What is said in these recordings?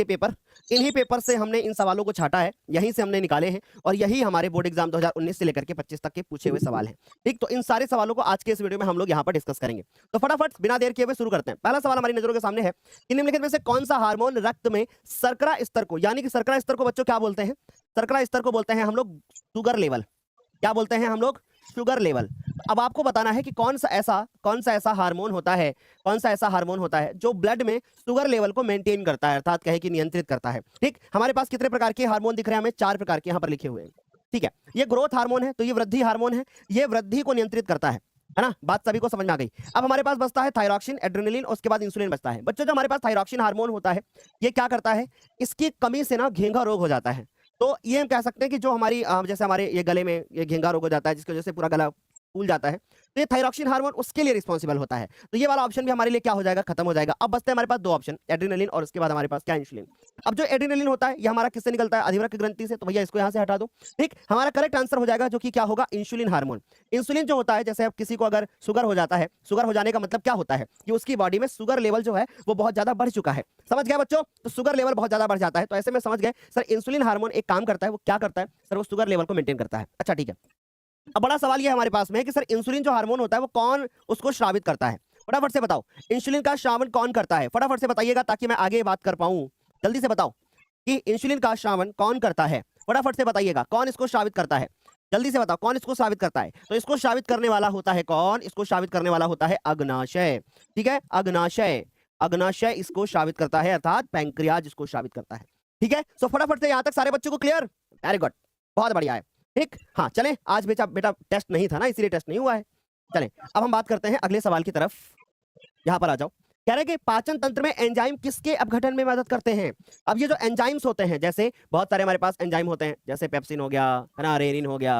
के पेपर, इन्हीं पेपर से हमने इन सवालों को छाटा है, यहीं से हमने निकाले हैं और यही हमारे बोर्ड एग्जाम 2019 से लेकर के 25 तक के पूछे हुए सवाल हैं। ठीक, तो इन सारे सवालों को आज के इस वीडियो में हम लोग यहाँ पर डिस्कस करेंगे। तो फटाफट बिना देर किए हुए शुरू करते हैं। पहला सवाल हमारी नजरों के सामने है कि निम्नलिखित में से कौन सा हार्मोन रक्त में शर्करा स्तर को, यानी कि शर्करा स्तर को बच्चों क्या बोलते हैं? शर्करा स्तर को बोलते हैं हम लोग शुगर लेवल। क्या बोलते हैं हम लोग? Sugar level. अब आपको बताना है कि कौन सा ऐसा हार्मोन होता है, कौन सा ऐसा हार्मोन होता है जो ब्लड में शुगर लेवल को मेंटेन करता है, अर्थात कहे कि नियंत्रित करता है। ठीक, हमारे पास कितने प्रकार के हार्मोन दिख रहे हैं? हमें 4 प्रकार के यहाँ पर लिखे हुए हैं। ठीक है, ये ग्रोथ हार्मोन है, तो ये वृद्धि हार्मोन है, ये वृद्धि को नियंत्रित करता है ना? बात सभी को समझ में आ गई। अब हमारे पास बचता है थायरॉक्सिन, एड्रेनलिन, उसके बाद इंसुलिन बचता है। बच्चों, जो हमारे पास थायरॉक्सिन हार्मोन होता है, ये क्या करता है? इसकी कमी से ना घेंघा रोग हो जाता है। तो ये हम कह सकते हैं कि जो हमारी जैसे हमारे ये गले में ये घेंघा रोग हो जाता है, जिसकी वजह से पूरा गला फूल जाता है, तो ये थायरॉक्सिन हार्मोन उसके लिए रिस्पॉन्सिबल होता है। तो ये वाला ऑप्शन भी हमारे लिए क्या हो जाएगा? खत्म हो जाएगा। अब बचते हैं हमारे पास 2 ऑप्शन, एड्रेनलिन और उसके बाद हमारे पास क्या? इंसुलिन। अब जो एड्रेनलिन होता है ये हमारा किससे निकलता है? अधिवृक्क ग्रंथि से, तो भैया इसको यहाँ से हटा दो। ठीक, हमारा करेक्ट आंसर हो जाएगा जो कि क्या होगा? Insulin hormone. इंसुलिन जो होता है, जैसे अब किसी को अगर शुगर हो जाता है, शुगर हो जाने का मतलब क्या होता है कि उसकी बॉडी में शुगर लेवल जो है वो बहुत ज्यादा बढ़ चुका है। समझ गया बच्चों? तो शुगर लेवल बहुत ज्यादा बढ़ जाता है, तो ऐसे में समझ गए सर इंसुलिन हार्मोन एक काम करता है। वो क्या करता है सर? वो शुगर लेवल को मेंटेन करता है। अच्छा ठीक है, अब बड़ा सवाल ये हमारे पास में है कि सर इंसुलिन जो हार्मोन होता है वो कौन उसको स्रावित करता है? फटाफट से बताओ, इंसुलिन का श्रावण कौन करता है? फटाफट से बताइएगा ताकि मैं आगे बात कर पाऊं। जल्दी से बताओ कि इंसुलिन का श्रावण कौन करता है? फटाफट से बताइएगा, कौन इसको श्रावित करता है? जल्दी से बताओ, कौन इसको श्रावित करता है? तो इसको श्रावित करने वाला होता है कौन? इसको श्रावित करने वाला होता है अग्नाशय। ठीक है, अग्नाशय, अग्नाशय इसको श्रावित करता है, अर्थात पैंक्रियाज इसको श्रावित करता है। ठीक है, तो फटाफट से यहां तक सारे बच्चों को क्लियर? वेरी गुड, बहुत बढ़िया है। ठीक, हाँ चलें, आज बेटा टेस्ट नहीं था ना, इसीलिए टेस्ट नहीं हुआ है। चलें, अब हम बात करते हैं अगले सवाल की तरफ। यहाँ पर आ जाओ। कह रहे हैं कि पाचन तंत्र में एंजाइम किसके अपघटन में मदद करते हैं? अब ये जो एंजाइम्स होते हैं, जैसे बहुत सारे हमारे पास एंजाइम होते हैं, जैसे पेप्सिन हो गया, है ना, रेनिन हो गया,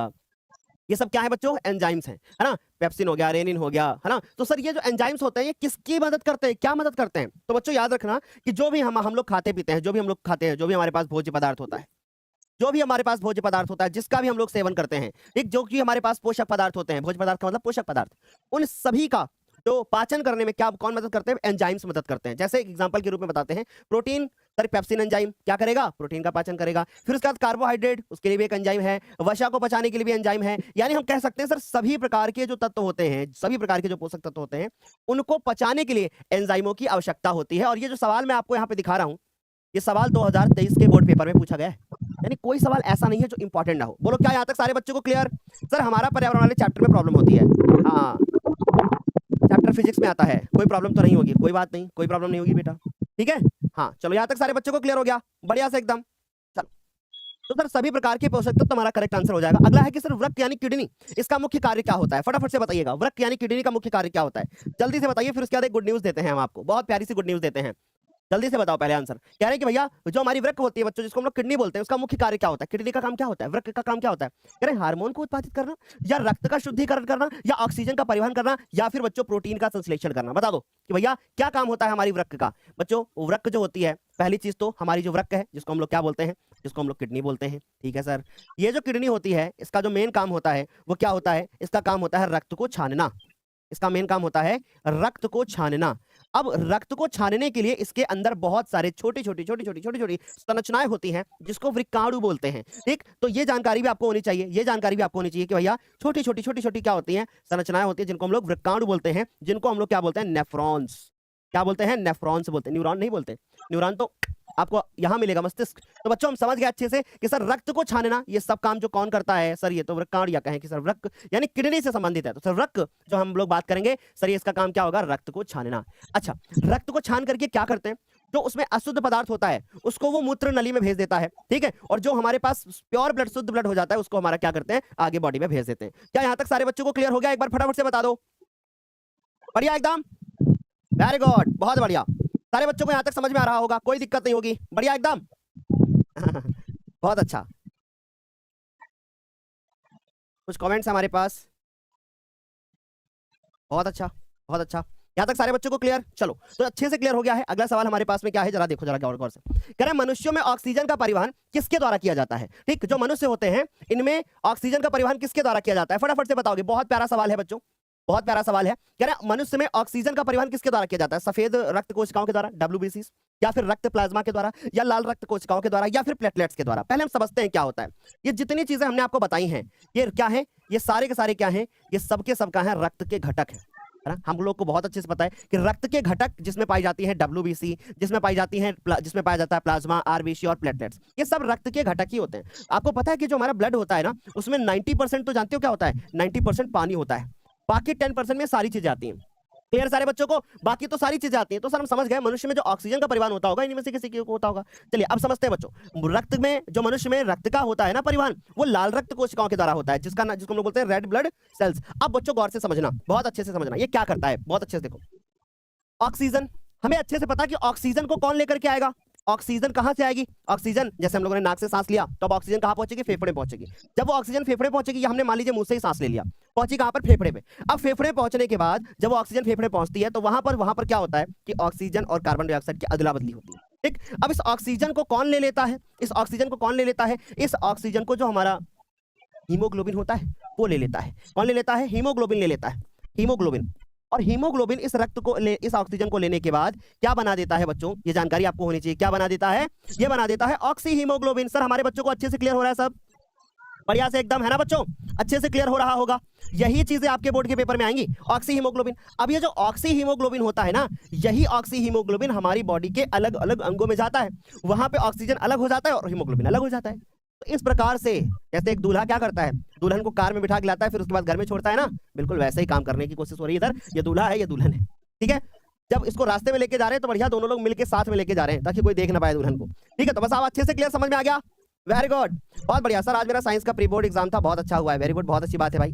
ये सब क्या है बच्चों? एंजाइम्स हैं, है ना। पेप्सिन हो गया, रेनिन हो गया, है ना। तो सर ये जो एंजाइम्स होते हैं ये किसकी मदद करते हैं? क्या मदद करते हैं? तो बच्चों याद रखना कि जो भी हम लोग खाते पीते हैं, जो भी हम लोग खाते हैं, जो भी हमारे पास भोज्य पदार्थ होता है, जो भी हमारे पास भोज्य पदार्थ होता है, जिसका भी हम लोग सेवन करते हैं, एक जो कि हमारे पास पोषक पदार्थ होते हैं, भोज्य पदार्थ का मतलब पोषक पदार्थ, उन सभी का जो पाचन करने में क्या कौन मदद करते हैं? एंजाइम्स मदद करते हैं। जैसे एक एग्जांपल के रूप में बताते हैं, प्रोटीन, सर पेप्सिन एंजाइम क्या करेगा? प्रोटीन का पाचन करेगा। फिर उसके बाद कार्बोहाइड्रेट, उसके लिए भी एक एंजाइम है। वसा को पचाने के लिए भी एंजाइम है। यानी हम कह सकते हैं सर सभी प्रकार के जो तत्व होते हैं, सभी प्रकार के जो पोषक तत्व होते हैं, उनको पचाने के लिए एंजाइमों की आवश्यकता होती है। और ये जो सवाल मैं आपको यहाँ पे दिखा रहा हूँ, ये सवाल 2023 के बोर्ड पेपर में पूछा गया है। यानी कोई सवाल ऐसा नहीं है जो इंपॉर्टेंट ना हो। बोलो क्या यहाँ तक सारे बच्चों को क्लियर? सर हमारा पर्यावरण वाले चैप्टर में प्रॉब्लम होती है, हाँ चैप्टर फिजिक्स में आता है, कोई प्रॉब्लम तो नहीं होगी, कोई बात नहीं, कोई प्रॉब्लम नहीं होगी बेटा। ठीक है, हाँ चलो यहाँ तक सारे बच्चों को क्लियर हो गया, बढ़िया से एकदम। चलो, तो सर सभी प्रकार के पोषक तत्व हमारा करेक्ट आंसर हो जाएगा। अगला है कि सर वृक्क यानी किडनी, इसका मुख्य कार्य क्या होता है? फटाफट से बताइएगा, वृक्क यानी किडनी का मुख्य कार्य क्या होता है? जल्दी से बताइए, फिर उसके बाद एक गुड न्यूज देते हैं हम आपको, बहुत प्यारी सी गुड न्यूज देते हैं। जल्दी से बताओ पहले आंसर। कह रहे हैं कि भैया जो हमारी वृक्क होती है बच्चों, जिसको हम लोग किडनी बोलते हैं, उसका मुख्य कार्य क्या होता है? किडनी का काम क्या होता है? वृक्क का काम क्या होता है? कह रहे हैं हार्मोन को उत्पादित करना, या रक्त का शुद्धिकरण करना, या ऑक्सीजन का परिवहन करना, या फिर बच्चों प्रोटीन का संश्लेषण करना। बता दो कि भैया क्या काम होता है हमारी वृक्क का? बच्चों वृक्क जो होती है, पहली चीज तो हमारी जो वृक्क है, जिसको हम लोग क्या बोलते हैं? जिसको हम लोग किडनी बोलते हैं। ठीक है सर, ये जो किडनी होती है, इसका जो मेन काम होता है वो क्या होता है? इसका काम होता है रक्त को छानना। इसका मेन काम होता है रक्त को छानना। अब रक्त को छानने के लिए इसके अंदर बहुत सारे छोटी छोटी संरचनाएं होती हैं, जिसको वृक्काणु बोलते हैं। ठीक, तो ये जानकारी भी आपको होनी चाहिए, ये जानकारी भी आपको होनी चाहिए कि भैया छोटी छोटी क्या होती हैं? संरचनाएं होती हैं, जिनको हम लोग वृक्काणु बोलते हैं, जिनको हम लोग क्या बोलते हैं? नेफ्रॉन्स। क्या बोलते हैं? नेफ्रॉन्स बोलते हैं, न्यूरॉन नहीं बोलते। न्यूरॉन तो आपको यहां मिलेगा, मस्तिष्क। तो बच्चों हम समझ गए अच्छे से कि सर रक्त को छानना ये सब काम जो कौन करता है? सर ये तो वृक्काणु, या कहें कि सर वृक्क यानी किडनी से संबंधित है। तो सर वृक्क जो हम लोग बात करेंगे, सर ये इसका काम क्या होगा? रक्त को छानना। अच्छा, रक्त को छान करके क्या करते हैं? जो उसमें अशुद्ध पदार्थ होता है उसको वो मूत्र नली में भेज देता है। ठीक है, और जो हमारे पास प्योर ब्लड, शुद्ध ब्लड हो जाता है, उसको हमारा क्या करते हैं? आगे बॉडी में भेज देते हैं। क्या यहाँ तक सारे बच्चों को क्लियर हो गया? एक बार फटाफट से बता दो। बढ़िया एकदम, वेरी गुड, बहुत बढ़िया। सारे बच्चों को यहां तक समझ में आ रहा होगा, कोई दिक्कत नहीं होगी, बढ़िया एकदम। बहुत अच्छा। कुछ कमेंट्स हमारे पास? बहुत अच्छा, बहुत अच्छा। यहां तक सारे बच्चों को क्लियर? चलो, तो अच्छे से क्लियर हो गया है। अगला सवाल हमारे पास में क्या है? जरा देखो, जरा गौर से। कह रहे हैं मनुष्यों में ऑक्सीजन का परिवहन किसके द्वारा किया जाता है? ठीक, जो मनुष्य होते हैं इनमें ऑक्सीजन का परिवहन किसके द्वारा किया जाता है? फटाफट से बताओगे। बहुत प्यारा सवाल है बच्चों, बहुत प्यारा सवाल है। कह रहे हैं मनुष्य में ऑक्सीजन का परिवहन किसके द्वारा किया जाता है? सफेद रक्त कोशिकाओं के द्वारा, WBC, या फिर रक्त प्लाज्मा के द्वारा, या लाल रक्त कोशिकाओं के द्वारा, या फिर प्लेटलेट्स के द्वारा। पहले हम समझते हैं क्या होता है। ये जितनी चीजें हमने आपको बताई हैं, ये क्या है? ये सारे के सारे क्या हैं? ये सबके सब का है रक्त के घटक है ना। हम लोग को बहुत अच्छे से पता है कि रक्त के घटक जिसमें पाई जाती है WBC, जिसमें पाई जाती है जिसमें पाया जाता है प्लाज्मा, RBC और प्लेटलेट्स, ये सब रक्त के घटक ही होते हैं। आपको पता है कि जो हमारा ब्लड होता है ना, उसमें 90% तो जानते हो क्या होता है? 90% पानी होता है, बाकी 10% में सारी चीजें आती हैं। क्लियर सारे बच्चों को? बाकी तो सारी चीजें आती हैं। तो सर हम समझ गए मनुष्य में जो ऑक्सीजन का परिवहन होता होगा, इनमें से किसी को होता होगा। चलिए अब समझते हैं बच्चों, रक्त में जो मनुष्य में रक्त का होता है ना परिवहन, वो लाल रक्त कोशिकाओं के द्वारा होता है, जिसको हम लोग बोलते हैं रेड ब्लड सेल्स। अब बच्चों गौर से समझना, बहुत अच्छे से समझना, ये क्या करता है, बहुत अच्छे से देखो। ऑक्सीजन, हमें अच्छे से पता कि ऑक्सीजन को कौन लेकर के आएगा? ऑक्सीजन कहां से आएगी? ऑक्सीजन जैसे हम लोगों ने नाक से सांस लिया, तो अब ऑक्सीजन कहां पहुंचेगी? फेफड़े पहुंचेगी। जब वो ऑक्सीजन फेफड़े पहुंचेगी, हमने मान लीजिए मुंह से ही सांस ले लिया, पहुंची कहां पर? फेफड़े पे। अब फेफड़े पहुंचने के बाद जब वो ऑक्सीजन फेफड़े पहुंचती है, तो वहां पर क्या होता है कि ऑक्सीजन और कार्बन डाइऑक्साइड की अदला बदली होती है। ठीक, अब इस ऑक्सीजन को कौन ले लेता है? इस ऑक्सीजन को कौन ले लेता है? इस ऑक्सीजन को जो हमारा हीमोग्लोबिन होता है वो ले लेता है। कौन ले लेता है? हीमोग्लोबिन ले लेता है, हीमोग्लोबिन। और हीमोग्लोबिन इस रक्त को इस ऑक्सीजन को लेने के बाद क्या बना देता है बच्चों? ये जानकारी आपको होनी चाहिए। क्या बना देता है? ये बना देता है ऑक्सी हीमोग्लोबिन। सर हमारे बच्चों को अच्छे से क्लियर हो रहा है? सब बढ़िया से एकदम है ना बच्चों? अच्छे से क्लियर हो रहा होगा। यही चीजें आपके बोर्ड के पेपर में आएंगी, ऑक्सी हीमोग्लोबिन। अब ये जो ऑक्सी हीमोग्लोबिन होता है ना, यही ऑक्सी हीमोग्लोबिन हमारी बॉडी के अलग अलग अंगों में जाता है, वहां पे ऑक्सीजन अलग हो जाता है और हीमोग्लोबिन अलग हो जाता है। तो इस प्रकार से जैसे एक दूल्हा क्या करता है, दुल्हन को कार में बिठा के लाता है, फिर उसके बाद घर में छोड़ता है ना, बिल्कुल वैसे ही काम करने की कोशिश हो रही है इधर। ये दूल्हा है, ये दुल्हन है, ठीक है। जब इसको रास्ते में लेके जा रहे हैं तो बढ़िया दोनों लोग मिलके साथ में लेके जा रहे हैं ताकि कोई देख ना पाए दुल्हन को, ठीक है। तो बस आप अच्छे से क्लियर समझ में आ गया? वेरी गुड, बहुत बढ़िया। सर आज मेरा साइंस का प्री बोर्ड एग्जाम था, बहुत अच्छा हुआ है। वेरी गुड, बहुत अच्छी बात है भाई,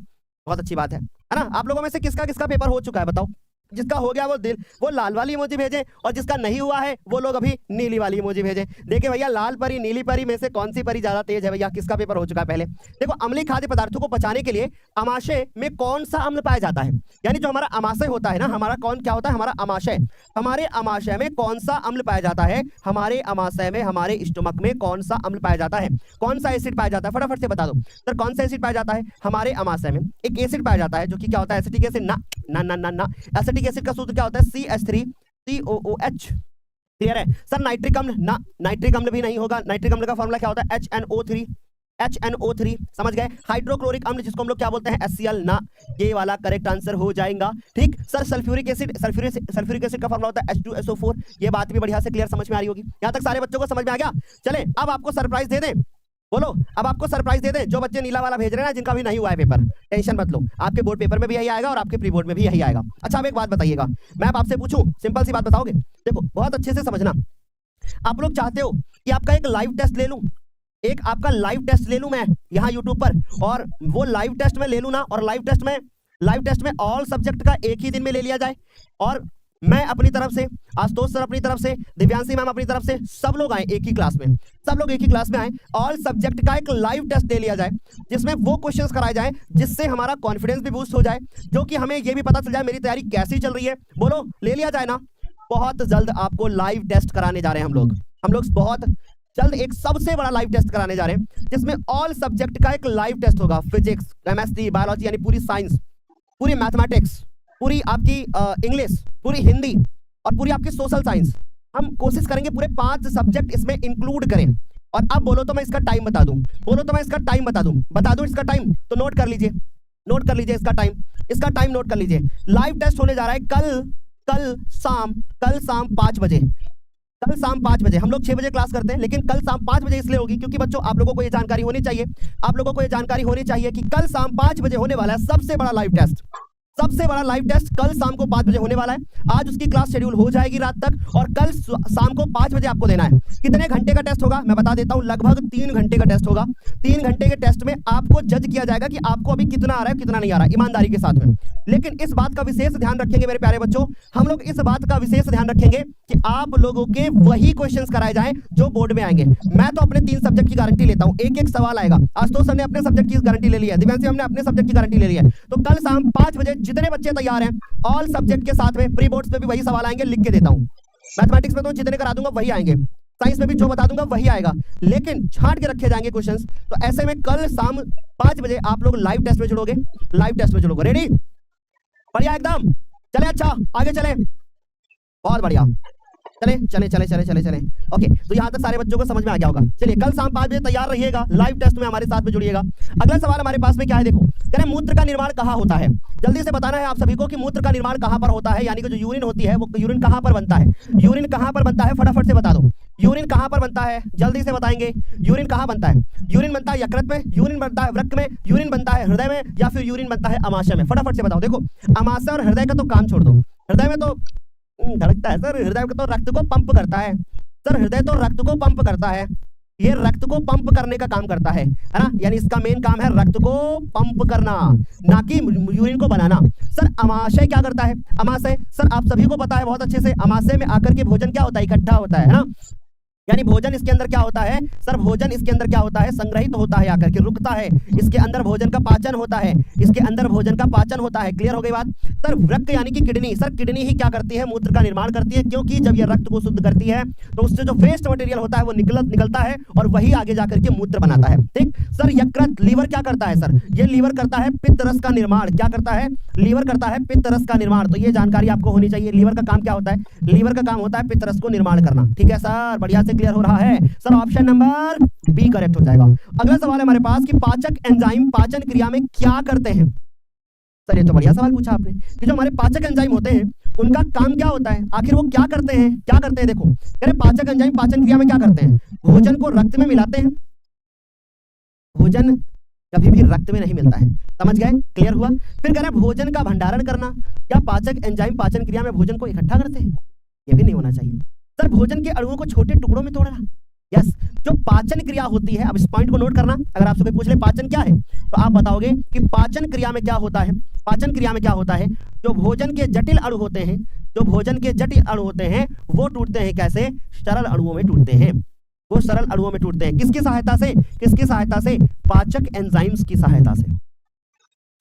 बहुत अच्छी बात है ना। आप लोगों में से किसका किसका पेपर हो चुका है बताओ? जिसका हो गया वो लाल वाली इमोजी भेजें, और जिसका नहीं हुआ है वो लोग अभी नीली वाली इमोजी भेजें। देखिए भैया, लाल परी नीली परी में से कौन सी परी ज्यादा तेज है भैया? किसका पेपर हो चुका है? पहले देखो, अम्लीय खाद्य पदार्थों को पचाने के लिए अमाशय में कौन सा अम्ल पाया जाता है? यानी जो हमारा अमाशय होता है ना, हमारा कौन क्या होता है? हमारा अमाशय। हमारे अमाशय में कौन सा अम्ल पाया जाता है? हमारे अमाशय में, हमारे स्टमक में कौन सा अम्ल पाया जाता है? कौन सा एसिड पाया जाता है? फटाफट से बता दो सर, कौन सा एसिड पाया जाता है? हमारे अमाशय में एक एसिड पाया जाता है जो कि क्या होता है? Acetic acid. ना ना ना ना ना, एसिटिक एसिड का सूत्र क्या होता है? CH3COOH। क्लियर है सर? नाइट्रिक अम्ल ना, नाइट्रिक अम्ल भी नहीं होगा। नाइट्रिक अम्ल का फॉर्मूला क्या होता है? HNO3। HNO3 समझ गए? हाइड्रोक्लोरिक अम्ल जिसको हम लोग क्या बोलते हैं? HCl ना। ये वाला करेक्ट आंसर हो जाएगा। ठीक sir, sulphuric acid, sulphuric acid का फॉर्मूला होता है H2SO4। ये बात भी बढ़िया से क्लियर समझ में आ रही होगी। यहां तक सारे बच्चों को समझ में आ गया? चले अब आपको सरप्राइज दे दें, बोलो अब आपको सरप्राइज दे दें। जो बच्चे नीला वाला भेज रहे हैं ना, जिनका भी नहीं हुआ है पेपर, टेंशन मत लो, आपके बोर्ड पेपर में भी यही आएगा और आपके प्री बोर्ड में भी यही आएगा। अच्छा अब एक बात बताइएगा, मैं आपसे पूछूं, सिंपल सी बात बताओगे? देखो बहुत अच्छे से समझना, आप लोग चाहते हो कि आपका एक लाइव टेस्ट ले लूं, एक आपका लाइव टेस्ट ले लूं मैं यहाँ यूट्यूब पर, और वो लाइव टेस्ट में ले लूं ना, और लाइव टेस्ट में ऑल सब्जेक्ट का एक ही दिन में ले लिया जाए, और मैं अपनी तरफ से, आशुतोष सर अपनी तरफ से, दिव्यांशी मैम अपनी तरफ से, सब लोग आए एक ही क्लास में, सब लोग एक ही क्लास में आए, ऑल सब्जेक्ट का एक लाइव टेस्ट दे लिया जाए, जिसमें वो क्वेश्चंस कराए जाए जिससे हमारा कॉन्फिडेंस भी बूस्ट हो जाए, जो कि हमें ये भी पता चल जाए मेरी तैयारी कैसी चल रही है। बोलो ले लिया जाए ना? बहुत जल्द आपको लाइव टेस्ट कराने जा रहे हैं हम लोग बहुत जल्द एक सबसे बड़ा लाइव टेस्ट कराने जा रहे हैं, जिसमें ऑल सब्जेक्ट का एक लाइव टेस्ट होगा। फिजिक्स, केमिस्ट्री, बायोलॉजी यानी पूरी साइंस, पूरी मैथमेटिक्स, पूरी आपकी इंग्लिश, पूरी हिंदी और पूरी आपकी सोशल साइंस, हम कोशिश करेंगे पूरे 5 सब्जेक्ट इसमें इंक्लूड करें। और अब बोलो तो मैं इसका टाइम बता दूं, बता दूं इसका टाइम, तो नोट कर लीजिए इसका टाइम नोट कर लीजिए। लाइव टेस्ट होने जा रहा है कल शाम 5 बजे। कल शाम 5 बजे, हम लोग 6 बजे क्लास करते हैं, लेकिन कल शाम 5 बजे इसलिए होगी क्योंकि बच्चों आप लोगों को ये जानकारी होनी चाहिए, कि कल शाम 5 बजे होने वाला है सबसे बड़ा लाइव टेस्ट कल शाम को 5 बजे होने वाला है। आज उसकी क्लास शेड्यूल हो जाएगी रात तक, और कल शाम को 5 बजे आपको देना है। कितने घंटे का टेस्ट होगा मैं बता देता हूं, लगभग 3 घंटे का टेस्ट होगा। 3 घंटे के टेस्ट में आपको जज किया जाएगा कि आपको अभी कितना आ रहा है कितना नहीं आ रहा है, ईमानदारी के साथ में। लेकिन इस बात का विशेष ध्यान रखेंगे मेरे प्यारे बच्चों, हम लोग इस बात का विशेष ध्यान रखेंगे कि आप लोगों के वही क्वेश्चंस कराए जाएं जो बोर्ड में आएंगे। मैं तो अपने 3 सब्जेक्ट की गारंटी लेता हूं, एक सवाल आएगा। आशुतोष सर ने अपने सब्जेक्ट की गारंटी ले ली है, दिव्यांशी हमने अपने सब्जेक्ट की गारंटी ले ली है। तो कल शाम 5 बजे जितने बच्चे तैयार हैं, ऑल सब्जेक्ट के साथ में प्री बोर्ड्स पे भी वही सवाल आएंगे, लिख के देता हूं। मैथमेटिक्स में तो जितने करा दूंगा वही आएंगे, साइंस में भी जो बता दूंगा वही आएगा, लेकिन छांट के रखे जाएंगे क्वेश्चंस। तो ऐसे में कल शाम 5 बजे आप लोग लाइव टेस्ट में जुड़ोगे। रेडी? बढ़िया एकदम, चले अच्छा आगे चले, बहुत बढ़िया, चले चले चले चले चले चले। ओके, तो यहाँ तक सारे बच्चों को समझ में आ गया होगा। चलिए कल शाम 5 बजे तैयार रहिएगा, लाइव टेस्ट में हमारे साथ में जुड़िएगा। अगला सवाल हमारे पास में क्या है, देखो कह रहे मूत्र का निर्माण कहाँ होता है। जल्दी से बताना है आप सभी को कि मूत्र का निर्माण कहाँ पर होता है, यानी कि जो यूरिन होती है वो यूरिन कहाँ पर बनता है, यूरिन कहाँ पर बनता है, फटाफट से बता दो यूरिन कहाँ पर बनता है, जल्दी से बताएंगे यूरिन कहाँ बनता है। यूरिन बनता है यकृत में, यूरिन बनता है वृक्क में, यूरिन बनता है हृदय में, या फिर यूरिन बनता है अमाशय में, फटाफट से बताओ। देखो अमाशय और हृदय का तो काम छोड़ दो, हृदय में तो धड़कता है सर, हृदय तो रक्त को पंप करता है सर, हृदय तो रक्त को पंप करता है, ये रक्त को पंप करने का काम करता है ना, यानी इसका मेन काम है रक्त को पंप करना, ना कि यूरिन को बनाना। सर अमाशय क्या करता है, अमाशय सर आप सभी को पता है बहुत अच्छे से, अमाशय में आकर के भोजन क्या होता है, इकट्ठा होता है ना, यानी भोजन इसके अंदर क्या होता है सर, भोजन इसके अंदर क्या होता है, संग्रहित होता है, आकर के रुकता है, इसके अंदर भोजन का पाचन होता है, इसके अंदर भोजन का पाचन होता है। क्लियर हो गई बात। सर वृक्क यानी कि किडनी, सर किडनी ही क्या करती है, मूत्र का निर्माण करती है, क्योंकि जब ये रक्त को शुद्ध करती है तो उससे जो वेस्ट मटेरियल होता है वो निकलता है और वही आगे जाकर के मूत्र बनाता है। ठीक सर, यकृत लीवर क्या करता है सर, ये लीवर करता है पित्त रस का निर्माण, क्या करता है, लीवर करता है पित्त रस का निर्माण, तो ये जानकारी आपको होनी चाहिए। लीवर का काम क्या होता है, लीवर का काम होता है पित्त रस को निर्माण करना। ठीक है सर, बढ़िया से क्लियर हो रहा है sir, option number b correct हो जाएगा। अगला सवाल है हमारे पास कि पाचक एंजाइम पाचन क्रिया में क्या करते हैं। सर ये तो बढ़िया सवाल पूछा आपने कि जो हमारे पाचक एंजाइम होते हैं उनका काम क्या होता है, आखिर वो क्या करते हैं, क्या करते हैं। देखो कह रहे पाचक एंजाइम पाचन क्रिया में क्या करते हैं, भोजन को रक्त में मिलाते हैं, भोजन कभी भी रक्त में नहीं मिलता है, समझ गए, क्लियर हुआ। फिर कह रहे भोजन का भंडारण करना, क्या पाचक एंजाइम पाचन क्रिया में भोजन को इकट्ठा करते हैं, ये भी नहीं होना चाहिए। सर भोजन के अणुओं को छोटे टुकड़ों में तोड़ना, यस। जो पाचन क्रिया होती है, अब इस पॉइंट को नोट करना, अगर आपसे कोई पूछ ले पाचन क्या है तो आप बताओगे कि पाचन क्रिया में क्या होता है, पाचन क्रिया में क्या होता है, जो भोजन के जटिल अणु होते हैं, जो भोजन के जटिल अणु होते हैं वो टूटते हैं कैसे, सरल अणुओं में टूटते हैं, वो सरल अणुओं में टूटते हैं, किसकी सहायता से, किसकी सहायता से, पाचक एंजाइम्स की सहायता से।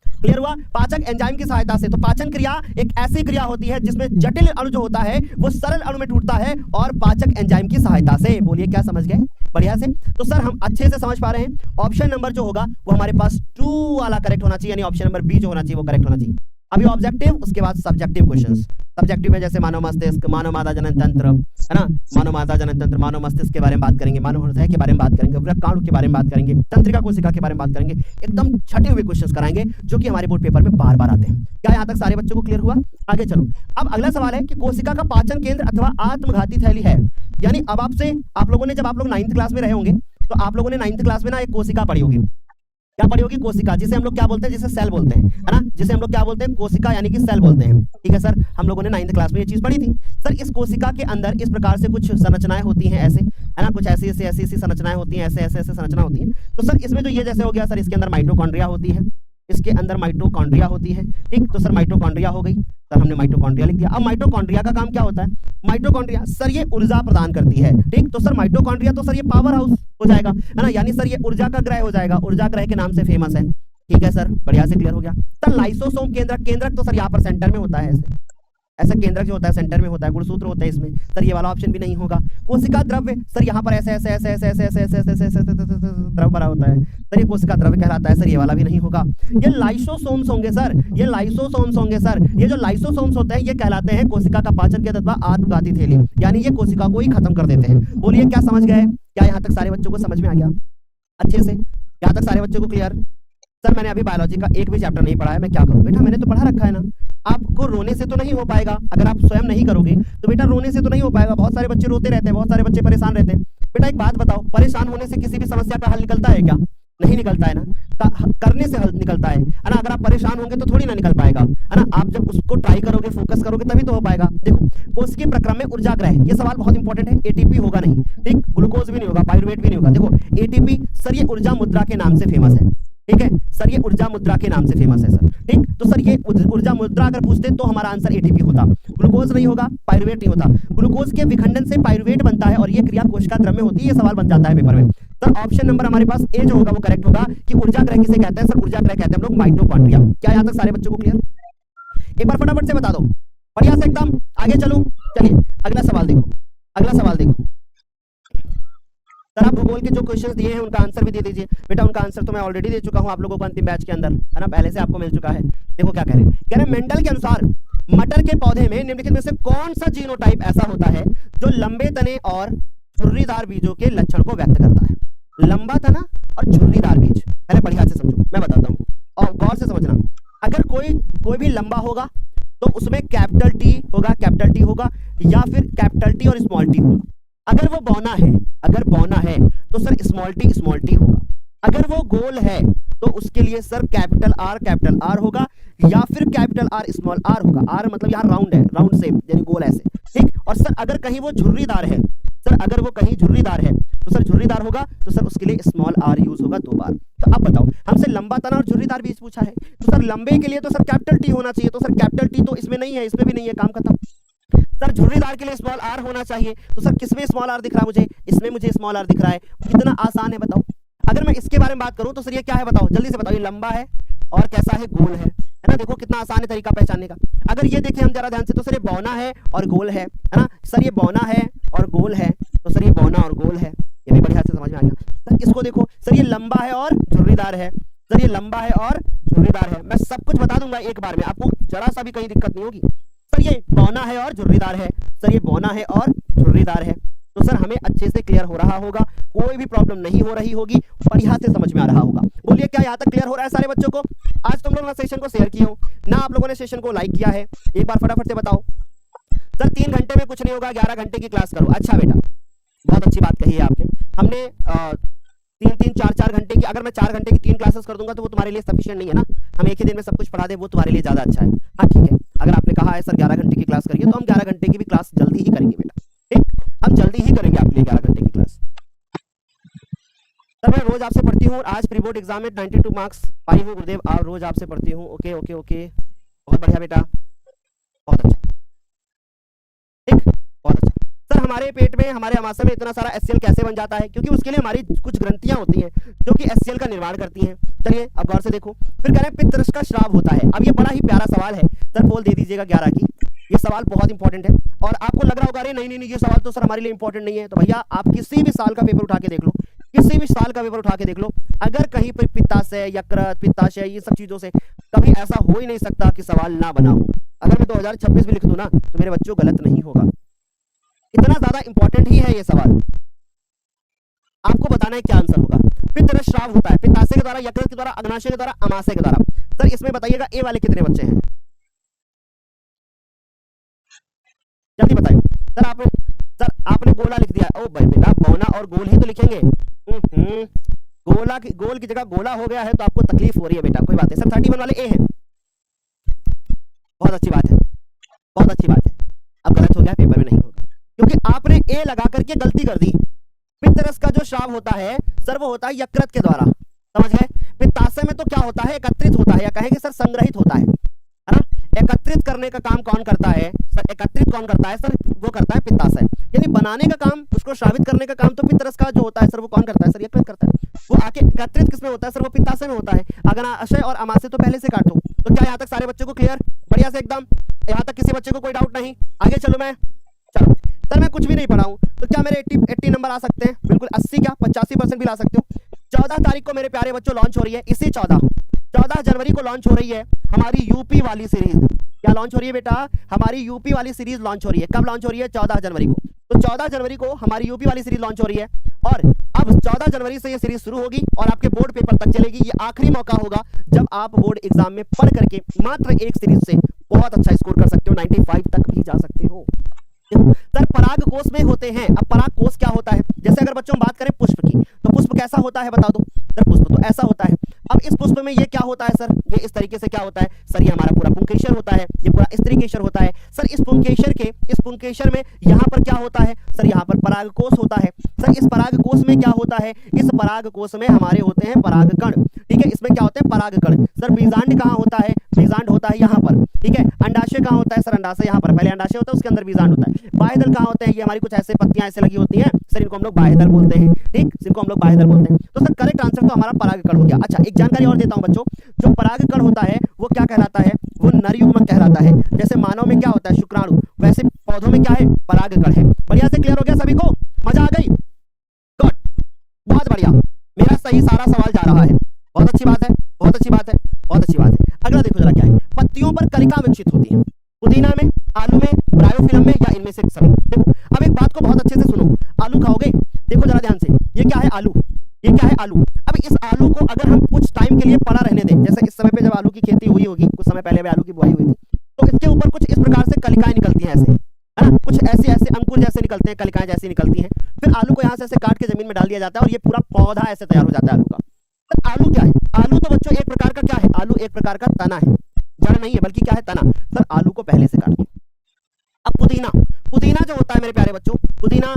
क्लियर हुआ, पाचक एंजाइम की सहायता से। तो पाचन क्रिया एक ऐसी क्रिया होती है जिसमें जटिल अणु जो होता है वो सरल अणु में टूटता है और पाचक एंजाइम की सहायता से। बोलिए क्या समझ गए, बढ़िया से। तो सर हम अच्छे से समझ पा रहे हैं, ऑप्शन नंबर जो होगा वो हमारे पास 2 वाला करेक्ट होना चाहिए, यानी ऑप्शन नंबर बी जो होना चाहिए वो करेक्ट होना चाहिए। अभी ऑब्जेक्टिव, उसके बाद सब्जेक्टिव क्वेश्चंस। सब्जेक्टिव में जैसे मानव मस्तिष्क, मानव मादा जनन तंत्र, है ना, मानव मादा जनन तंत्र, मानव मस्तिष्क के बारे में बात करेंगे, मानव हृदय के बारे में बात करेंगे, वृक्काणु के बारे में बात करेंगे, तंत्रिका कोशिका के बारे में बात करेंगे, एकदम छटे हुए क्वेश्चंस कराएंगे जो कि हमारे बोर्ड पेपर में बार बार आते हैं। क्या यहाँ तक सारे बच्चों को क्लियर हुआ, आगे चलो। अब अगला सवाल है कि कोशिका का पाचन केंद्र अथवा आत्मघाती थैली है, यानी अब आपसे, आप लोगों ने, जब आप लोग 9th क्लास में रहे होंगे तो आप लोगों ने 9th क्लास में ना एक कोशिका पढ़ी होगी, क्या पढ़ी होगी, कोशिका, जिसे हम लोग क्या बोलते हैं, जिसे सेल बोलते हैं, है ना, जिसे हम लोग क्या बोलते हैं, कोशिका यानी कि सेल बोलते हैं। ठीक है सर, हम लोगों ने 9th क्लास में ये चीज पढ़ी थी। सर इस कोशिका के अंदर इस प्रकार से कुछ संरचनाएं होती हैं, ऐसे, है ना, कुछ ऐसी ऐसी संरचनाएं होती हैं, ऐसे ऐसे ऐसे संरचना होती है। तो सर इसमें जो ये जैसे हो गया सर, इसके अंदर माइटोकॉन्ड्रिया होती है, इसके अंदर माइटोकॉन्ड्रिया होती है। ठीक, तो सर माइटोकॉन्ड्रिया हो गई, सर हमने माइटोकॉन्ड्रिया लिख दिया। अब माइटोकॉन्ड्रिया का काम क्या होता है, माइटोकॉन्ड्रिया सर ये ऊर्जा प्रदान करती है। ठीक, तो सर माइटोकॉन्ड्रिया तो सर ये पावर हाउस हो जाएगा, है ना, यानी सर ये ऊर्जा का ग्रह हो जाएगा, ऊर्जा ग्रह के नाम से फेमस है। ठीक है सर, बढ़िया से क्लियर हो गया। सर लाइसोसोम केंद्रक, केंद्रक तो सर यहाँ पर सेंटर में होता है, ऐसे ऐसा केंद्रक जो होता है सेंटर में होता है, गुणसूत्र होता है इसमें, सर ये वाला ऑप्शन भी नहीं होगा। कोशिका द्रव्य, सर यहाँ पर ऐसे ऐसे ऐसे ऐसे ऐसे ऐसे ऐसे ऐसे ऐसे द्रव भरा होता है, सर ये कोशिका द्रव्य कहलाता है, सर ये वाला भी नहीं होगा। ये लाइसोसोम्स होंगे सर, ये लाइसोसोम्स होंगे सर, ये जो लाइसोसोम्स होते हैं ये कहलाते हैं कोशिका का पाचन केंद्र अथवा आत्मघाती थैली, यानी ये कोशिका को ही खत्म कर देते हैं। बोलिए क्या समझ गए, क्या यहाँ तक सारे बच्चों को समझ में आ गया अच्छे से, यहाँ तक सारे बच्चों को क्लियर। सर मैंने अभी बायोलॉजी का एक भी चैप्टर नहीं पढ़ा है, मैं क्या करूं बेटा, मैंने तो पढ़ा रखा है ना। आपको रोने से तो नहीं हो पाएगा, अगर आप स्वयं नहीं करोगे तो बेटा रोने से तो नहीं हो पाएगा। बहुत सारे बच्चे रोते रहते हैं, बहुत सारे बच्चे परेशान रहते हैं। बेटा एक बात बताओ, परेशान होने से किसी भी समस्या का हल निकलता है क्या, नहीं निकलता है ना, करने से हल निकलता है ना। अगर आप परेशान होंगे तो थोड़ी ना निकल पाएगा, है ना, आप जब उसको ट्राई करोगे, फोकस करोगे तभी तो हो पाएगा। देखो कोशिकीय प्रक्रम में ऊर्जा ग्रह, ये सवाल बहुत इंपॉर्टेंट है। एटीपी होगा नहीं, ठीक, ग्लूकोज भी नहीं होगा, पाइरुवेट भी नहीं होगा। देखो एटीपी सर ये ऊर्जा मुद्रा के नाम से फेमस है, ठीक है सर, ये ऊर्जा मुद्रा के नाम से फेमस है सर। ठीक, तो सर ये ऊर्जा मुद्रा अगर पूछते तो हमारा आंसर एटीपी होता, ग्लूकोज नहीं होगा, पाइरुवेट नहीं होता। ग्लूकोज के विखंडन से पाइरुवेट बनता है और ये क्रिया कोशिका द्रव्य में होती है, ये सवाल बन जाता है पेपर में। सर ऑप्शन नंबर हमारे पास ए जो होगा वो करेक्ट होगा कि ऊर्जा ग्रह किसे कहते हैं, सर ऊर्जा ग्रह कहते हैं हम लोग माइटोकॉन्ड्रिया। क्या यहाँ तक सारे बच्चों को क्लियर, एक बार फटाफट से बता दो, बढ़िया से एकदम आगे चलो। चलिए अगला सवाल देखो, अगला सवाल देखो, सर आप भूगोल के जो क्वेश्चंस दिए हैं उनका आंसर भी दे दीजिए। बेटा उनका आंसर तो मैं ऑलरेडी दे चुका हूं आप लोगों को अंतिम बैच के अंदर, है ना, पहले से आपको मिल चुका है। देखो क्या कह रहे हैं, कह रहे हैं मेंडल के अनुसार मटर के पौधे में निम्नलिखित में से कौन सा जीनोटाइप ऐसा होता है जो लंबे तने और झुर्रीदार बीजों के लक्षण को व्यक्त करता है। लंबा तना और झुर्रीदार बीज, पहले बढ़िया से समझो, मैं बताता हूँ और गौर से समझना। अगर कोई भी लंबा होगा तो उसमें कैपिटल टी होगा, कैपिटल टी होगा, या फिर कैपिटल टी और स्मॉल टी होगा। अगर वो बौना है, अगर बौना है तो सर स्मॉल टी होगा। अगर वो गोल है तो उसके लिए सर कैपिटल आर होगा, या फिर कैपिटल आर स्मॉल आर होगा। आर मतलब यहाँ राउंड है, राउंड शेप यानी गोल ऐसे, ठीक। और सर अगर कहीं वो झुर्रीदार है, सर अगर वो कहीं झुर्रीदार है तो सर झुर्रीदार होगा तो सर उसके लिए स्मॉल आर यूज होगा 2 बार। तो अब बताओ, हमसे लंबा तना और झुर्रीदार बीज पूछा है, तो सर लंबे के लिए तो सर कैपिटल टी होना चाहिए, तो सर कैपिटल टी तो इसमें नहीं है, इसमें भी नहीं है, काम खत्म। सर झुर्रीदार के लिए स्मॉल आर होना चाहिए, तो सर किसमें स्मॉल आर दिख रहा है मुझे, इसमें मुझे स्मॉल आर दिख रहा है। कितना आसान है बताओ। अगर मैं इसके बारे में बात करूं तो सर ये क्या है बताओ, जल्दी से बताओ। ये लंबा है और कैसा है, गोल है ना। देखो कितना आसान है तरीका पहचानने का। अगर ये देखें हम जरा ध्यान से, तो सर ये बौना है और गोल है ना। सर ये बौना है और गोल है, तो सर ये बौना और गोल है, ये भी बढ़िया से समझ में आ गया। सर इसको देखो, सर ये लंबा है और झुर्रीदार है, सर ये लंबा है और झुर्रीदार है। मैं सब कुछ बता दूंगा एक बार में, आपको जरा सा भी कहीं दिक्कत नहीं होगी। सर ये बौना है और झुर्रीदार है, सर ये बौना है और झुर्रीदार है, तो सर हमें अच्छे से क्लियर हो रहा होगा, कोई भी प्रॉब्लम नहीं हो रही होगी, बढ़िया से समझ में आ रहा होगा। बोलिए क्या यहाँ तक क्लियर हो रहा है सारे बच्चों को? आज तुम लोग सेशन को शेयर किए हो ना, आप लोगों ने सेशन को लाइक किया है, एक बार फटाफट से बताओ। सर 3 घंटे में कुछ नहीं होगा, 11 घंटे की क्लास करो। अच्छा बेटा, बहुत अच्छी बात कही है आपने। हमने 3-3, 4-4 घंटे की, अगर मैं 4 घंटे की 3 क्लासेस कर दूंगा तो वो तुम्हारे लिए सफिशिएंट नहीं है ना। हम एक ही दिन में सब कुछ पढ़ा दे, वो तुम्हारे लिए ज्यादा अच्छा है। हाँ ठीक है, अगर आपने कहा है सर 11 घंटे की क्लास करिए, तो हम 11 घंटे की भी क्लास जल्दी ही करेंगे बेटा, ठीक, हम जल्दी ही करेंगे आपके लिए 11 घंटे की क्लास। सर मैं रोज आपसे पढ़ती हूँ, आज प्री बोर्ड एग्जाम में 92 मार्क्स पाई हूँ गुरुदेव, और रोज आपसे पढ़ती हूँ। ओके ओके ओके, बहुत बढ़िया बेटा, बहुत अच्छा, ठीक, बहुत अच्छा। सर हमारे पेट में, हमारे अमाशय में इतना सारा HCl कैसे बन जाता है? क्योंकि उसके लिए हमारी कुछ ग्रंथियां होती हैं जो कि HCl का निर्माण करती हैं। चलिए अब गौर से देखो, फिर कह रहे हैं पित्तरस का श्राव होता है। अब ये बड़ा ही प्यारा सवाल है सर, पोल दे दीजिएगा 11 की। ये सवाल बहुत इंपॉर्टेंट है और आपको लग रहा होगा अरे नहीं ये सवाल तो सर हमारे लिए इंपॉर्टेंट नहीं है। तो भैया आप किसी भी साल का पेपर उठा के देख लो, किसी भी साल का पेपर उठा के देख लो, अगर कहीं पर पित्ताशय, यकृत, पित्ताशय, ये सब चीजों से कभी ऐसा हो ही नहीं सकता कि सवाल ना बना हो। अगर मैं 2026 भी लिख दूं ना तो मेरे बच्चों गलत नहीं होगा, इतना ज्यादा इंपॉर्टेंट ही है ये सवाल। आपको बताना है क्या आंसर होगा। पित्तरस श्राव होता है पित्ताशय के द्वारा, यकृत के द्वारा, अग्नाशय के द्वारा, अमाशय के द्वारा। सर इसमें बताइएगा ए वाले कितने बच्चे हैं, जल्दी बताइए। सर आपने गोला लिख दिया। ओ भाई बेटा, बौना और गोल ही तो लिखेंगे। गोल की जगह गोला हो गया है तो आपको तकलीफ हो रही है बेटा, कोई बात है। सर 31 वाले ए हैं, बहुत अच्छी बात है, बहुत अच्छी बात है। अब गलत हो गया, पेपर में नहीं होगा क्योंकि आपने ए लगा करके गलती कर दी। पित्तरस का जो श्राव होता है सर वो होता है यकृत के द्वारा, समझ गए। पित्ताशय में तो क्या होता है, एकत्रित होता है, या कहेंगे सर संग्रहित होता है ना। एकत्रित करने का काम कौन करता है सर, एकत्रित कौन करता है सर, वो करता है पित्ताशय। यानी बनाने का काम, उसको श्रावित करने का काम तो पित्तरस का जो होता है सर वो कौन करता है सर, यकृत करता है। वो आके एकत्रित किसमें होता है सर, वो पित्ताशय में होता है। अग्नाशय और अमाशय तो पहले से काटो। तो क्या यहाँ तक सारे बच्चों को क्लियर, बढ़िया से एकदम, यहाँ तक किसी बच्चे को कोई डाउट नहीं? आगे चलो मैं, चलो सर मैं कुछ भी नहीं पढ़ाऊं तो क्या मेरे 80 नंबर आ सकते हैं? बिल्कुल 80 क्या 85% भी ला सकते हो। 14 तारीख को मेरे प्यारे बच्चों लॉन्च हो रही है, इसी 14 जनवरी को लॉन्च हो रही है हमारी यूपी वाली सीरीज। क्या लॉन्च हो रही है बेटा? हमारी यूपी वाली सीरीज लॉन्च हो रही है। कब लॉन्च हो रही है? 14 जनवरी को। तो 14 जनवरी को हमारी यूपी वाली सीरीज लॉन्च हो रही है और अब 14 जनवरी से ये सीरीज शुरू होगी और आपके बोर्ड पेपर तक चलेगी। ये आखिरी मौका होगा जब आप बोर्ड एग्जाम में पढ़ करके मात्र एक सीरीज से बहुत अच्छा स्कोर कर सकते हो, 95 तक भी जा सकते हो। सर पराग कोष में होते हैं। अब पराग कोष क्या होता है? जैसे अगर बच्चों बात करें पुष्प की, तो पुष्प कैसा होता है बता दो सर? पुष्प तो ऐसा होता है। अब इस पुष्प में ये क्या होता है सर? ये इस तरीके से क्या होता है सर? ये हमारा पूरा पुंकेसर होता है, ये पूरा स्त्रीकेसर होता है सर। इस पुंकेसर में यहाँ पर क्या होता है सर? यहाँ पर पराग कोष होता है सर। इस पराग कोष में क्या होता है? इस पराग कोष में हमारे होते हैं परागकण, ठीक है। इसमें क्या होते हैं? परागकण। सर बीजांड कहाँ होता है? बीजांड होता है यहाँ पर, ठीक है। अंडाशय कहाँ होता है सर? अंडाशय यहाँ पर, पहले अंडाशय होता है उसके अंदर बीजांड होता है। बाह्यदल कहाँ होते हैं? ये हमारी कुछ ऐसे पत्तियां ऐसे लगी होती हैं सर, इनको हम लोग बाह्यदल बोलते हैं, ठीक, इनको हम लोग बाह्यदल बोलते हैं। तो सर करेक्ट आंसर तो हमारा परागकण हो गया। अच्छा एक जानकारी और देता हूं बच्चों, जो परागकण होता है वो क्या कहलाता है? वो नर युग्मक कहलाता है। जैसे मानव में क्या होता है? शुक्राणु, वैसे पौधों में क्या है? परागकण है। बढ़िया से क्लियर हो गया सभी को? मजा आ गई? गुड। बढ़िया, मेरा सही सारा सवाल जा रहा है, बहुत अच्छी बात है, बहुत अच्छी बात है, बहुत अच्छी बात है। अगला देखो जरा क्या है, पत्तियों पर कलिका विकसित होती है, पुदीना में, आलू में, ब्रायोफिल्म में, या इनमें से सभी। देखो अब एक बात को बहुत अच्छे से सुनो, आलू खाओगे, देखो जरा ध्यान से, ये क्या है आलू, ये क्या है आलू। अब इस आलू को अगर हम कुछ टाइम के लिए पड़ा रहने दें, जैसे इस समय पे जब आलू की खेती हुई होगी, कुछ समय पहले भी आलू की बुआई हुई थी, तो इसके ऊपर कुछ इस प्रकार से कलिकाएं निकलती हैं, ऐसे है ना, कुछ ऐसे ऐसे अंकुर जैसे निकलते हैं, कलिकाएं जैसी निकलती हैं, फिर आलू को यहाँ से ऐसे काट के जमीन में डाल दिया जाता है और ये पूरा पौधा ऐसे तैयार हो जाता है आलू का। तो आलू क्या है, आलू तो बच्चों एक प्रकार का क्या है, आलू एक प्रकार का तना है, जड़ नहीं है बल्कि क्या है, तना। सर आलू को पहले से काट दो। अब पुदीना, पुदीना जो होता है मेरे प्यारे बच्चों, पुदीना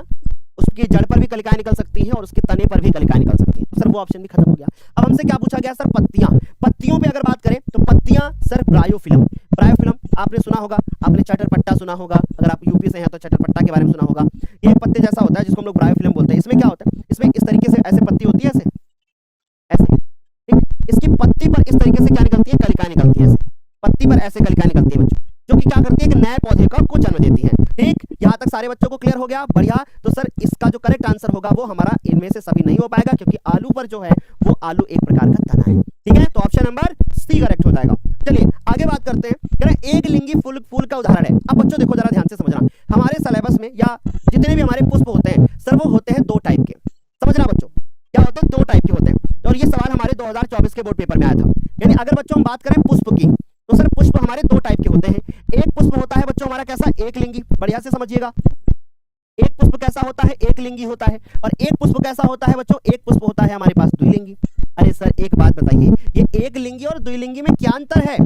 उसकी जड़ पर भी कलिकाएं निकल सकती हैं और उसके तने पर भी कलिकाएं निकल सकती हैं, तो सर वो ऑप्शन भी खत्म हो गया। अब हमसे क्या पूछा गया सर, पत्तियां, पत्तियों पे अगर बात करें तो पत्तियां सर ब्रायोफिल्म, ब्रायोफिल्म आपने सुना होगा, आपने चटरपट्टा सुना होगा, अगर आप यूपी से हैं तो चटरपट्टा के बारे में सुना होगा, ये पत्ते जैसा होता है जिसको हम लोग ब्रायोफिल्म बोलते हैं। इसमें क्या होता है, इसमें इस तरीके से ऐसे पत्ती होती है, ऐसे ऐसे, ठीक, इसकी पत्ती पर इस तरीके से क्या निकलती है, कलिकाएं निकलती है, ऐसे पत्ती पर ऐसे कलिकाएं निकलती है बच्चों, जो कि क्या करती है, एक नए पौधे को जन्म देती है। ठीक, यहाँ तक सारे बच्चों को क्लियर हो गया, बढ़िया। तो सर इसका जो करेक्ट आंसर होगा वो हमारा इनमें से सभी नहीं हो पाएगा, क्योंकि आलू पर जो है वो आलू एक प्रकार का तना है, ठीक है, तो ऑप्शन नंबर सी करेक्ट हो जाएगा। चलिए आगे बात करते हैं, एक लिंगी फूल, फूल का उदाहरण है। अब बच्चों देखो जरा ध्यान से समझना, हमारे सिलेबस में या जितने भी हमारे पुष्प होते हैं सर वो होते हैं दो टाइप के, समझना बच्चों, क्या होते हैं, दो टाइप के होते हैं। और ये सवाल हमारे 2024 के बोर्ड पेपर में आया था। यानी अगर बच्चों हम बात करें पुष्प की, तो सर पुष्प हमारे दो टाइप के होते हैं। एक पुष्प होता है बच्चों हमारा कैसा, एक लिंगी, बढ़िया से समझिएगा, एक पुष्प कैसा होता है, एक लिंगी होता है। और एक पुष्प कैसा होता है बच्चों, एक पुष्प होता है हमारे पास द्विलिंगी। अरे सर एक बात बताइए, ये एक लिंगी और द्विलिंगी में क्या अंतर है,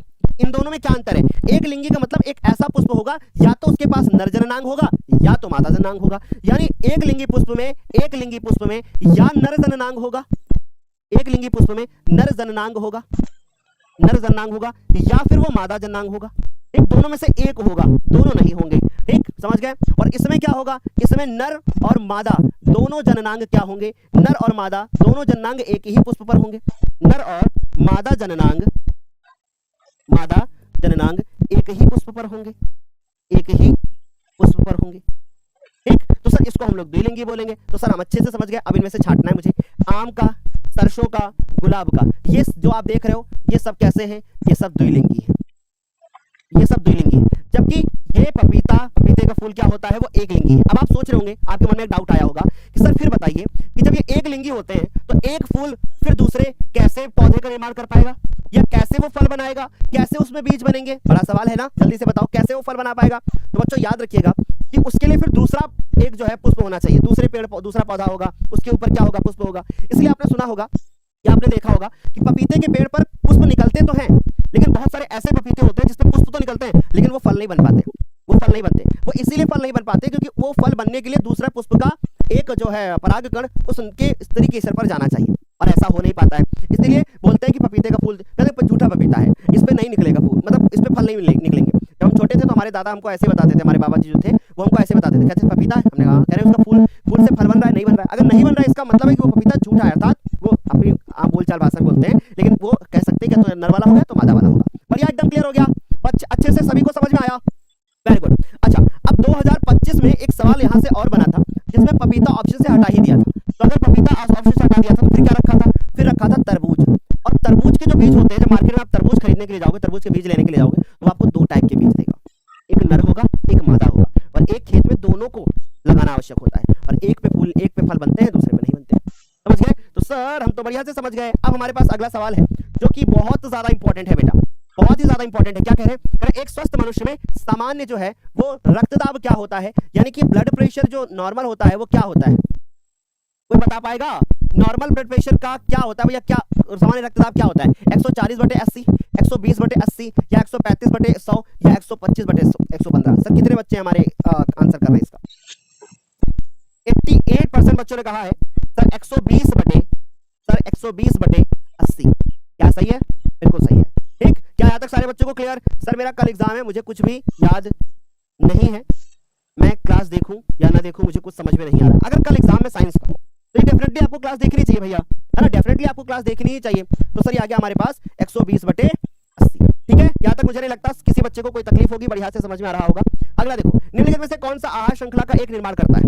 इन दोनों में क्या अंतर है। एक लिंगी का मतलब एक ऐसा पुष्प होगा या तो उसके पास नर जननांग होगा या तो मादा जननांग होगा, यानी एक लिंगी पुष्प में, एक लिंगी पुष्प में या नर जननांग होगा, एक लिंगी पुष्प में नर जननांग होगा, नर जननांग होगा, या फिर वो मादा जननांग होगा, एक दोनों में से एक होगा, दोनों नहीं होंगे, ठीक, समझ गए। और इसमें क्या होगा, इसमें नर और मादा दोनों जननांग क्या होंगे, नर और मादा दोनों जननांग एक ही पुष्प पर होंगे, नर और मादा जननांग, मादा जननांग एक ही पुष्प पर होंगे, एक ही पुष्प पर होंगे, ठीक। तो सर इसको हम लोग द्विलिंगी बोलेंगे। तो सर हम अच्छे से समझ गए, अब इनमें से छांटना है मुझे, आम का, सरसों का, गुलाब का, ये जो आप देख रहे हो ये सब कैसे हैं, ये सब द्विलिंगी है, ये सब द्विलिंगी है। जबकि ये पपीता, पपीते का फूल क्या होता है, वो एक लिंगी है। अब आप सोच रहे होंगे, आपके मन में एक डाउट आया होगा कि सर फिर बताइए कि जब ये एक लिंगी होते हैं तो एक फूल फिर दूसरे कैसे पौधे का निर्माण कर पाएगा, या कैसे वो फल बनाएगा, कैसे उसमें बीज बनेंगे, बड़ा सवाल है ना, जल्दी से बताओ कैसे वो फल बना पाएगा। तो बच्चों याद रखिएगा कि उसके लिए फिर दूसरा एक जो है पुष्प होना चाहिए, दूसरे पेड़, दूसरा पौधा होगा, उसके ऊपर क्या होगा, पुष्प होगा। इसलिए आपने सुना होगा या आपने देखा होगा कि पपीते के पेड़ पर पुष्प निकलते तो हैं, लेकिन बहुत सारे ऐसे पपीते होते हैं जिसमें पुष्प तो निकलते हैं लेकिन वो फल नहीं बन पाते, वो फल नहीं बनते। वो इसीलिए फल नहीं बन पाते क्योंकि वो फल बनने के लिए दूसरा पुष्प का एक जो है परागकण उनके स्त्री के सिर पर जाना चाहिए, और ऐसा हो नहीं पाता है। इसलिए बोलते हैं कि पपीते का फूल कहते झूठा पपीता है, इस पे नहीं निकलेगा फूल, मतलब इस पे फल नहीं निकलेंगे। जब हम छोटे थे तो हमारे दादा हमको ऐसे बताते थे, हमारे बाबा जी जो थे वो हमको ऐसे बताते थे, कहते पपीता है, हमने कहा कह रहे उसका फूल से फल बन रहा है, नहीं बन रहा है। अगर नहीं बन रहा है इसका मतलब है कि वो पपीता झूठा है, अर्थात वो अपनी आम बोलचाल भाषा बोलते हैं, लेकिन वो कह सकते हैं कि तो नर वाला हो गया तो मादा वाला होगा। बढ़िया, एकदम क्लियर हो गया, अच्छे से सभी को समझ में आया, वेरी गुड। अच्छा, अब 2025 में एक सवाल यहाँ से और बना था जिसमें पपीता ऑप्शन से हटा ही दिया था। तो अगर पपीता ऑप्शन से हटा दिया था तो फिर क्या रखा था, फिर रखा था तरबूज। और तरबूज के जो बीज होते हैं, जब मार्केट में आप तरबूज खरीदने के लिए जाओगे, तरबूज के बीज लेने के लिए जाओगे, तो आपको दो टाइप के बीज देगा, एक नर होगा, एक मादा होगा, और एक खेत में दोनों को लगाना आवश्यक होता है, और एक पे फल बनते हैं, दूसरे पे नहीं बनते। समझ गए। तो सर हम तो बढ़िया से समझ गए। अब हमारे पास अगला सवाल है जो कि बहुत ज्यादा इंपॉर्टेंट है बेटा, बहुत ही ज्यादा इंपॉर्टेंट है। क्या कह रहे हैं, एक स्वस्थ मनुष्य में सामान्य जो है वो रक्तदाब क्या होता है, यानी कि ब्लड प्रेशर जो नॉर्मल होता है वो क्या होता है, कोई बता पाएगा? नॉर्मल ब्लड प्रेशर का क्या होता है भैया, क्या सामान्य रक्तदाब क्या होता है? 140/80, 120/80, या 135/100, या 125/115? सर कितने बच्चे हमारे आंसर कर रहे हैं इसका? 88% बच्चों ने कहा है सर 120/80। क्या सही है? बिल्कुल सही है। ठीक, क्या यहाँ तक सारे बच्चों को क्लियर? सर मेरा कल एग्जाम है, मुझे कुछ भी याद नहीं है, मैं क्लास देखूं या ना देखूं मुझे कुछ समझ में नहीं आ रहा। अगर कल एग्जाम में साइंस का तो ये डेफिनेटली आपको क्लास देखनी चाहिए भैया, है ना, डेफिनेटली आपको क्लास देखनी ही चाहिए। तो सर ये आ गया हमारे पास 120/80। ठीक है, यहाँ तक मुझे नहीं लगता किसी बच्चे को कोई तकलीफ होगी, बढ़िया से समझ में आ रहा होगा। अगला देखो, निम्नलिखित में से कौन सा आहार श्रृंखला का एक निर्माण करता है?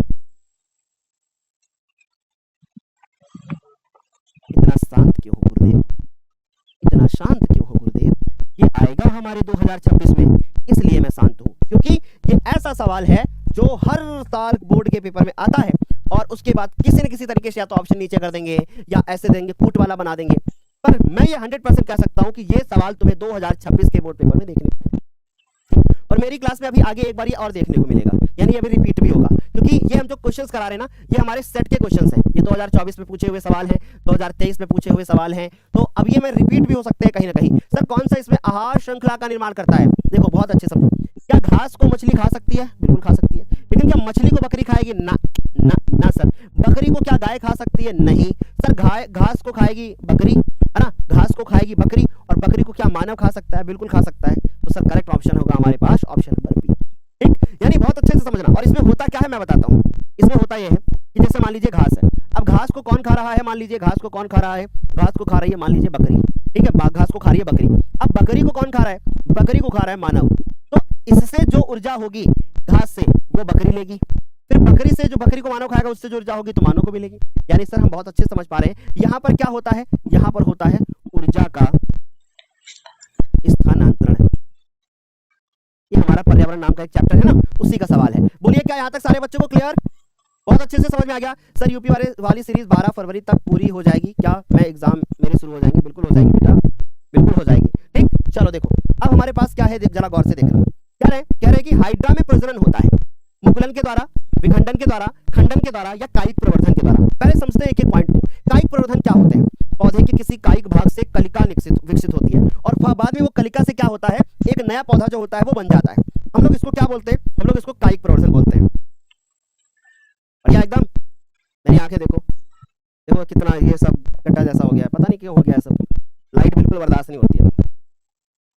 इतना शांत क्यों हो गुरुदेव? ये आएगा हमारे 2026 में, इसलिए मैं शांत हूँ, क्योंकि ये ऐसा सवाल है जो हर साल बोर्ड के पेपर में आता है और उसके बाद किसी न किसी तरीके से या तो ऑप्शन नीचे कर देंगे या ऐसे देंगे, कूट वाला बना देंगे। पर मैं ये 100% कह सकता हूँ कि ये सवाल तुम्हें 2026 के बोर्ड पेपर में देखने को मिलेगा। और मेरी क्लास में अभी आगे एक बार ये और देखने को मिलेगा, यानी अभी रिपीट भी होगा, क्योंकि ये हम जो क्वेश्चंस करा रहे हैं ना, ये हमारे सेट के क्वेश्चंस हैं। ये 2024 में पूछे हुए सवाल हैं, 2023 में पूछे हुए सवाल हैं, तो अब ये में रिपीट भी हो सकते हैं कहीं ना कहीं। सर कौन सा इसमें आहार श्रृंखला का निर्माण करता है? देखो बहुत अच्छे समझो, क्या घास को मछली खा सकती है? बिल्कुल खा सकती है। लेकिन क्या मछली को बकरी खाएगी? ना ना ना सर। बकरी को क्या गाय खा सकती है? नहीं सर। घास को खाएगी बकरी, है ना, घास को खाएगी बकरी। और बकरी को क्या मानव खा सकता है? बिल्कुल खा सकता है। तो सर करेक्ट ऑप्शन होगा हमारे पास ऑप्शन नंबर बी। ठीक, यानी बहुत अच्छे से समझना। और इसमें होता क्या है मैं बताता हूँ। इसमें होता यह है कि जैसे मान लीजिए घास है, अब घास को कौन खा रहा है? मान लीजिए घास को कौन खा रहा है? घास को खा रही है मान लीजिए बकरी, ठीक है, घास को खा रही है बकरी। अब बकरी को कौन खा रहा है? बकरी को खा रहा है मानव। तो इससे जो ऊर्जा होगी घास से वो बकरी लेगी, फिर बकरी से जो बकरी को मानव खाएगा उससे जो ऊर्जा होगी तो मानव को मिलेगी। यानी सर हम बहुत अच्छे से समझ पा रहे हैं यहाँ पर क्या होता है, यहाँ पर होता है ऊर्जा का स्थानांतरण। ये हमारा पर्यावरण नाम का एक चैप्टर है ना, उसी का सवाल है। बोलिए क्या यहाँ तक सारे बच्चों को क्लियर, बहुत अच्छे से समझ में आ गया? सर यूपी वाली सीरीज 12 फरवरी तक पूरी हो जाएगी क्या? मैं एग्जाम मेरे शुरू हो जाएंगे? बिल्कुल हो जाएगी बेटा, बिल्कुल हो जाएगी। ठीक, चलो देखो अब हमारे पास क्या है, जरा गौर से देखना। कह रहे कि हाइड्रा में प्रजनन होता है मुकुलन के द्वारा, विखंडन के द्वारा, खंडन के द्वारा या कायिक प्रवर्धन के द्वारा। पहले समझते हैं एक एक पॉइंट को। कायिक प्रवर्धन क्या होते हैं? पौधे के किसी कायिक भाग से कलिका विकसित होती है और बाद में वो कलिका से क्या होता है, एक नया पौधा जो होता है वो बन जाता है। हम लोग इसको क्या बोलते हैं? हम लोग इसको कायिक प्रवर्धन बोलते हैं। बढ़िया एकदम। मेरी आंखें देखो, देखो कितना ये सब गड्ढा जैसा हो गया है, पता नहीं क्यों हो गया है सब। लाइट बिल्कुल बर्दाश्त नहीं होती है अभी,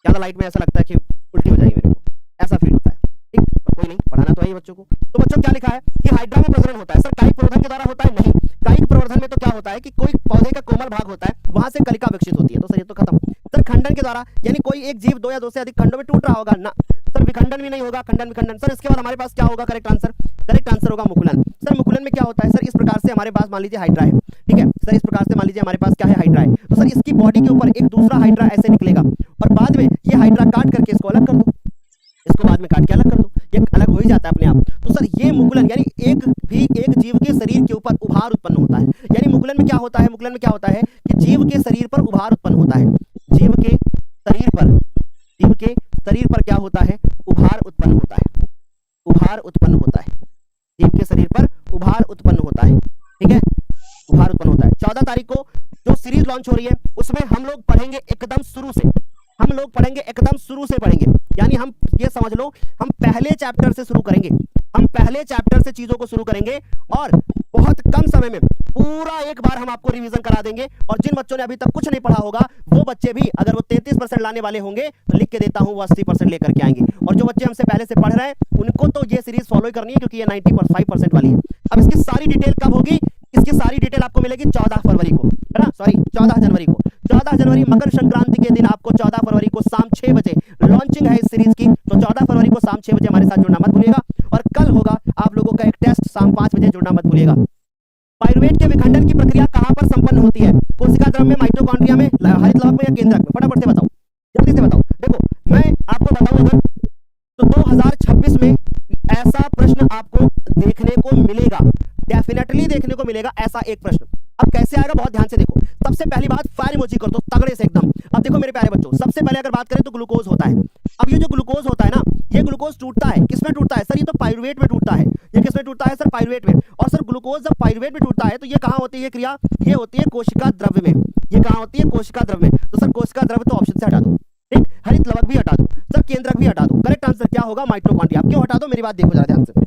ज्यादा लाइट में ऐसा लगता है कि उल्टी हो जाएगी, मेरे को ऐसा फील होता है। ठीक, कोई नहीं, पढ़ाना तो है बच्चों को। तो बच्चों क्या लिखा है कि हाइड्रा में प्रजनन होता है। सर कायिक प्रवर्धन के द्वारा होता है? नहीं, कायिक प्रवर्धन में तो क्या होता है कि कोई पौधे का कोमल भाग होता है, वहां से कलिका विकसित होती है। तो सर ये तो खत्म। सर खंडन के द्वारा, यानी कोई एक जीव दो या दो से अधिक खंडों में टूट रहा होगा ना। सर विखंडन भी नहीं होगा, खंडन विखंडन। सर इसके बाद हमारे पास क्या होगा करेक्ट आंसर? करेक्ट आंसर होगा मुकुलन। सर मुकुलन में क्या होता है? सर इस प्रकार से हमारे पास मान लीजिए हाइड्रा है, ठीक है सर, इस प्रकार से मान लीजिए हमारे पास क्या है, हाइड्रा है। तो सर इसकी बॉडी के ऊपर एक दूसरा हाइड्रा ऐसे निकलेगा और बाद में ये हाइड्रा काट करके इसको अलग कर दो, इसको बाद में काट के अलग कर दो, ये अलग हो ही जाता है अपने आप। तो सर ये मुकुलन, यानी एक जीव के शरीर के ऊपर उभार उत्पन्न होता है। यानी मुकुलन में क्या होता है? मुकुलन में क्या होता है कि जीव के शरीर पर उभार उत्पन्न होता है। जीव के शरीर पर क्या होता है? उभार उत्पन्न होता है। उभार उत्पन्न होता है, जीव के शरीर पर उभार उत्पन्न होता है। ठीक है, उभार उत्पन्न होता है। 14 तारीख को जो सीरीज लॉन्च हो रही है उसमें हम लोग पढ़ेंगे एकदम शुरू से, हम लोग पढ़ेंगे एकदम शुरू से पढ़ेंगे। यानी हम ये समझ लो हम पहले चैप्टर से शुरू करेंगे, हम पहले चैप्टर से चीजों को शुरू करेंगे और बहुत कम समय में पूरा एक बार हम आपको रिवीजन करा देंगे। और जिन बच्चों ने अभी तक कुछ नहीं पढ़ा होगा वो बच्चे भी, अगर वो 33% लाने वाले होंगे तो लिख के देता हूं वो 80% लेकर के आएंगे। और जो बच्चे हमसे पहले से पढ़ रहे हैं उनको तो ये सीरीज फॉलो करनी है क्योंकि ये 95% वाली है। अब इसकी सारी डिटेल कब होगी? इसकी सारी डिटेल आपको मिलेगी 14 फरवरी को, है ना, सॉरी 14 जनवरी को। 14 जनवरी मकर संक्रांति के दिन आपको 14 फरवरी को शाम 6 बजे लॉन्चिंग है इस सीरीज की। तो 14 फरवरी को शाम 6 बजे हमारे साथ जुड़ना मत भूलिएगा। और कल होगा आप लोगों का एक टेस्ट शाम 5 बजे, जुड़ना मत भूलिएगा। पाइरुवेट के विखंडन की प्रक्रिया कहां पर संपन्न होती है? कोशिका द्रव्य में, माइटोकॉन्ड्रिया में, हरित लवक में या केंद्रक में? फटाफट से बताओ, जल्दी से बताओ। देखो मैं आपको बताऊं अगर तो 2026 में ऐसा प्रश्न आपको देखने को मिलेगा, डेफिनेटली देखने को मिलेगा ऐसा एक प्रश्न। अब कैसे आएगा बहुत ध्यान से देखो। सबसे पहली बात फायर इमोजी कर दो तगड़े से एकदम। अब देखो मेरे प्यारे बच्चों, सबसे पहले अगर बात करें तो ग्लूकोज होता है। अब ये जो ग्लूकोज होता है ना, ये ग्लूकोज टूटता है, किसमें टूटता है सर? ये तो पाइरुवेट में टूटता है। ये किसमें टूटता है सर? पाइरुवेट में। और सर ग्लूकोज जब पाइरुवेट में टूटता है तो ये कहां होती है क्रिया? ये होती है कोशिका द्रव्य में। ये कहां होती है? कोशिका द्रव्य में। तो सर कोशिका द्रव्य तो ऑप्शन से हटा दो, ठीक, हरित लवक भी हटा दो, सर केंद्रक भी हटा दो। करेक्ट आंसर क्या होगा? माइटोकॉन्ड्रिया। क्यों हटा दो? मेरी बात देखो जरा ध्यान से।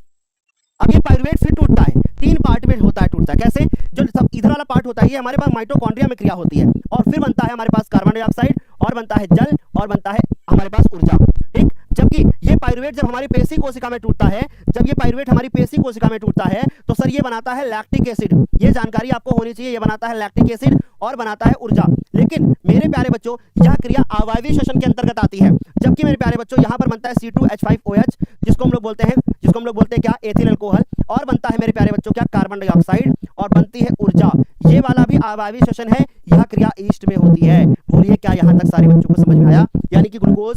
अब ये पाइरुवेट फिर टूटता है, 3 पार्ट में होता है, टूटता है कैसे? जो सब इधर वाला पार्ट होता है ये हमारे पास माइटोकॉन्ड्रिया में क्रिया होती है और फिर बनता है हमारे पास कार्बन डाइऑक्साइड और बनता है जल और बनता है हमारे पास ऊर्जा। ठीक, जबकि ये पाइरुवेट जब हमारी पेशी कोशिका में टूटता है, जब ये पाइरुवेट हमारी पेशी कोशिका में टूटता है तो सर ये बनाता है लैक्टिक एसिड। ये जानकारी आपको होनी चाहिए, ये बनाता है लैक्टिक एसिड और बनाता है ऊर्जा। लेकिन मेरे प्यारे बच्चों यह क्रिया अवायवीय श्वसन के अंतर्गत आती है। जबकि मेरे प्यारे बच्चों यहाँ पर बनता है C2H5OH जिसको हम लोग बोलते हैं क्या? Ethyl alcohol. और बनता है मेरे प्यारे बच्चों क्या? कार्बन डाइऑक्साइड और बनती है ऊर्जा। ये वाला भी अवायवीय श्वसन है, यह क्रिया ईस्ट में होती है। बोलिए क्या यहाँ तक सारे बच्चों को समझ में आया? यानी कि ग्लूकोज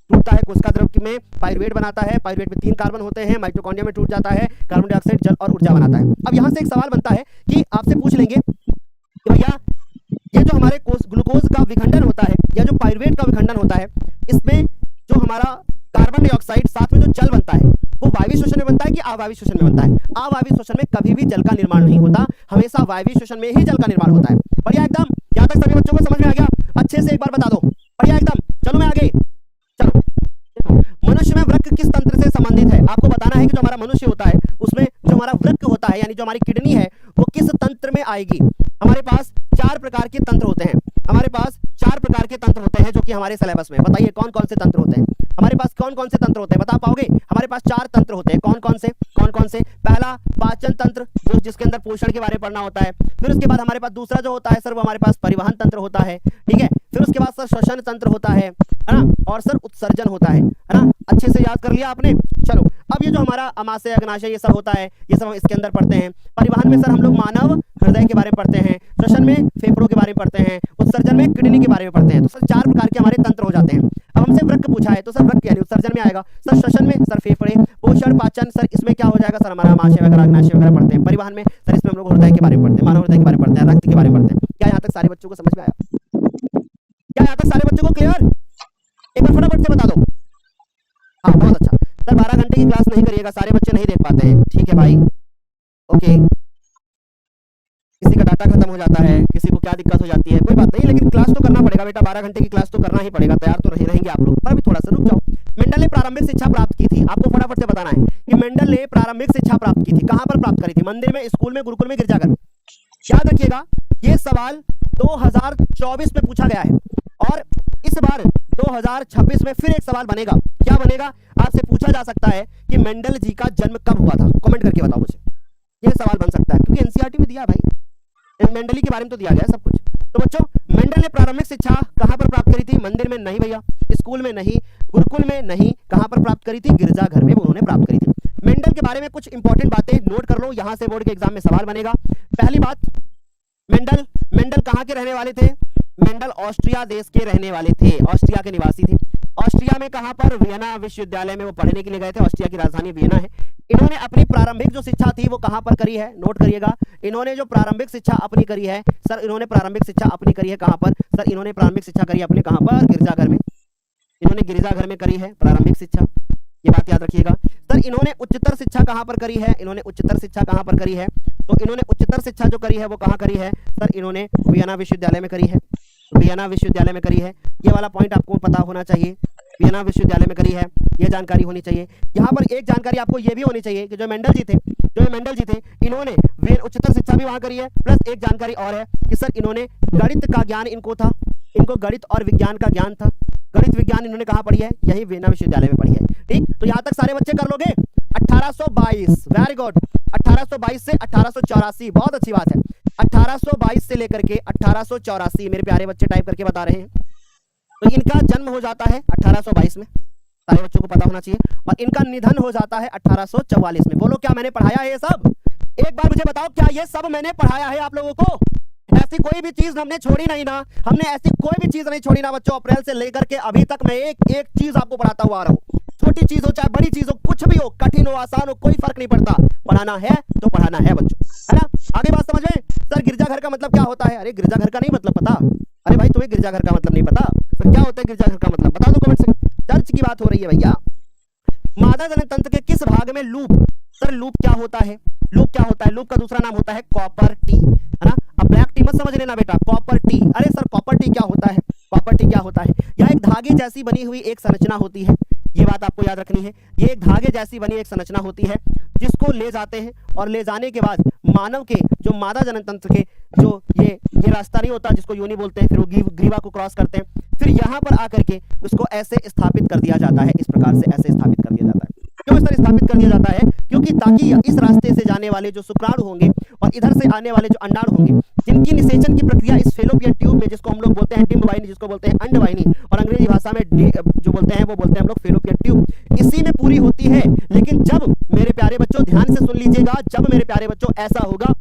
टूटता है कोशिका द्रव में, पाइरुवेट बनाता है, पाइरुवेट में 3 कार्बन होते हैं, माइटोकॉन्ड्रिया में टूट जाता है, कार्बन डाइऑक्साइड जल और ऊर्जा बनाता है। अब यहाँ से एक सवाल बनता है कि आपसे पूछ लेंगे कि भैया ये जो हमारे ग्लूकोज का विखंडन होता है या जो पाइरुवेट का विखंडन होता है, इसमें जो हमारा कार्बन डाइऑक्साइड साथ में जो जल बनता है वो वायवीय श्वसन में बनता है कि अवायवीय श्वसन में बनता है? अवायवीय श्वसन में कभी भी जल का निर्माण नहीं होता, हमेशा वायवीय श्वसन में ही जल का निर्माण होता है। बढ़िया एकदम, यहाँ तक सभी बच्चों को समझ में आ गया? अच्छे से एक बार बता दो। बढ़िया एकदम, चलो मैं आगे। चलो, मनुष्य में वृक्क किस तंत्र से संबंधित है? आपको बताना है कि जो हमारा मनुष्य होता है उसमें जो हमारा वृक्क होता है यानी जो हमारी किडनी है वो किस तंत्र में आएगी? हमारे पास 4 प्रकार के तंत्र होते हैं। हमारे पास 4 प्रकार के तंत्र होते हैं जो कि हमारे सिलेबस में, बताइए कौन कौन से तंत्र होते हैं हमारे पास? कौन कौन से तंत्र होते हैं बता पाओगे? हमारे पास 4 तंत्र होते हैं। कौन कौन से? पहला पाचन तंत्र, जो जिसके अंदर पोषण के बारे में पढ़ना होता है। फिर उसके बाद हमारे पास दूसरा जो होता है सर वो हमारे पास परिवहन तंत्र होता है, ठीक है। फिर उसके बाद सर श्वसन तंत्र होता है ना, और सर उत्सर्जन होता है ना। अच्छे से याद कर लिया आपने? चलो, अब ये जो हमारा अमाशय अग्नाशय ये सब होता है, ये सब हम इसके अंदर पढ़ते हैं। परिवहन में सर हम लोग मानव हृदय के बारे में पढ़ते हैं, श्वसन में फेफड़ों के बारे में पढ़ते हैं, उत्सर्जन में किडनी के बारे में पढ़ते हैं। तो सर 4 प्रकार के हमारे तंत्र हो जाते हैं। अब हमसे वृक्क पूछा है तो सर वृक्क यानी उत्सर्जन में आएगा, सर श्वसन में सर फेफड़े, पोषण पाचन सर इसमें क्या हो जाएगा सर हमारा अमाशय वगैरह अग्नाशय वगैरह पढ़ते हैं। परिवहन में सर इसमें हम लोग हृदय के बारे में पढ़ते हैं, मानव हृदय के बारे में पढ़ते हैं, रक्त के बारे में पढ़ते हैं। क्या यहाँ तक सारे बच्चों को समझ में आया? क्या यहाँ तक सारे बच्चों को क्लियर? एक बार फटाफट से बता दो। हाँ बहुत अच्छा। सर 12 घंटे की क्लास नहीं करिएगा, सारे बच्चे नहीं देख पाते हैं, ठीक है भाई, ओके। किसी का डाटा खत्म हो जाता है, किसी को क्या दिक्कत हो जाती है, कोई बात नहीं, लेकिन क्लास तो करना पड़ेगा बेटा, 12 घंटे की क्लास तो करना ही पड़ेगा। तैयार तो रहेंगे आप लोग, पर अभी थोड़ा सा रुक जाओ। मेंडल ने प्रारंभिक शिक्षा प्राप्त की थी, आपको फटाफट से बताना है कि मेंडल ने प्रारंभिक शिक्षा प्राप्त की थी, कहां पर प्राप्त करी थी? मंदिर में, स्कूल में, गुरुकुल में, गिरजाघर में? याद रखिएगा ये सवाल 2024 में पूछा गया है और इस बार 2026 में फिर एक सवाल बनेगा। क्या बनेगा? आपसे पूछा जा सकता है कि मेंडल जी का जन्म कब हुआ था? कमेंट करके बताओ मुझे, ये सवाल बन सकता है क्योंकि एनसीईआरटी में दिया भाई, मेंडली के बारे में तो दिया गया है सब कुछ। तो बच्चों मेंडल ने प्रारंभिक शिक्षा कहां पर प्राप्त करी थी? मंदिर में नहीं भैया, स्कूल में नहीं, गुरुकुल में नहीं, कहां पर प्राप्त करी थी? गिरजाघर में उन्होंने प्राप्त करी थी। मेंडल के बारे में कुछ इंपॉर्टेंट बातें नोट कर लो, यहां से बोर्ड के एग्जाम में सवाल बनेगा। पहली बात, मेंडल कहां के रहने वाले थे? मेंडल ऑस्ट्रिया देश के रहने वाले थे, ऑस्ट्रिया के निवासी थे। ऑस्ट्रिया में कहां पर? वियना विश्वविद्यालय में वो पढ़ने के लिए गए थे, ऑस्ट्रिया की राजधानी वियना है। इन्होंने अपनी प्रारंभिक जो शिक्षा थी वो कहां पर करी है? नोट करिएगा, इन्होंने जो प्रारंभिक शिक्षा अपनी करी है सर, इन्होंने प्रारंभिक शिक्षा अपनी करी है कहां पर? सर इन्होंने प्रारंभिक शिक्षा करी अपने कहां पर? गिरजाघर में। इन्होंने गिरजाघर में करी है प्रारंभिक शिक्षा, ये बात याद रखिएगा। सर इन्होंने उच्चतर शिक्षा कहां पर करी है? इन्होंने उच्चतर शिक्षा कहां पर करी है? तो इन्होंने उच्चतर शिक्षा जो करी है वो कहां करी है? सर इन्होंने वियना विश्वविद्यालय में करी है, वियना विश्वविद्यालय में करी है। ये वाला पॉइंट आपको पता होना चाहिए, वियना विश्वविद्यालय में करी है, ये जानकारी होनी चाहिए। यहाँ पर एक जानकारी आपको ये भी होनी चाहिए कि जो मेंडल जी थे इन्होंने उच्चतर शिक्षा भी वहां करी है, प्लस एक जानकारी और है कि सर इन्होंने गणित का ज्ञान इनको था, इनको गणित और विज्ञान का ज्ञान था। गणित विज्ञान इन्होंने कहां पढ़ी है? यही वियना विश्वविद्यालय में पढ़ी है, ठीक। तो यहां तक सारे बच्चे कर लोगे? 1822, वेरी गुड। 1822 से 1884, बहुत अच्छी बात है। 1822 से लेकर के 1884 मेरे प्यारे बच्चे टाइप करके बता रहे हैं। तो इनका जन्म हो जाता है 1822 में, सारे बच्चों को पता होना चाहिए, और इनका निधन हो जाता है 1844 में। बोलो क्या मैंने पढ़ाया है ये सब? एक बार मुझे बताओ क्या ये सब मैंने पढ़ाया है आप लोगों को? ऐसी कोई भी चीज हमने छोड़ी नहीं ना, हमने ऐसी कोई भी चीज नहीं छोड़ी ना बच्चों। अप्रैल से लेकर के अभी तक मैं एक एक चीज आपको पढ़ाता हुआ आ रहा हूँ, छोटी चीज हो चाहे बड़ी चीज हो, कुछ भी हो, कठिन हो आसान हो, कोई फर्क नहीं पड़ता, पढ़ाना है तो पढ़ाना है बच्चों, है ना। आगे बात समझ में? सर गिरजाघर का मतलब क्या होता है? अरे गिरजाघर का नहीं मतलब पता? अरे भाई तुम्हें गिरजाघर का मतलब नहीं पता? तो क्या होता है गिरजाघर का मतलब? बता दो कमेंट से। चर्च की बात हो रही है भैया। मादा जनन तंत्र के किस भाग में लूप? सर लूप क्या होता है? लूप क्या होता है? लूप का दूसरा नाम होता है कॉपर टी, है ना। अब ब्लैक टी मत समझ लेना बेटा, कॉपर टी। अरे सर कॉपर टी क्या होता है? कॉपर टी क्या होता है? यह एक धागे जैसी बनी हुई एक संरचना होती है, ये बात आपको याद रखनी है। ये एक धागे जैसी बनी एक संरचना होती है जिसको ले जाते हैं, और ले जाने के बाद मानव के जो मादा जनन तंत्र के जो ये रास्ता नहीं होता जिसको योनि बोलते हैं, फिर वो ग्रीवा को क्रॉस करते हैं, फिर यहाँ पर आकर के उसको ऐसे स्थापित कर दिया जाता है, इस प्रकार से ऐसे स्थापित कर दिया जाता है। क्यों इस तरह स्थापित कर दिया जाता है? क्योंकि ताकि इस रास्ते से जाने वाले जो शुक्राणु होंगे और इधर से आने वाले जो अंडाणु होंगे, जिनकी निषेचन की प्रक्रिया इस फेलोपियन ट्यूब में, जिसको हम लोग बोलते हैं डिंब वाहिनी, जिसको बोलते हैं अंडवाहिनी, और अंग्रेजी भाषा में जो बोलते हैं वो बोलते हैं हम लोग फेलोपियन ट्यूब, इसी में पूरी होती है। लेकिन जब मेरे प्यारे बच्चों ध्यान से सुन लीजिएगा, जब मेरे प्यारे बच्चों ऐसा होगा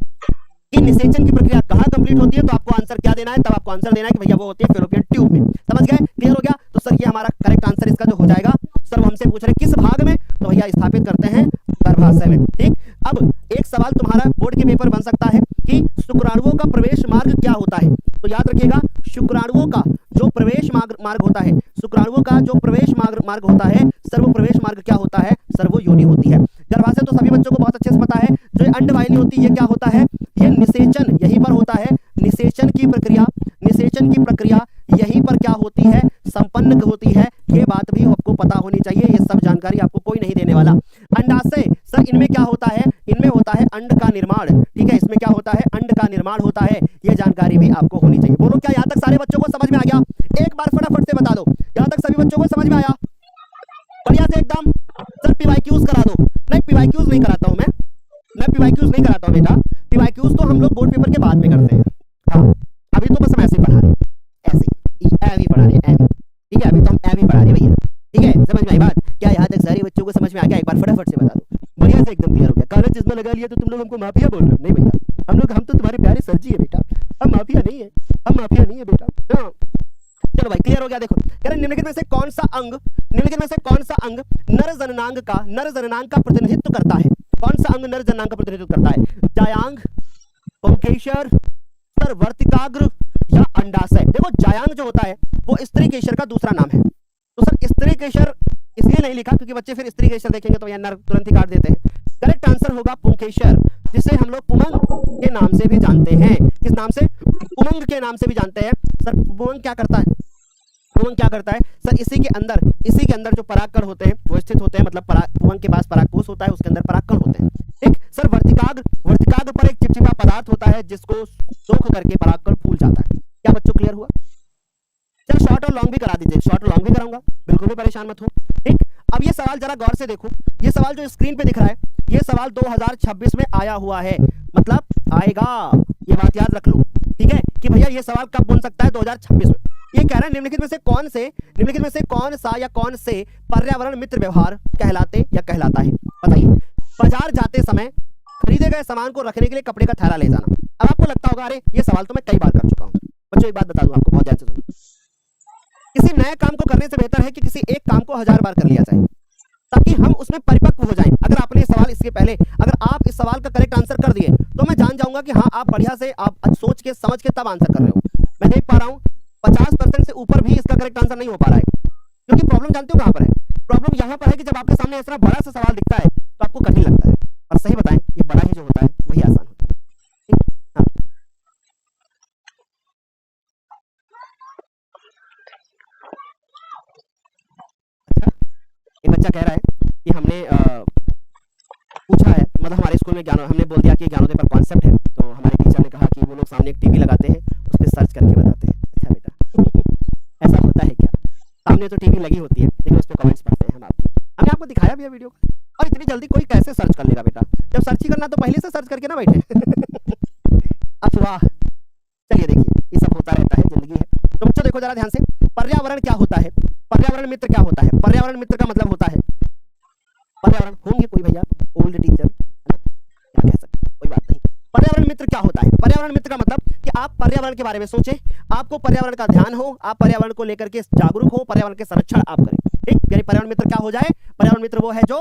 कि निषेचन की प्रक्रिया कहाँ कंप्लीट कंप्लीट होती है तो आपको आंसर क्या देना है, तब आपको आंसर देना है कि भैया वो होती है फैलोपियन ट्यूब में। समझ गए, क्लियर हो गया? तो सर ये हमारा करेक्ट आंसर इसका जो हो जाएगा, सर वो हमसे पूछ रहे किस भाग में, तो भैया स्थापित करते हैं गर्भाशय में। ठीक, अब एक सवाल तुम्हारा बोर्ड के पेपर बन सकता है कि शुक्राणुओं का प्रवेश मार्ग क्या होता है। तो याद रखिएगा, शुक्राणुओं का जो प्रवेश मार्ग होता है, शुक्राणुओं का जो प्रवेश मार्ग होता है, सर वो प्रवेश मार्ग क्या होता है, सर वो योनि होती है। गर्भाशय तो सभी बच्चों को बहुत अच्छे से पता है। जो अंडवाहिनी होती है ये क्या होता है, ये निषेचन यहीं पर होता है। निषेचन की प्रक्रिया यहीं पर क्या होती है, संपन्न होती है। ये बात भी आपको पता होनी चाहिए, ये सब जानकारी आपको कोई नहीं देने वाला। अंडाशय, सर इनमें क्या होता है, इनमें होता है अंड का निर्माण। ठीक है, इसमें क्या होता है, अंड का निर्माण होता है। ये जानकारी भी आपको होनी चाहिए। बोलो क्या यहाँ तक सारे बच्चों को समझ में आ गया? एक बार फटाफट से बता दो, यहाँ तक सभी बच्चों को समझ में आया? बढ़िया से एकदम। सर पीवाईक्यूज करा दो। नहीं, पीवाईक्यूज नहीं कराता हूं मैं पीवाईक्यूज नहीं कराता हूं बेटा। पीवाईक्यूज तो हम लोग बोर्ड पेपर के बाद में करते हैं। हाँ, अभी तो बस हम ऐसे ही पढ़ा रहे हैं, ऐसे ही पढ़ा रहे हैं। ठीक है, अभी तो हम ऐसे ही पढ़ा रहे हैं भैया। ठीक है, समझ में आई बात? क्या यहाँ तक सारे बच्चों को समझ में आ गया? एक बार फटाफट से बता दो। बढ़िया से एकदम क्लियर हो गया। काला चश्मा लगा लिया तो तुम लोग हमको माफिया बोल रहे हो? नहीं भैया, हम तो तुम्हारे प्यारे सर जी है बेटा, हम माफिया नहीं है बेटा। हाँ चलो भाई, क्लियर हो गया। देखो कह रहे निम्नलिखित में से कौन सा अंग नर जननांग का प्रतिनिधित्व करता है? कौन सा अंग नर जननांग का प्रतिनिधित्व करता है? जायांग, पुंकेसर, सर वर्तिकाग्र या अंडाशय? देखो जायांग जो होता है वो स्त्री केसर का दूसरा नाम है। तो सर स्त्री केसर इसलिए नहीं लिखा क्योंकि बच्चे फिर स्त्री केसर देखेंगे तो यार नर तुरंत ही काट देते हैं। करेक्ट आंसर होगा पुंकेसर, जिसे हम लोग पुमंग के नाम से भी जानते हैं। किस नाम से? पुमंग के नाम से भी जानते हैं। सर पुमंग क्या करता है? सर इसी के अंदर जो परागकण होते हैं वो स्थित होते हैं। मतलब पुमंग के पास परागकोश होता है, उसके अंदर परागकण होते हैं। ठीक, सर वर्तिकाग्र पर एक चिपचिपा पदार्थ होता है जिसको सोख करके परागकण फूल जाता है। क्या बच्चों क्लियर हुआ? चल शॉर्ट और लॉन्ग भी करा दीजिए। शॉर्ट और लॉन्ग भी कराऊंगा, बिल्कुल भी परेशान मत हो। ठीक, अब ये सवाल जरा गौर से देखो। ये सवाल जो स्क्रीन पे दिख रहा है, ये सवाल 2026 में आया हुआ है, मतलब आएगा, ये बात याद रख लो। ठीक है कि भैया ये सवाल कब बन सकता है? 2026 में। ये कह रहा है निम्नलिखित में से कौन से पर्यावरण मित्र व्यवहार कहलाते या कहलाता है? बताइए। बाजार जाते समय खरीदे गए सामान को रखने के लिए कपड़े का थैला ले जाना। अब आपको लगता होगा अरे ये सवाल तो मैं कई बार कर चुका हूं। बच्चों एक बात बता दूं आपको, बहुत ध्यान से सुनो। किसी नए काम को करने से बेहतर है कि किसी एक काम को 1000 बार कर लिया जाए, ताकि हम उसमें परिपक्व हो जाएं। अगर आपने सवाल इसके पहले अगर आप इस सवाल का करेक्ट आंसर कर दिए तो मैं जान जाऊंगा कि हाँ आप बढ़िया से आप सोच के समझ के तब आंसर कर रहे हो। मैं देख पा रहा हूँ 50% से ऊपर भी इसका करेक्ट आंसर नहीं हो पा रहा है। क्योंकि प्रॉब्लम जानते हो कहां पर है? प्रॉब्लम यहां पर है कि जब आपके सामने इतना बड़ा सा सवाल दिखता है तो आपको कठिन लगता है। और सही बताएं, ये बड़ा ही जो होता है वही आसान होता है। ठीक, हाँ। अच्छा, एक बच्चा कह रहा है कि हमने पूछा है, मतलब हमारे स्कूल में हमने बोल दिया कि ज्ञानोदय पर कॉन्सेप्ट है, तो हमारे टीचर ने कहा कि वो लोग सामने एक टीवी लगाते हैं, उस पर सर्च करके बताते हैं। अच्छा बेटा ऐसा होता है क्या? सामने तो टीवी लगी होती है लेकिन उस पर कमेंट्स पढ़ते हैं हम आपकी। हमने आपको दिखाया भी है वीडियो। और इतनी जल्दी कोई कैसे सर्च कर लेगा बेटा? जब सर्च ही करना तो पहले से सर्च करके ना बैठे। अफवाह। चलिए देखिए, ये सब होता रहता है, जिंदगी है। तो बच्चों देखो जरा ध्यान से, पर्यावरण क्या होता है? पर्यावरण मित्र क्या होता है? पर्यावरण मित्र का मतलब होता है, पर्यावरण होंगे कोई भैया ओल्ड टीचर, क्या कह सकते हैं, कोई बात नहीं। पर्यावरण मित्र क्या होता है? पर्यावरण मित्र का मतलब कि आप पर्यावरण के बारे में सोचें, आपको पर्यावरण का ध्यान हो, आप पर्यावरण को लेकर के जागरूक हो, पर्यावरण के संरक्षण आप करें। ठीक, यानी पर्यावरण मित्र क्या हो जाए? पर्यावरण मित्र वो है जो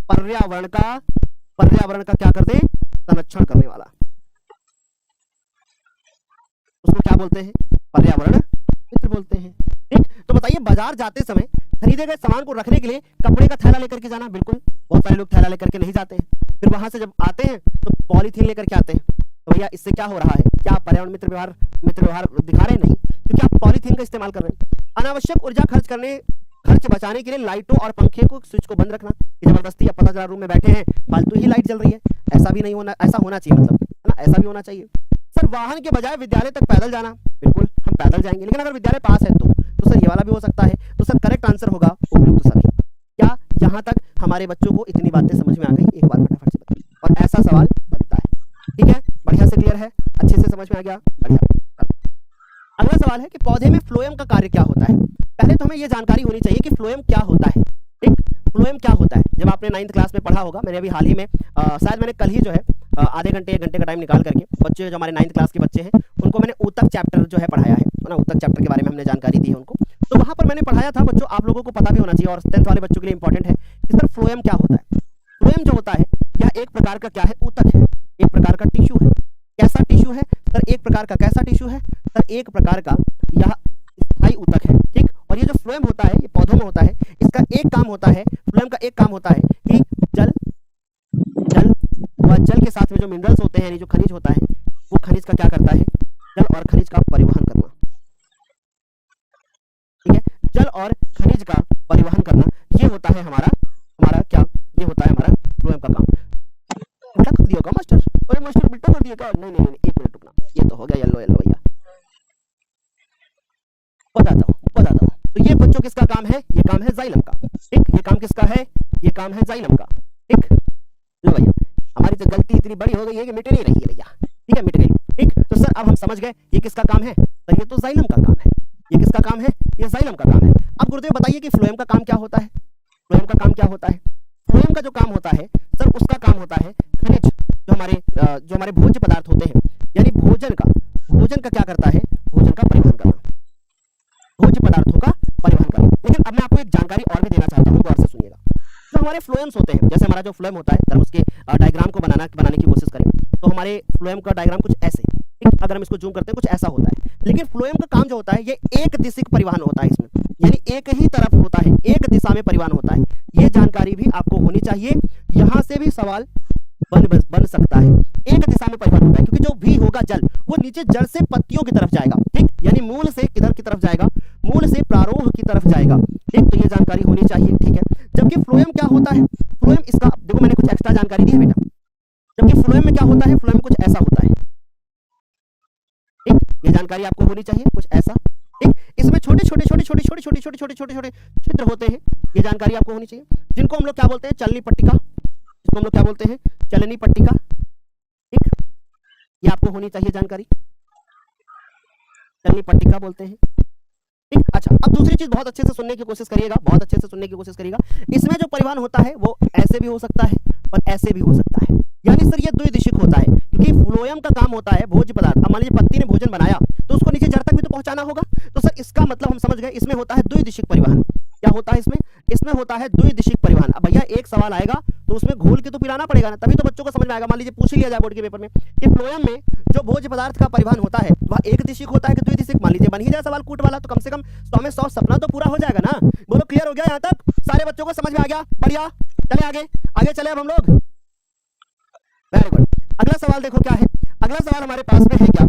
पर्यावरण का क्या कर दे? संरक्षण करने वाला। उसको क्या बोलते हैं? पर्यावरण मित्र बोलते हैं। ठीक, तो बताइए बाजार जाते समय खरीदे गए सामान को रखने के लिए कपड़े का थैला लेकर के जाना, बिल्कुल बहुत सारे लोग थैला लेकर के नहीं जाते हैं। फिर वहां से जब आते हैं तो पॉलीथीन लेकर के आते हैं। तो भैया इससे क्या हो रहा है? क्या आप पर्यावरण मित्र व्यवहार दिखा रहे? नहीं, क्योंकि आप पॉलीथीन का इस्तेमाल कर रहे हैं। अनावश्यक ऊर्जा खर्च बचाने के लिए लाइटों और पंखे को स्विच को बंद रखना। कि जबरदस्ती या पता चला रूम में बैठे हैं फालतू ही लाइट जल रही है, ऐसा भी नहीं होना, ऐसा होना चाहिए, मतलब है ना, ऐसा भी होना चाहिए। सर वाहन के बजाय विद्यालय तक पैदल जाना, बिल्कुल हम पैदल जाएंगे, लेकिन अगर विद्यालय पास है तो सर ये वाला भी हो सकता है। तो सर करेक्ट आंसर होगा उपयुक्त सभी। क्या यहाँ तक हमारे बच्चों को इतनी बातें समझ में आ गई? एक बार फटाफट से बताइए। और ऐसा सवाल बनता है, ठीक है, बढ़िया से क्लियर है, अच्छे से समझ में आ गया, बढ़िया। अगला सवाल है कि पौधे में फ्लोएम का कार्य क्या होता है? पहले तो हमें यह जानकारी होनी चाहिए कि फ्लोएम क्या होता है। ठीक, फ्लोएम क्या होता है? जब आपने 9th क्लास में पढ़ा होगा, मैंने अभी हाल ही में शायद मैंने कल ही जो है आधे घंटे 1 घंटे का टाइम निकाल करके बच्चे जो हमारे 9th क्लास के बच्चे हैं उनको मैंने ऊतक चैप्टर जो है पढ़ाया है ना, ऊतक चैप्टर के बारे में हमने जानकारी दी है उनको। तो वहां पर मैंने पढ़ाया था बच्चों, आप लोगों को पता भी होना चाहिए और 10th वाले बच्चों के लिए इंपॉर्टेंट है कि सर फ्लोएम क्या होता है। फ्लोएम जो होता है यह एक प्रकार का क्या है, ऊतक है, एक प्रकार का टिश्यू है। कैसा टिश्यू है सर, एक प्रकार का कैसा टिश्यू है सर, एक प्रकार का यह स्थायी ऊतक है, ठीक। और ये जो फ्लोएम होता है ये पौधों में होता है। इसका एक काम होता है, फ्लोएम का एक काम होता है कि जल व जल के साथ में जो मिनरल्स होते हैं यानी जो खनिज होता है वो खनिज का क्या करता है, जल और खनिज का परिवहन करना, ठीक है। जल और खनिज का परिवहन करना ये होता है हमारा क्या, ये होता है हमारा फ्लोएम का काम। उल्टा कर दिया मास्टर, अरे मास्टर उल्टा कर दिया क्या? नहीं, 1 मिनट रुकना, ये तो हो गया येलो भैया, बताता हूँ। तो ये बच्चों किसका काम है, ये काम है जाइलम का, ठीक। ये काम किसका है, ये काम है जाइलम का, ठीक। लो भैया, हमारी तो गलती इतनी बड़ी हो गई है कि मिट नहीं रही है भैया, ठीक है, मिट गई, ठीक। तो सर अब हम समझ गए ये किसका काम है, तो ये तो जाइलम का काम है। ये किसका काम है, ये जाइलम का काम है। अब गुरुदेव बताइए कि फ्लोएम का काम क्या होता है। फ्लोएम का काम क्या होता है, फ्लोएम का जो काम होता है सर उसका काम होता है खनिज जो हमारे भोज्य पदार्थ होते हैं यानी भोजन का क्या करता है, भोजन का परिवहन करना, भोज्य पदार्थों का परिवहन करना। लेकिन अब मैं आपको एक जानकारी और भी देना चाहता हूँ, गौर से सुनिएगा। जो हमारे फ्लोएम्स होते हैं, जैसे हमारा जो फ्लोएम होता है, अगर हम उसके डायग्राम को बनाने की कोशिश करें तो हमारे फ्लोएम का डायग्राम कुछ ऐसे, ठीक। अगर हम इसको जूम करते हैं कुछ ऐसा होता है। लेकिन फ्लोएम का काम जो होता है ये एक दिशिक परिवहन होता है, इसमें यानी एक ही तरफ होता है, एक दिशा में परिवहन होता है। ये जानकारी भी आपको होनी चाहिए, यहां से भी सवाल बन सकता है। एक दिशा में परिवहन होता है क्योंकि जो भी होगा जल वो नीचे जड़ से पत्तियों की तरफ जाएगा, ठीक। यानी मूल से किधर की तरफ जाएगा, मूल से प्रारोह की तरफ जाएगा, ठीक। तो ये जानकारी होनी चाहिए, ठीक है। जबकि फ्लोएम क्या होता है, फ्लोएम इसका देखो मैंने कुछ एक्स्ट्रा जानकारी दी है बेटा। जबकि फ्लोएम में क्या होता है, फ्लोएम कुछ ऐसा होता है, ठीक। ये जानकारी आपको होनी चाहिए, कुछ ऐसा, ठीक। इसमें छोटे छोटे छिद्र होते हैं, ये जानकारी आपको होनी चाहिए, जिनको हम लोग क्या बोलते हैं, चलनी पट्टिका, जिसको हम लोग क्या बोलते हैं, चलनी पट्टिका, ठीक। ये आपको होनी चाहिए जानकारी, चलनी पट्टिका बोलते हैं, ठीक। अच्छा, अब दूसरी चीज बहुत अच्छे से सुनने की कोशिश करिएगा, बहुत अच्छे से सुनने की कोशिश करिएगा। इसमें जो परिवहन होता है वो ऐसे भी हो सकता है और ऐसे भी हो सकता है, यानी सर ये द्विदिशिक होता है क्योंकि फ्लोएम का काम होता है भोज्य पदार्थ। अब मान लीजिए पत्ती ने भोजन बनाया तो उसको नीचे जड़ तक भी तो पहुंचाना होगा, तो सर इसका मतलब हम समझ गए, इसमें होता है द्विदिशिक परिवहन। क्या होता है इसमें होता है द्विदिशिक परिवहन। अब भैया एक सवाल आएगा तो उसमें घोल के तो पिलाना पड़ेगा ना, तभी तो बच्चों को समझ में आएगा। मान लीजिए पूछ लिया जाए बोर्ड के पेपर में कि फ्लोएम में जो भोज्य पदार्थ का परिवहन होता है वह एक दिशिक होता है कि द्विदिशिक, मान लीजिए बन ही जाए सवाल कूट वाला, तो कम से कम 100 में 100 सपना तो पूरा हो जाएगा ना। बोलो क्लियर हो गया, यहाँ तक सारे बच्चों को समझ में आ गया? बढ़िया, चले आगे चले अब हम लोग। Very good. अगला सवाल देखो क्या है, अगला सवाल हमारे पास में है क्या,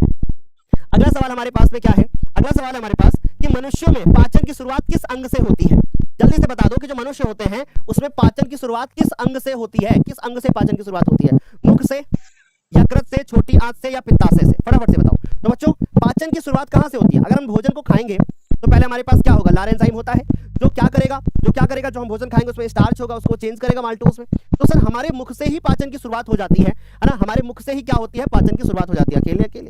अगला सवाल हमारे पास में क्या है, अगला सवाल हमारे पास कि मनुष्यों में पाचन की शुरुआत किस अंग से होती है। जल्दी से बता दो कि जो मनुष्य होते हैं उसमें पाचन की शुरुआत किस अंग से होती है, किस अंग से पाचन की शुरुआत होती है, मुख से, यकृत से, छोटी आंत से या पित्ताशय से, फटाफट से बताओ। तो बच्चों पाचन की शुरुआत कहां से होती है? अगर हम भोजन को खाएंगे तो पहले हमारे पास क्या होगा, लार एंजाइम होता है जो क्या करेगा, जो हम भोजन खाएंगे उसमें स्टार्च होगा, उसको चेंज करेगा माल्टोज में। तो सर हमारे मुख से ही पाचन की शुरुआत हो जाती है ना, हमारे मुख से ही क्या होती है, पाचन की शुरुआत हो जाती है, अकेले।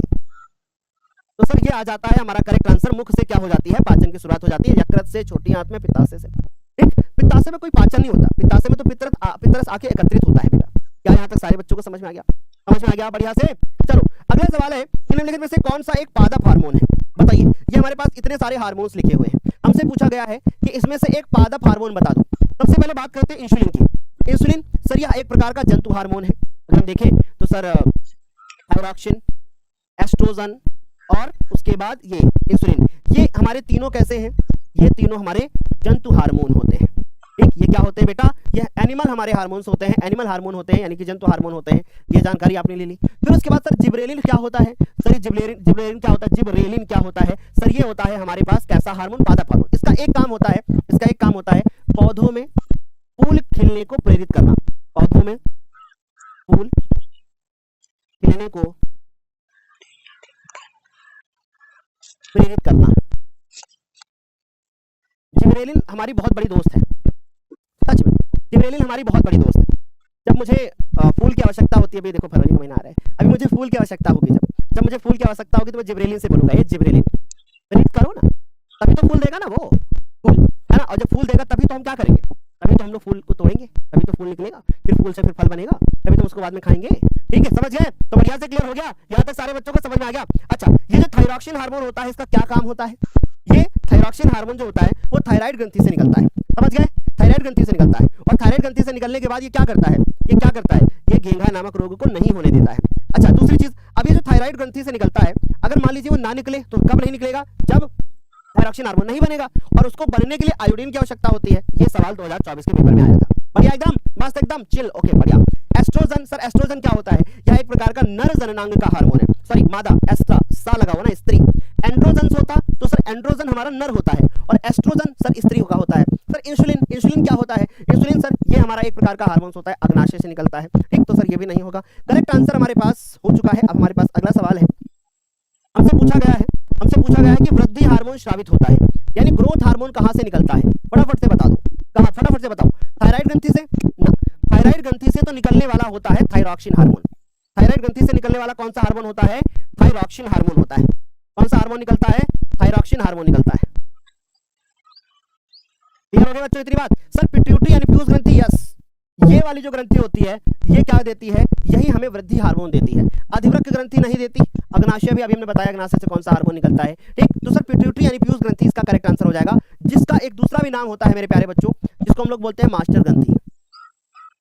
तो सर ये आ जाता है हमारा करेक्ट आंसर, मुख से क्या हो जाती है, पाचन की शुरुआत हो जाती है, यकृत से, छोटी आंत में, पित्ताशय से, ठीक। पित्ताशय में कोई पाचन नहीं होता, पित्ताशय में तो पित्तरस आके एकत्रित होता है बेटा। क्या यहाँ तक सारे बच्चों को समझ में आ गया? बढ़िया से। चलो अगला सवाल है, निम्नलिखित में से कौन सा एक पादप हार्मोन है? बताइए, ये हमारे पास इतने सारे हार्मोन्स लिखे हुए हैं, हमसे पूछा गया है कि इसमें से एक पादप हार्मोन बता दो। सबसे पहले बात करते हैं इंसुलिन की। इंसुलिन सर यह एक प्रकार का जंतु हार्मोन है। अगर हम देखें तो सर थायरॉक्सिन, एस्ट्रोजन और उसके बाद ये इंसुलिन, ये हमारे तीनों कैसे हैं, ये तीनों हमारे जंतु हार्मोन होते हैं, ठीक। ये क्या होते हैं बेटा, ये एनिमल हमारे हार्मोन्स होते हैं, एनिमल हार्मोन होते हैं यानी कि जंतु हार्मोन होते हैं। ये जानकारी आपने ले ली। फिर उसके बाद सर जिबरेलिन क्या होता है? सर जिबरेलिन क्या होता है? जिबरेलिन क्या होता है सर? ये होता है हमारे पास कैसा हार्मोन, पादप हार्मोन। इसका एक काम होता है पौधों में फूल खिलने को प्रेरित करना, पौधों में फूल खिलने को प्रेरित करना। जिबरेलिन हमारी बहुत बड़ी दोस्त है, सच में जिबरेलिन हमारी बहुत बड़ी दोस्त है। जब मुझे फूल की आवश्यकता होती है, अभी देखो फरवरी का महीना आ रहा है, अभी मुझे फूल की आवश्यकता होगी, जब मुझे फूल की आवश्यकता होगी तो मैं जिबरेलिन से बोलूंगा, ये जिबरेलिन प्रेरित करो ना, तभी तो फूल देगा ना वो फूल, है ना। और जब फूल देगा तभी तो हम क्या करेंगे, तभी तो हम लोग फूल को तोड़ेंगे, तभी तो फूल निकलेगा, फिर फूल से फिर फल बनेगा, तभी तो उसको बाद में खाएंगे। ठीक है, समझ गए? तो बढ़िया से क्लियर हो गया, यहाँ तक सारे बच्चों को समझ में आ गया। अच्छा, ये जो थायरॉक्सिन हार्मोन होता है, इसका क्या काम होता है? ये थायरॉक्सिन हार्मोन जो होता है वो थायराइड ग्रंथि से निकलता है, समझ गए? थायराइड ग्रंथि से निकलता है, और थायराइड ग्रंथि से निकलने के बाद ये क्या करता है? ये क्या करता है? ये घेंघा नामक रोग को नहीं होने देता है। अच्छा, दूसरी चीज, अब ये जो थायराइड ग्रंथि से निकलता है, अगर मान लीजिए वो ना निकले तो कब नहीं निकलेगा? जब थायरॉक्सिन हार्मोन नहीं बनेगा, और उसको बनने के लिए आयोडीन की आवश्यकता होती है। ये सवाल 2024 के पेपर में आया था। बढ़िया, एकदम मस्त, एकदम चिल, ओके बढ़िया। एस्ट्रोजन, सर एस्ट्रोजन क्या होता है? यह एक प्रकार का नर जननांग का हार्मोन है, सॉरी मादा, एस्ट्रा सा लगा हुआ ना, स्त्री। एंड्रोजन होता तो सर एंड्रोजन हमारा नर होता है, और एस्ट्रोजन सर स्त्री का होता है। सर इंसुलिन, इंसुलिन क्या होता है? इंसुलिन सर ये हमारा एक प्रकार का हार्मोन होता है, अग्नाशय से निकलता है। ठीक, तो सर ये भी नहीं होगा। करेक्ट आंसर हमारे पास हो चुका है। अब हमारे पास अगला सवाल है, हमसे पूछा गया है कि वृद्धि हार्मोन स्रावित होता है, यानी ग्रोथ हार्मोन कहां से निकलता है? फटाफट से बता दो, कहां? फटाफट से बताओ। थायराइड ग्रंथि से ना, थायराइड ग्रंथि से तो निकलने वाला होता है थायरॉक्सिन हार्मोन। थायराइड ग्रंथि से निकलने वाला कौन सा हार्मोन होता है? थायरॉक्सिन हार्मोन होता है। कौन सा हार्मोन निकलता है? थायरॉक्सिन हार्मोन निकलता है। क्लियर हो गया बच्चों इतनी बात? सर पिट्यूटरी यानी पीयूष ग्रंथि, यस, ये वाली जो ग्रंथि होती है ये क्या देती है? यही हमें वृद्धि हार्मोन देती है। अधिवृक्क ग्रंथि नहीं देती। अग्नाशय भी अभी हमने बताया, अग्नाशय से कौन सा हार्मोन निकलता है। ठीक, तो सर पिट्यूटरी यानी पीयूष ग्रंथि इसका करेक्ट आंसर हो जाएगा, जिसका एक दूसरा भी नाम होता है मेरे प्यारे बच्चों, जिसको हम लोग बोलते हैं मास्टर ग्रंथि,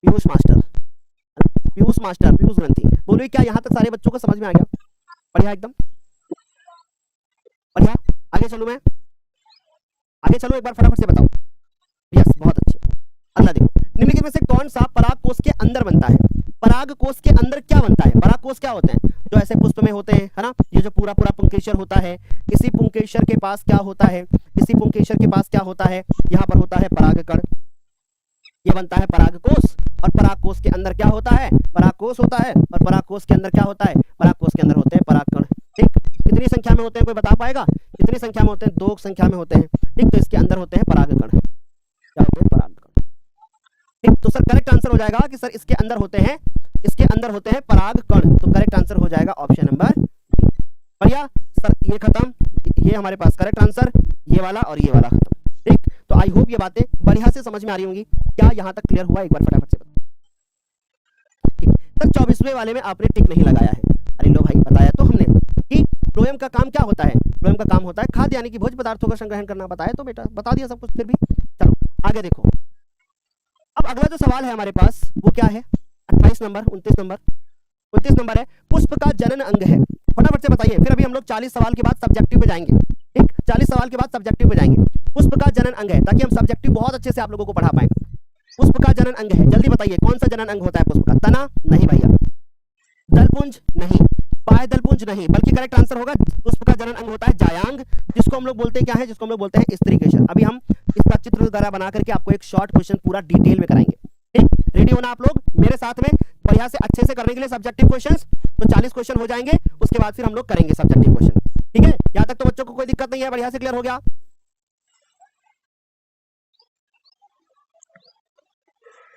पीयूष मास्टर, पीयूष मास्टर, पीयूष ग्रंथि। बोलिए क्या यहाँ तक सारे बच्चों को समझ में आ गया? बढ़िया, एकदम बढ़िया। आगे चलूं मैं, आगे चलो, एक बार फटाफट से बताओ। यस, बहुत अच्छे। अगला देखो, निम्नलिखित में से कौन सा पराग कोष के अंदर बनता है? पराग कोष के अंदर क्या बनता है? पराग कोष क्या होते हैं? जो ऐसे पुष्प में होते हैं, है ना? ये जो पूरा पूरा पुंकेसर होता है, इसी पुंकेसर के पास क्या होता है? इसी पुंकेसर के पास क्या होता है? यहाँ पर होता है परागकण, ये बनता है परागकोष, और परागकोष के अंदर क्या होता है? परागकोष होता है, और परागकोष के अंदर क्या होता है? परागकोष के अंदर होते हैं परागकण। ठीक, कितनी संख्या में होते हैं? कोई बता पाएगा कितनी संख्या में होते हैं? 2 संख्या में होते हैं। ठीक, तो इसके अंदर होते हैं परागकण, क्या होते हैं? परागकण। ठीक, तो सर करेक्ट आंसर हो जाएगा कि सर इसके अंदर होते हैं, इसके अंदर होते हैं परागकण। तो करेक्ट आंसर हो जाएगा ऑप्शन नंबर। बढ़िया सर, ये खत्म, ये हमारे पास करेक्ट आंसर, ये वाला और ये वाला खत्म। ठीक, तो आई होप ये बातें बढ़िया से समझ में आ रही होंगी। क्या यहाँ तक क्लियर हुआ? एक बार फटाफट से बताओ। ठीक, सर 24वें वाले में आपने टिक नहीं लगाया है। अरे लो भाई, बताया तो हमने कि फ्लोएम का काम क्या होता है? फ्लोएम का काम होता है खाद्य यानी कि भोज्य पदार्थों का संग्रहण करना। बताया तो बेटा, बता दिया सब कुछ। फिर भी चलो आगे देखो। अब अगला जो सवाल है हमारे पास वो क्या है? 28 नंबर, 29 नंबर, 29 नंबर है, पुष्प का जनन अंग है। फटाफट से बताइए, फिर अभी हम लोग 40 सवाल के बाद सब्जेक्टिव पे जाएंगे। ठीक, 40 सवाल के बाद सब्जेक्टिव पे जाएंगे। पुष्प का जनन अंग है, ताकि हम सब्जेक्टिव बहुत अच्छे से आप लोगों को पढ़ा पाए। पुष्प का जनन अंग है, जल्दी बताइए कौन सा जनन अंग होता है पुष्प का? तना नहीं भैया, दलपुंज नहीं, पायदलपुंज नहीं, बल्कि करेक्ट आंसर होगा पुष्प का जनन अंग होता है जायांग, जिसको हम लोग बोलते हैं क्या है? जिसको हम लोग बोलते हैं स्त्री केशर। अभी हम इसका चित्र वगैरह बना करके आपको एक शॉर्ट क्वेश्चन पूरा डिटेल में कराएंगे। ठीक, रेडी होना आप लोग मेरे साथ में बढ़िया से अच्छे से करने के लिए सब्जेक्टिव क्वेश्चंस। तो 40 क्वेश्चन हो जाएंगे, उसके बाद फिर हम लोग करेंगे सब्जेक्टिव क्वेश्चन। ठीक है, यहाँ तक तो बच्चों को कोई दिक्कत नहीं है? बढ़िया से क्लियर हो गया?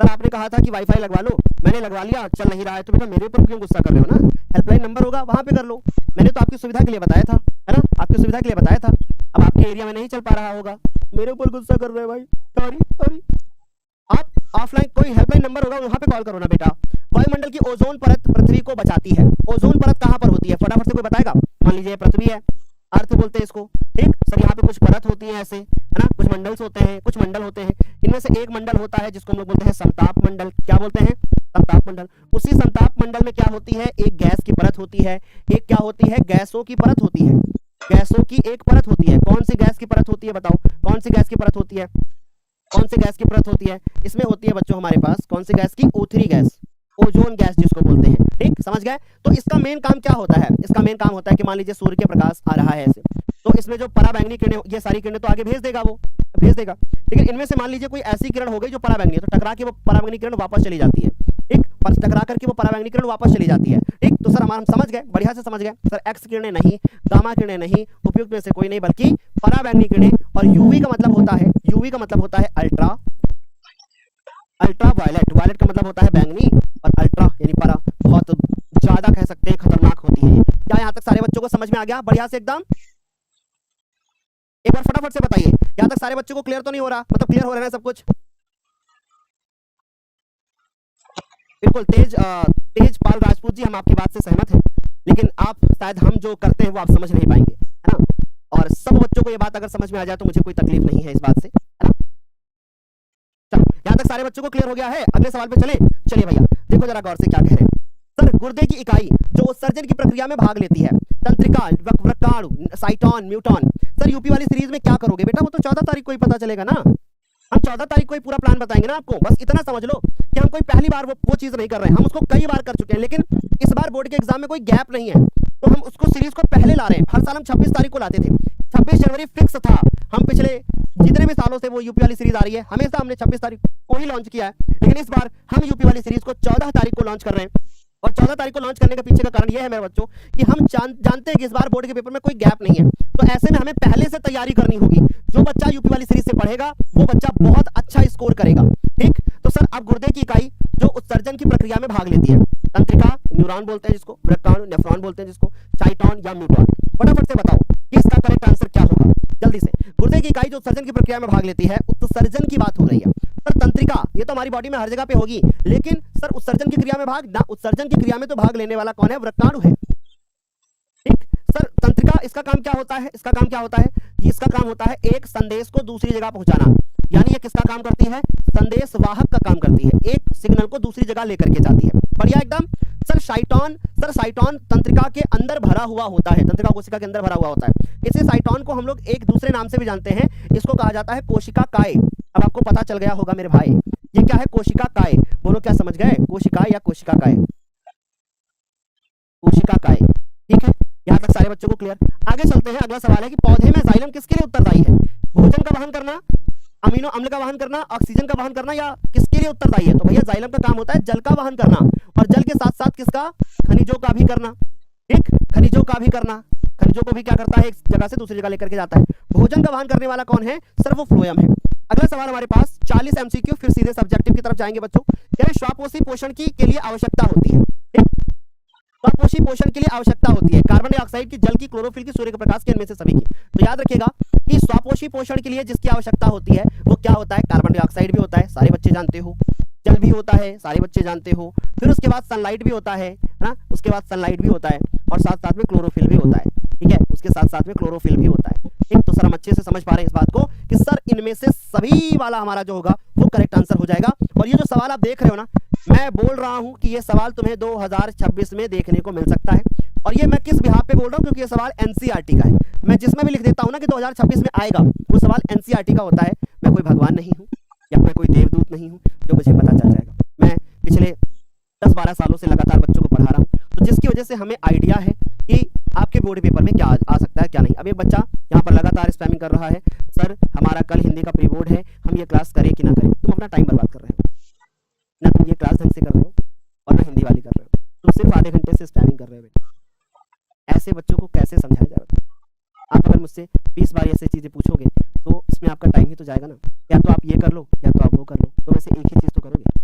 सर आपने कहा था कि वाईफाई लगवा लो, मैंने लगवा लिया, चल नहीं रहा है, तो बेटा मेरे ऊपर क्यों गुस्सा कर रहे हो? ना, हेल्पलाइन नंबर होगा वहां पे कर लो। मैंने तो आपकी सुविधा के लिए बताया था, है ना? आपकी सुविधा के लिए बताया था। अब आपके एरिया में नहीं चल पा रहा होगा, मेरे ऊपर गुस्सा कर रहे हैं भाई, सॉरी सॉरी। आप ऑफलाइन कोई हेल्पलाइन नंबर होगा वहां पे कॉल करो ना बेटा। वायुमंडल की ओजोन परत पृथ्वी को बचाती है। ओजोन परत कहां पर होती है? फटाफट से कोई बताएगा? मान लीजिए पृथ्वी है, अर्थ बोलते हैं इसको। ठीक सर, यहाँ पे कुछ परत होती है ऐसे, है ना? कुछ मंडल्स होते हैं, कुछ मंडल होते हैं। इनमें से एक मंडल होता है जिसको हम लोग बोलते हैं समताप मंडल। क्या बोलते हैं? समताप मंडल। उसी समताप मंडल में क्या होती है? एक गैस की परत होती है, एक क्या होती है? गैसों की परत होती है। गैसों की एक परत होती है। कौन सी गैस की परत होती है? बताओ कौन सी गैस की परत होती है? कौन सी गैस की परत होती है? इसमें होती है बच्चों हमारे पास कौन सी गैस की? O3 गैस, ओजोन गैस जिसको बोलते हैं। ठीक, समझ गए? तो इसका मेन काम क्या होता है? इसका मेन काम होता है कि मान लीजिए सूर्य के प्रकाश आ रहा है ऐसे, तो इसमें जो पराबैंगनी किरणें, ये सारी किरणें तो आगे भेज देगा, वो भेज देगा। लेकिन इनमें से मान लीजिए कोई ऐसी किरण हो गई जो पराबैंगनी है, तो टकरा के वो पराबैंगनी किरण वापस चली जाती है। ठीक, टकरा करके वो पराबैंगनी किरण वापस चली जाती है। ठीक, तो सर हम समझ गए, बढ़िया से समझ गए सर। एक्स किरणें नहीं, गामा किरणें नहीं, उपयुक्त में से कोई नहीं, बल्कि पराबैंगनी किरणें। और यूवी का मतलब होता है, यूवी का मतलब होता है अल्ट्रा, अल्ट्रा वायलेट, वायलेट का मतलब होता है बैंगनी, और अल्ट्रा यानी परा, बहुत ज्यादा कह सकते हैं खतरनाक होती है। क्या यहाँ तक सारे बच्चों को समझ में आ गया? बढ़िया से एकदम एक बार फटाफट से बताइए, यहाँ तक सारे बच्चों को क्लियर तो नहीं हो रहा? मतलब क्लियर हो रहा है सब कुछ? बिल्कुल तेजपाल राजपूत जी, हम आपकी बात से सहमत हैं, लेकिन आप शायद हम जो करते हैं वो आप समझ नहीं पाएंगे, है ना। और सब बच्चों को ये बात अगर समझ में आ जाए तो मुझे कोई तकलीफ नहीं है इस बात से, है ना। चलो, यहां तक सारे बच्चों को क्लियर हो गया है। अगले सवाल पे चले। चलिए भैया, देखो जरा गौर से क्या कह रहे हैं। सर, गुर्दे की इकाई जो उत्सर्जन की प्रक्रिया में भाग लेती है, तंत्रिका, वृक्काणु, साइटोन, न्यूटॉन। सर, यूपी वाली सीरीज में क्या करोगे बेटा, वो तो 14 तारीख को ही पता चलेगा ना। हम 14 तारीख को ही पूरा प्लान बताएंगे ना आपको। बस इतना समझ लो कि हम कोई पहली बार वो चीज नहीं कर रहे हैं, हम उसको कई बार कर चुके हैं, लेकिन इस बार बोर्ड के एग्जाम में कोई गैप नहीं है, तो हम उसको सीरीज को पहले ला रहे हैं। हर साल हम 26 तारीख को लाते थे, 26 जनवरी फिक्स था। हम पिछले जितने भी सालों से वो यूपी वाली सीरीज आ रही है, हमेशा हमने 26 तारीख को ही लॉन्च किया है, लेकिन इस बार हम यूपी वाली सीरीज को 14 तारीख को लॉन्च कर रहे हैं। और 14 तारीख को लॉन्च करने के पीछे का कारण यह है मेरे बच्चों कि हम जानते हैं कि इस बार बोर्ड के पेपर में कोई गैप नहीं है, तो ऐसे में हमें पहले से तैयारी करनी होगी। जो बच्चा यूपी वाली सीरीज से पढ़ेगा वो बच्चा बहुत अच्छा स्कोर करेगा। ठीक, तो सर अब गुर्दे की इकाई जो उत्सर्जन की प्रक्रिया में भाग लेती है, तंत्रिका, न्यूरॉन बोलते हैं जिसको, वृक्काणु, नेफ्रॉन बोलते हैं जिसको, साइटोन या न्यूटॉन। फटाफट से बताओ कि इसका करेक्ट आंसर क्या होगा, जल्दी से। गुर्दे की इकाई जो उत्सर्जन की प्रक्रिया में भाग लेती है, उत्सर्जन की बात हो रही है। सर, तंत्रिका ये तो हमारी बॉडी में हर जगह पे होगी, लेकिन सर उत्सर्जन की क्रिया में भाग ना, उत्सर्जन की क्रिया में तो भाग लेने वाला कौन है, वृक्काणु है। ठीक, सर तंत्रिका इसका काम क्या होता है, इसका काम क्या होता है, इसका काम होता है एक संदेश को दूसरी जगह पहुंचाना, यानी ये किसका काम करती है, संदेश वाहक का काम करती है, एक सिग्नल को दूसरी जगह लेकर के जाती है। बढ़िया एकदम। सर साइटोन तंत्रिका के अंदर भरा हुआ होता है, तंत्रिका कोशिका के अंदर भरा हुआ होता है। इसे साइटोन को हम लोग एक दूसरे नाम से भी जानते हैं, इसको कहा जाता है कोशिका काय। अब आपको पता चल गया होगा मेरे भाई, ये क्या है, कोशिका काय। बोलो क्या समझ गए, कोशिका या कोशिका काय, कोशिका काय। ठीक है, यहां तक सारे बच्चों को क्लियर। आगे चलते हैं, अगला सवाल है कि पौधे में जाइलम किसके लिए उत्तरदायी है, भोजन का वहन करना, अमीनो अम्ल का वहन करना, ऑक्सीजन का वहन करना, या किसके लिए उत्तरदायी है। तो भैया जाइलम का काम होता है जल का वहन करना, और जल के साथ साथ किसका, खनिजों का भी करना। ठीक, खनिजों का भी करना, खनिजों को भी क्या करता है, एक जगह से दूसरी जगह लेकर के जाता है। भोजन का वहन करने वाला कौन है, सर वो फ्लोएम है। अगला सवाल हमारे पास 40 एमसीक्यू, फिर सीधे सब्जेक्टिव की तरफ जाएंगे बच्चों। यानी श्वासकोशी पोषण की के लिए आवश्यकता होती है, श्वासकोशी पोषण के लिए आवश्यकता होती है कार्बन डाइऑक्साइड की, जल की, क्लोरोफिल की, सूर्य के प्रकाश की, इनमें से सभी की। तो याद रखिएगा कि श्वासकोशी पोषण के लिए जिसकी आवश्यकता होती है वो क्या होता है, कार्बन डाइऑक्साइड भी होता है, सारे बच्चे जानते हो, जल भी होता है, सारे बच्चे जानते हो, फिर उसके बाद सनलाइट भी होता है ना, उसके बाद सनलाइट भी होता है, और साथ साथ में क्लोरोफिल भी होता है। ठीक है, उसके साथ साथ में क्लोरोफिल भी होता है। ठीक, तो सर हम अच्छे से समझ पा रहे हैं इस बात को कि सर इनमें से सभी वाला हमारा जो होगा वो करेक्ट आंसर हो जाएगा। और ये जो सवाल आप देख रहे हो ना, मैं बोल रहा हूं कि ये सवाल तुम्हें 2026 में देखने को मिल सकता है, और ये मैं किस बिहाफ पे बोल रहा हूं, क्योंकि ये सवाल एनसीईआरटी का है। मैं जिसमें भी लिख देता हूं ना कि 2026 में आएगा, वो सवाल एनसीईआरटी का होता है। मैं कोई भगवान नहीं हूं या मैं कोई देवदूत नहीं हूं जो मुझे पता चल जाएगा। मैं पिछले 10-12 सालों से लगातार बच्चों को पढ़ा रहा हूं, तो जिसकी वजह से हमें आइडिया है कि आपके बोर्ड पेपर में क्या आ सकता है क्या नहीं। अब एक बच्चा यहाँ पर लगातार स्पैमिंग कर रहा है, सर हमारा कल हिंदी का प्री बोर्ड है, हम ये क्लास करें कि ना करें। तुम अपना टाइम बर्बाद कर रहे हो ना, तुम ये क्लास ढंग से कर रहे हो और ना हिंदी वाली कर रहे हो, तुम सिर्फ आधे घंटे से स्पैमिंग कर रहे हो बेटा। ऐसे बच्चों को कैसे समझाया जाए। आप अगर मुझसे 20 बार ऐसी चीजें पूछोगे तो इसमें आपका टाइम ही तो जाएगा ना। या तो आप ये कर लो या तो आप वो कर लो, तो वैसे एक ही चीज तो करोगे,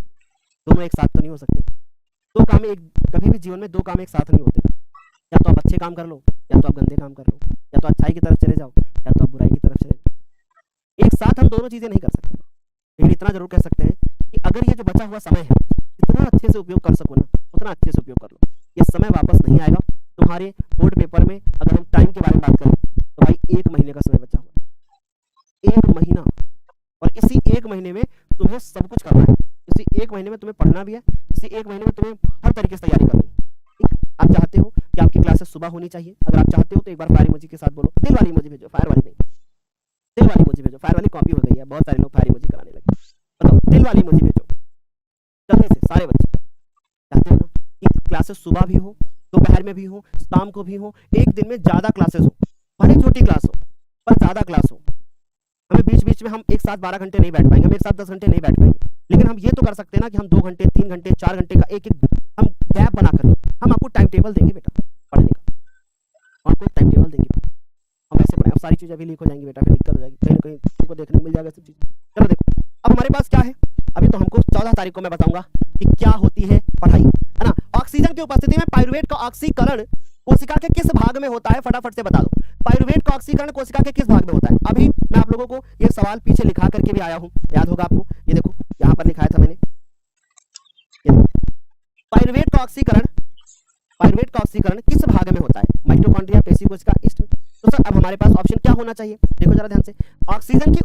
दोनों एक साथ तो नहीं हो सकते। दो काम कभी भी जीवन में दो काम एक साथ नहीं होते। या तो आप अच्छे काम कर लो या तो आप गंदे काम कर लो, या तो अच्छाई की तरफ चले जाओ या तो आप बुराई की तरफ चले जाओ। एक साथ हम दोनों चीजें नहीं कर सकते। लेकिन इतना जरूर कह सकते हैं कि अगर ये जो बचा हुआ समय है जितना अच्छे से उपयोग कर सको ना, उतना अच्छे से उपयोग कर लो। ये समय वापस नहीं आएगा। तुम्हारे बोर्ड पेपर में अगर हम टाइम के बारे में बात करें तो भाई 1 महीने का समय बचा हुआ है, 1 महीना, और इसी 1 महीने में तुम्हें सब कुछ करना है। इसी 1 महीने में तुम्हें पढ़ना भी है, इसी 1 महीने में तुम्हें हर तरीके से तैयारी करनी है। आप चाहते हो कि आपकी क्लासेस सुबह होनी चाहिए, अगर आप चाहते हो तो एक बार फायर इमोजी के साथ बोलो, दिल वाली इमोजी भेजो, फायर वाली नहीं, दिल वाली इमोजी भेजो। फायर वाली कॉपी हो गई है, बहुत सारे लोग फायर इमोजी कराने लगे। बताओ, दिल वाली इमोजी भेजो जल्दी से सारे बच्चे। चाहते हो ना कि क्लासेस सुबह भी हो, दोपहर में भी हो, शाम को भी हो, एक दिन में ज्यादा क्लासेस हो, भले छोटी क्लास हो पर ज्यादा क्लास हो। हमें बीच बीच में हम एक साथ 12 घंटे नहीं बैठ पाएंगे, हम एक साथ 10 घंटे नहीं बैठ पाएंगे, लेकिन हम ये तो कर सकते हैं ना कि हम 2 घंटे 3 घंटे 4 घंटे का एक हम गैप बना कर हम आपको टाइम टेबल देंगे बेटा पढ़ने का, हम आपको टाइम टेबल देंगे, हम ऐसे पढ़ाएं। अब सारी चीजें अभी लीक हो जाएंगी बेटा, फिर दिक्कत हो जाएगी, कहीं ना कहीं तुमको देखने को मिल जाएगा सब चीज। चलो देखो अब हमारे पास क्या है, अभी तो हमको 14 तारीख को मैं बताऊंगा कि क्या होती है पढ़ाई, है ना। ऑक्सीजन की उपस्थिति में पाइरुवेट का ऑक्सीकरण कोशिका के किस भाग में होता है, फटाफट से बता दो। पाइरुवेट का ऑक्सीकरण कोशिका के किस भाग में होता है। अभी मैं आप लोगों को ये सवाल पीछे लिखा करके भी आया हूं, याद होगा आपको, ये देखो यहां पर लिखाया था मैंने, पाइरुवेट का ऑक्सीकरण किस भाग में होता है? माइटोकॉन्ड्रिया, पेशी कोशिका, ईस्ट में। तो सर अब हमारे पास ऑप्शन क्या होना चाहिए? देखो जरा ध्यान से, ऑक्सीजन की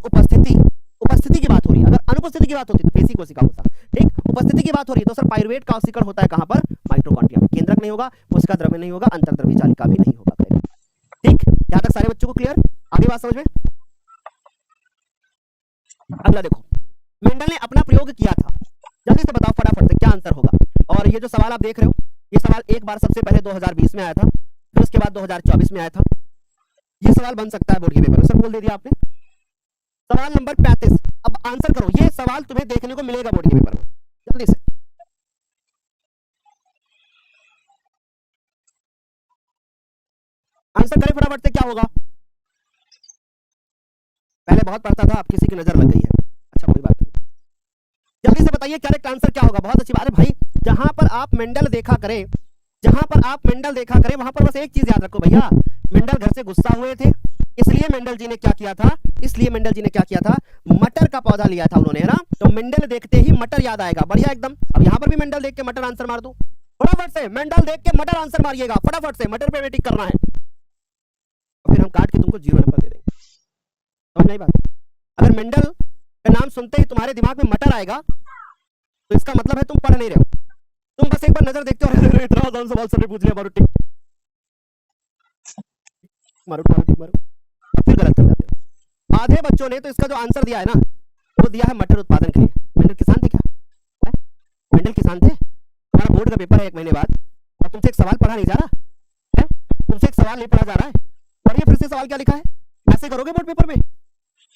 उपस्थिति की बात हो रही है। अगर अनुपस्थिति की बात होती तो पेशी कोशिका होता। ठीक, उपस्थिति की बात हो रही है तो सर पाइरुवेट का ऑक्सीकरण होता है कहां पर? माइटोकॉन्ड्रिया में। केंद्रक नहीं होगा, कोशिका द्रव्य नहीं होगा, अंतर्द्रव्य जालिका भी नहीं होगा। ठीक, यहां तक सारे बच्चों को क्लियर? आगे बात समझ में? अगला देखो, मेंडल ने अपना प्रयोग किया था, जल्दी से बताओ फटाफट से क्या आंसर होगा। और ये जो सवाल आप देख रहे हो, ये सवाल एक बार सबसे पहले 2020 में आया था, फिर उसके बाद 2024 में आया था। ये सवाल बन सकता है बोर्ड के पेपर में। सर बोल दे दिया आपने। सवाल नंबर 35, अब आंसर करो। ये सवाल तुम्हें देखने को मिलेगा बोर्ड के पेपर में, जल्दी से। आंसर करें फटाफट से, क्या होगा? पहले बहुत पढ़ता था, अब किसी की नजर लग गई है। अच्छा कोई बात नहीं, जल्दी से बताइए करेक्ट आंसर क्या होगा। बहुत अच्छी बात है भाई। जहां पर आप मेंडल देखा करें वहां पर बस एक चीज याद रखो भैया, मेंडल घर से गुस्सा हुए थे, इसलिए मेंडल जी ने क्या किया था? मटर का पौधा लिया था उन्होंने, है ना। तो मेंडल देखते ही मटर याद आएगा। बढ़िया एकदम। अब यहां पर भी मेंडल देख के मटर आंसर मार दो फटाफट से। मेंडल देख के मटर आंसर मारिएगा फटाफट से, मटर पे टिक करना है, फिर हम काट के तुमको 0 नंबर दे देंगे। समझ नहीं बात? अगर मेंडल का नाम सुनते ही तुम्हारे दिमाग में मटर आएगा तो इसका मतलब है तुम पढ़ नहीं रहे हो। तुम बस एक बार नजर देखते हो, इतना आसान सवाल सर ने पूछ लिया, मारो टिक, मारो टिक मारो, फिर गलत कर जाते हो। आधे बच्चों ने तो इसका जो आंसर दिया है ना, वो दिया है मटर उत्पादन के लिए। मेंडल किसान थे क्या? मेंडल किसान थे? हमारा बोर्ड का पेपर है 1 महीने बाद, और तुमसे एक सवाल पढ़ा नहीं जा रहा है? तुमसे एक सवाल नहीं पढ़ा जा रहा है? पढ़िए फिर से सवाल क्या लिखा है। ऐसे करोगे बोर्ड पेपर में?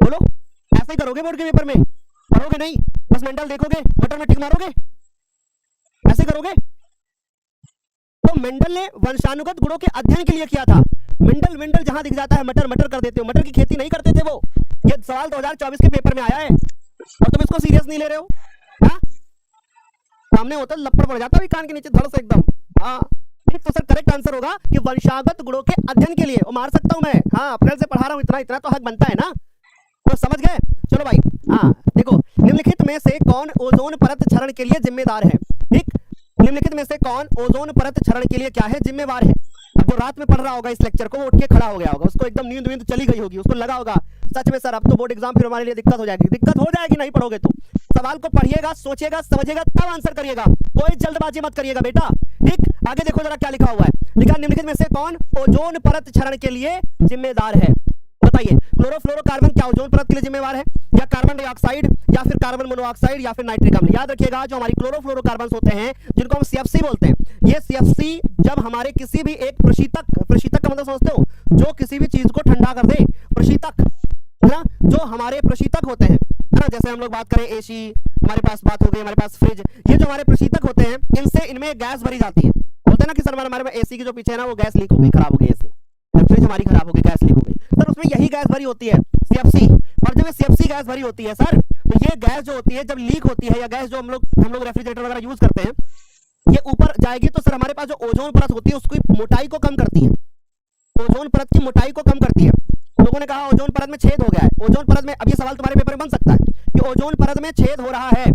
बोलो, ऐसे ही करोगे बोर्ड के पेपर में? पढ़ोगे नहीं, बस मेंडल देखोगे, मटर में टिक मारोगे, ऐसे करोगे? तो मेंडल ने वंशानुगत गुणों के अध्ययन के लिए किया था। मेंडल जहां दिख जाता है मटर मटर कर देते हो। मटर की खेती नहीं करते थे वो। ये सवाल 2024 के पेपर में आया है और तुम इसको सीरियस नहीं ले रहे हो। हाँ, सामने होता लपड़ पड़ जाता है कान के नीचे धड़ से एकदम। हाँ ठीक, तो सर करेक्ट आंसर होगा कि वंशागत गुणों के अध्ययन के लिए। वो मार सकता हूं मैं, हाँ अप्रैल से पढ़ा रहा हूं, इतना तो हक बनता है ना। तो समझ गए? चलो भाई, हाँ देखो, निम्नलिखित में से कौन ओजोन परत क्षरण के लिए जिम्मेदार है? ठीक, निम्नलिखित में से कौन ओजोन परत क्षरण के लिए क्या है? जिम्मेवार है। अब जो रात में पढ़ रहा होगा इस लेक्चर को, वो उठ के खड़ा हो गया होगा, उसको एकदम नींद चली गई होगी, उसको लगा होगा सच में सर अब तो बोर्ड एग्जाम फिर हमारे लिए दिक्कत हो जाएगी। नहीं पढ़ोगे तो सवाल को पढ़िएगा, सोचिएगा, समझिएगा, तब आंसर करिएगा। कोई जल्दबाजी मत करिएगा बेटा। ठीक, आगे देखो जरा क्या लिखा हुआ है। लिखा निम्नलिखित में से कौन ओजोन परत क्षरण के लिए जिम्मेदार है? बताइए, क्लोरोफ्लोरोकार्बन क्या ओजोन परत के लिए जिम्मेवार है, या कार्बन डाइऑक्साइड, या फिर कार्बन मोनोऑक्साइड, या फिर नाइट्रिक अम्ल? याद रखिएगा, जो हमारी क्लोरोफ्लोरोकार्बन होते हैं, जिनको हम सीएफसी बोलते हैं, ये सीएफसी जब हमारे किसी भी एक प्रशीतक का मतलब समझते हो, जो किसी भी चीज को ठंडा कर दे, प्रशीतक है ना, जो हमारे प्रशीतक होते हैं, है ना। जैसे हम लोग बात करें एसी, हमारे पास बात हो गई, हमारे पास फ्रिज, ये जो हमारे प्रशीतक होते हैं, इनमें गैस भरी जाती है। बोलते हैं ना कि सर हमारे में एसी की जो पीछे है ना, वो गैस लीक हो गई, खराब हो गई एसी, फ्रिज हमारी खराब हो गई, गैस लीक हो गई, सर उसमें यही गैस भरी होती है, सीएफसी। और जब सीएफसी गैस भरी होती है सर, तो ये गैस जो होती है जब लीक होती है, या गैस जो हम लोग रेफ्रिजरेटर वगैरह यूज करते हैं, ये ऊपर जाएगी तो सर हमारे पास जो ओजोन परत होती है उसकी मोटाई को कम करती है। ओजोन परत की मोटाई को कम करती है। लोगों ने कहा ओजोन परत में छेद हो गया है। ओजोन परत में, अब ये सवाल तुम्हारे पेपर में बन सकता है कि ओजोन परत में छेद हो रहा है,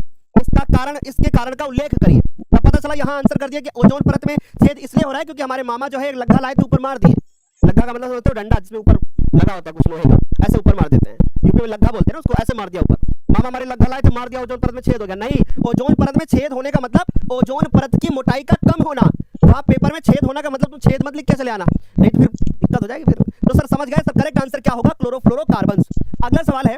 इसके कारण का उल्लेख करिए। तब पता चला, यहाँ आंसर कर दिया कि ओजोन परत में छेद इसलिए हो रहा है क्योंकि हमारे मामा जो है एक लग्गा लाए थे, ऊपर मार दिए। लग्गा का मतलब होता है डंडा, जिसमें ऊपर लगा होता है कुछ लोहे का, ऐसे ऊपर मार देते हैं। यूपी में लग्गा बोलते हैं ना उसको, ऐसे मार दिया ऊपर। मामा हमारे लग्गा लाए थे, मार दिया, ओजोन परत में छेद हो गया। नहीं, ओजोन परत में छेद होने का मतलब ओजोन परत की मोटाई का कम होना। तो आप पेपर में छेद होना का मतलब तुम छेद मत लिख के चले आना, नहीं तो फिर दिक्कत हो जाएगी फिर। तो सर समझ गए, सर करेक्ट आंसर क्या होगा? क्लोरोफ्लोरोकार्बन। अगला सवाल है,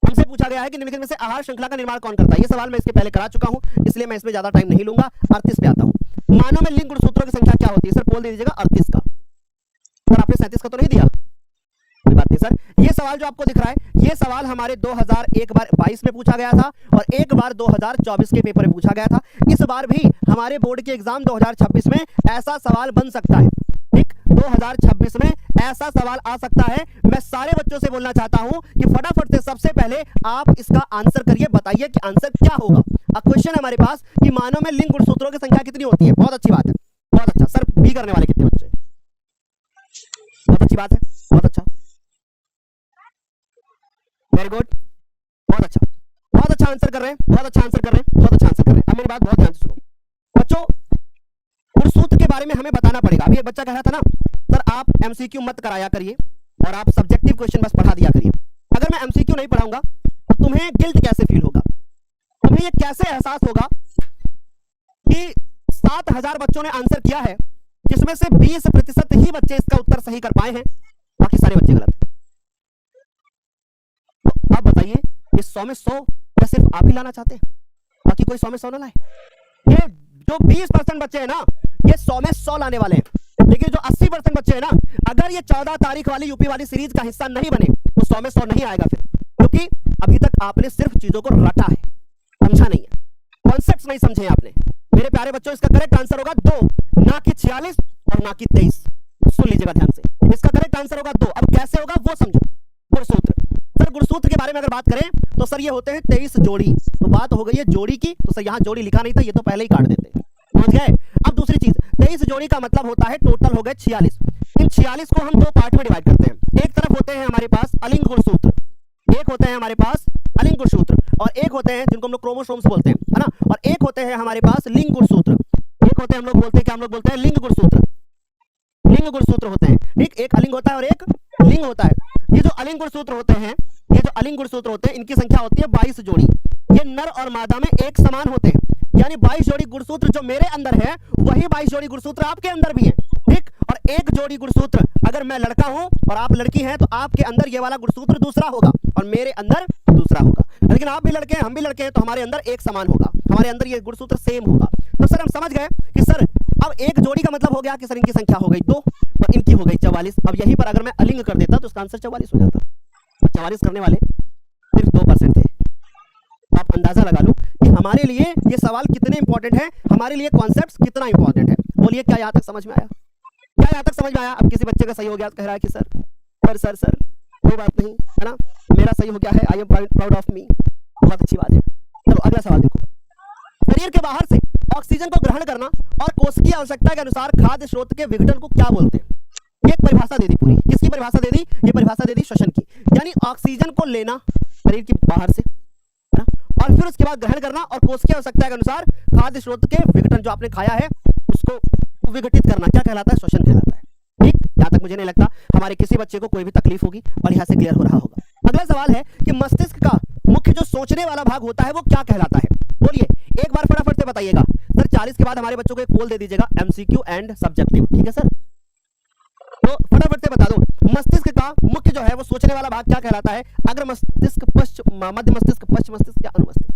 हमसे पूछा गया है कि निम्नलिखित में से आहार श्रृंखला का निर्माण कौन करता है? ये सवाल मैं इसके पहले करा चुका हूं, इसलिए मैं इसमें ज्यादा टाइम नहीं लूंगा। 38 पे आता हूं। मानव में लिंग गुणसूत्रों की संख्या क्या होती है? सर बोल दीजिएगा 38 का। सर आपने 37 का तो नहीं दिया? कोई बात नहीं सर। ये सवाल जो आपको दिख रहा है, ये सवाल हमारे 2022 में पूछा गया था और एक बार 2024 के पेपर में पूछा गया था। इस बार भी हमारे बोर्ड के एग्जाम 2026 में ऐसा सवाल बन सकता है। ठीक, 2026 में ऐसा सवाल आ सकता है। मैं सारे बच्चों से बोलना चाहता हूं कि फटाफट से सबसे पहले आप इसका आंसर करिए, बताइए कि आंसर क्या होगा। अब क्वेश्चन है हमारे पास कि मानव में लिंग गुणसूत्रों की संख्या कितनी होती है? बहुत अच्छी बात है, बहुत अच्छा। सर बी करने वाले कितने बच्चे? बहुत अच्छी बात है, बहुत अच्छा, वेरी गुड, बहुत अच्छा, बहुत अच्छा आंसर कर रहे हैं, बहुत अच्छा आंसर कर रहे हैं, बहुत अच्छा आंसर कर रहे हैं। अब मेरी बात बहुत ध्यान से सुनो, बच्चों गुणसूत्र के बारे में हमें बताना पड़ेगा। अभी एक बच्चा कह रहा था ना सर आप एमसीक्यू मत कराया करिए और आप सब्जेक्टिव क्वेश्चन बस पढ़ा दिया करिए। अगर मैं एमसीक्यू नहीं पढ़ाऊंगा तो तुम्हें गिल्ट कैसे फील होगा, तुम्हें ये कैसे एहसास होगा कि 7000 बच्चों ने आंसर किया है जिसमें से 20% ही बच्चे इसका उत्तर सही कर पाए हैं, बाकी सारे बच्चे गलत हैं। तो अब बताइए ये 100 में 100 या सिर्फ आप ही लाना चाहते हैं, बाकी कोई 100 में 100 ना लाए? ये जो 20% बच्चे हैं ना ये 100 में 100 लाने वाले हैं, लेकिन जो 80% बच्चे हैं ना अगर ये 14 तारीख वाली यूपी वाली सीरीज का हिस्सा नहीं बने तो 100 में 100 नहीं आएगा फिर, क्योंकि अभी तक आपने सिर्फ चीजों को रटा है, समझा नहीं है, कॉन्सेप्ट्स नहीं समझे आपने। मेरे प्यारे बच्चों इसका करेक्ट आंसर होगा 2, ना कि 46 और ना कि 23। सुन लीजिएगा ध्यान से, इसका करेक्ट आंसर होगा 2। अब कैसे होगा वो समझो। गुणसूत्र, सर गुणसूत्र के बारे में अगर बात करें तो सर ये होते हैं 23 जोड़ी। तो बात हो गई है जोड़ी की, तो सर यहाँ जोड़ी लिखा नहीं था, ये तो पहले ही काट देते, समझ गए। अब दूसरी चीज 23 जोड़ी का मतलब होता है टोटल हो गए 46। इन 46 को हम दो पार्ट में डिवाइड करते हैं। एक तरफ होते हैं हमारे पास अलिंग गुणसूत्र, एक होते हैं हमारे पास अलिंग गुणसूत्र, और एक होते हैं जिनको हम लोग क्रोमोसोम्स बोलते हैं, है ना, और एक होते हैं हमारे पास लिंग गुणसूत्र। एक होते हैं हम लोग बोलते हैं क्या, हम लोग बोलते हैं लिंग गुणसूत्र। लिंग गुणसूत्र होते हैं, ठीक, एक अलिंग होता है और एक लिंग होता है। ये जो अलिंग गुणसूत्र होते हैं, ये जो अलिंग गुणसूत्र होते हैं इनकी संख्या होती है 22 जोड़ी। ये नर और मादा में एक समान होते हैं, यानी 22 जोड़ी गुणसूत्र जो मेरे अंदर है वही 22 जोड़ी गुणसूत्र आपके अंदर भी है, ठीक। और एक जोड़ी गुणसूत्र अगर मैं लड़का हूं और आप लड़की हैं तो आपके अंदर ये वाला गुणसूत्र दूसरा होगा और मेरे अंदर दूसरा होगा, लेकिन आप भी लड़के हैं हम भी लड़के हैं तो हमारे अंदर एक समान होगा, हमारे अंदर ये गुणसूत्र सेम होगा। तो सर हम समझ गए कि सर अब एक जोड़ी का मतलब हो गया कि सर इनकी संख्या हो गई 2 और इनकी हो गई 44। अब यहीं पर अगर मैं अलिंग कर देता तो इसका आंसर 44 हो जाता। 44 करने वाले सिर्फ 2% थे। आप अंदाजा लगा लो कि हमारे लिए ये सवाल कितने इंपॉर्टेंट है, हमारे लिए कॉन्सेप्ट्स कितना इंपॉर्टेंट है। बोलिए क्या यहाँ तक समझ में आया, क्या यहाँ तक समझ में आया? अब किसी बच्चे का सही हो गया तो कह रहा है कि सर कोई बात नहीं, है ना, मेरा सही हो गया है, I am proud of me, बहुत अच्छी बात है। चलो अगला सवाल देखो। शरीर के बाहर से ऑक्सीजन को ग्रहण करना और कोशिकीय आवश्यकता के अनुसार खाद्य स्रोत के विघटन को क्या बोलते हैं? एक परिभाषा दे दी पूरी, किसकी परिभाषा दे दी? ये परिभाषा दे दी श्वसन की, यानी ऑक्सीजन को लेना शरीर के बाहर से, है ना, और फिर उसके बाद ग्रहण करना और कोशिकीय आवश्यकता के अनुसार खाद्य स्रोत के विघटन, जो आपने खाया है उसको विघटित करना, क्या कहलाता है? श्वसन कहलाता है, ठीक। यहाँ तक मुझे नहीं लगता हमारे किसी बच्चे को कोई भी तकलीफ होगी और यहाँ से क्लियर हो रहा होगा। अगला सवाल है कि मस्तिष्क का मुख्य जो सोचने वाला भाग होता है वो क्या कहलाता है? बोलिए एक बार फटाफट से बताइएगा। सर 40 के बाद हमारे बच्चों को एक पोल दे दीजिएगा, एमसीक्यू एंड सब्जेक्टिव, ठीक है सर? तो फटाफट से बता दो मस्तिष्क का मुख्य जो है वो सोचने वाला भाग क्या कहलाता है? अग्र मस्तिष्क, मध्य मस्तिष्क, पश्च मस्तिष्क या अनुमस्तिष्क?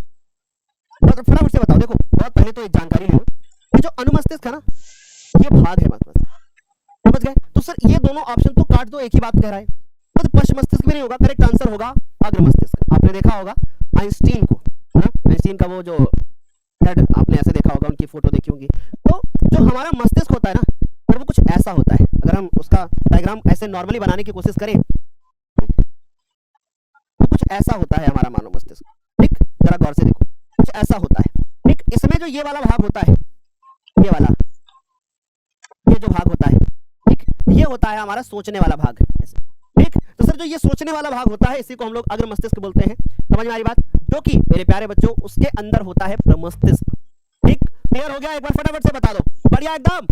फटाफट से बताओ। देखो बहुत पहले तो एक जानकारी लो, ये जो अनुमस्तिष्क है ना ये भाग है, समझ गए? तो सर ये दोनों ऑप्शन तो काट दो, एक ही बात कह रहा है, तो पश्च मस्तिष्क भी नहीं होगा, करेक्ट आंसर होगा अग्र मस्तिष्क। आपने देखा होगा आइंस्टीन को, है ना, आइंस्टीन का वो जो हेड आपने ऐसे देखा होगा, उनकी फोटो देखी होगी। तो जो हमारा मस्तिष्क होता है ना और वो कुछ ऐसा होता है, अगर हम उसका डायग्राम ऐसे नॉर्मली बनाने की कोशिश करें तो कुछ ऐसा होता है हमारा मानव मस्तिष्क, ठीक, जरा गौर से देखो, कुछ ऐसा होता है, ठीक। इसमें जो ये वाला भाग होता है, ये वाला, ये जो भाग होता है, ठीक, ये होता है हमारा सोचने वाला भाग, ठीक। तो सर जो ये सोचने वाला भाग होता है इसी को हम लोग अग्र मस्तिष्क बोलते हैं, समझ में आ रही बात? जो कि मेरे प्यारे बच्चों उसके अंदर होता है प्रमस्तिष्क, ठीक। क्लियर हो गया? एक बार फटाफट से बता दो। बढ़िया एकदम,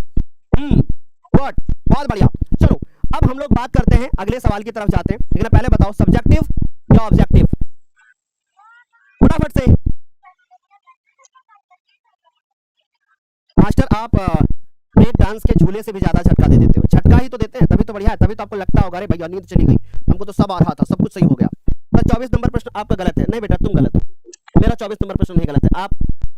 गुड, बहुत बढ़िया। चलो अब हम लोग बात करते हैं, अगले सवाल की तरफ जाते हैं, लेकिन पहले बताओ सब्जेक्टिव या ऑब्जेक्टिव? फटाफट से। मास्टर आप ब्रेक डांस के झूले से भी ज्यादा झटका दे देते हो। झटका ही तो देते हैं, तभी तो बढ़िया है, तभी तो आपको लगता होगा अरे भैया नींद चली गई, हमको तो सब आ रहा था, सब कुछ सही हो गया। तो 24 नंबर प्रश्न आपका गलत है। नहीं बेटा तुम गलत हो, मेरा 24 नंबर प्रश्न नहीं गलत है। आप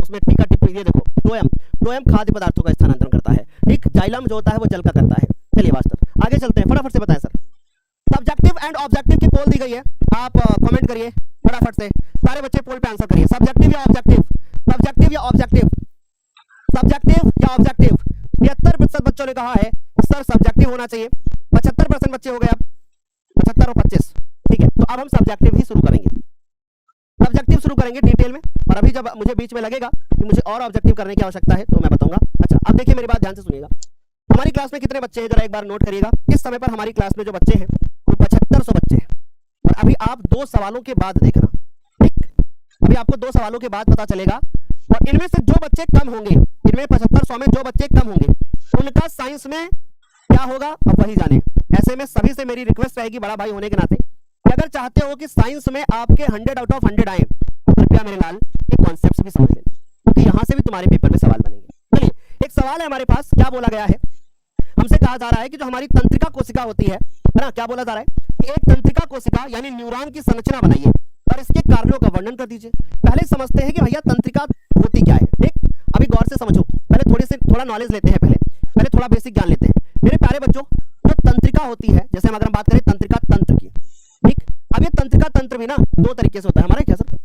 उसमें टीका टिप्पणी, ये देखो फ्लोएम खाद्य पदार्थों का स्थानांतरण करता है, ठीक। जाइलम जो होता है वो जल का करता है। चलिए मास्टर आगे चलते हैं, फटाफट से बताएं सर। सब्जेक्टिव एंड ऑब्जेक्टिव की पोल दी गई है, आप कमेंट करिए फटाफट से, सारे बच्चे पोल पे आंसर करिए। सब्जेक्टिव या ऑब्जेक्टिव? सब्जेक्टिव या ऑब्जेक्टिव? सब्जेक्टिव या ऑब्जेक्टिव? 73% बच्चों ने कहा है सर सब्जेक्टिव होना चाहिए। 75% बच्चे हो गए, अब 75 और 25, ठीक है। तो अब हम सब्जेक्टिव ही शुरू करेंगे, सब्जेक्टिव शुरू करेंगे डिटेल में, और अभी जब मुझे बीच में लगेगा कि मुझे और ऑब्जेक्टिव करने की आवश्यकता है तो मैं बताऊंगा। अच्छा अब देखिए मेरी बात ध्यान से सुनिएगा। हमारी क्लास में कितने बच्चे हैं जरा एक बार नोट करिएगा। इस समय पर हमारी क्लास में जो बच्चे हैं वो 7500 बच्चे हैं, और अभी आप 2 सवालों के बाद देखना, ठीक। अभी आपको 2 सवालों के बाद पता चलेगा और इनमें से जो बच्चे कम होंगे, इनमें 75-100 में जो बच्चे कम होंगे उनका साइंस में क्या होगा अब वही जाने। ऐसे में सभी से मेरी रिक्वेस्ट रहेगी बड़ा भाई होने के नाते कि अगर चाहते हो कि साइंस में आपके 100 आउट ऑफ 100 आए तो कृपया मेरे लाल एक कॉन्सेप्ट भी समझ लेना, क्योंकि यहां से भी तुम्हारे पेपर में सवाल बनेंगे। चलिए एक सवाल है हमारे पास, क्या बोला गया है, हमसे कहा जा रहा है कि जो हमारी तंत्रिका कोशिका होती है ना, क्या बोला जा रहा है कि एक तंत्रिका कोशिका यानी न्यूरॉन की संरचना बनाइए और इसके कार्यों का वर्णन कर दीजिए। पहले समझते हैं कि भैया तंत्रिका होती क्या है। ठीक, अभी गौर से समझो, पहले थोड़ा नॉलेज लेते हैं, पहले थोड़ा बेसिक ज्ञान लेते हैं। मेरे प्यारे बच्चों, जो तंत्रिका होती है, जैसे अगर हम बात करें तंत्रिका तंत्र की, ठीक, अब ये तंत्रिका तंत्र भी ना दो तरीके से होता है हमारा, क्या सर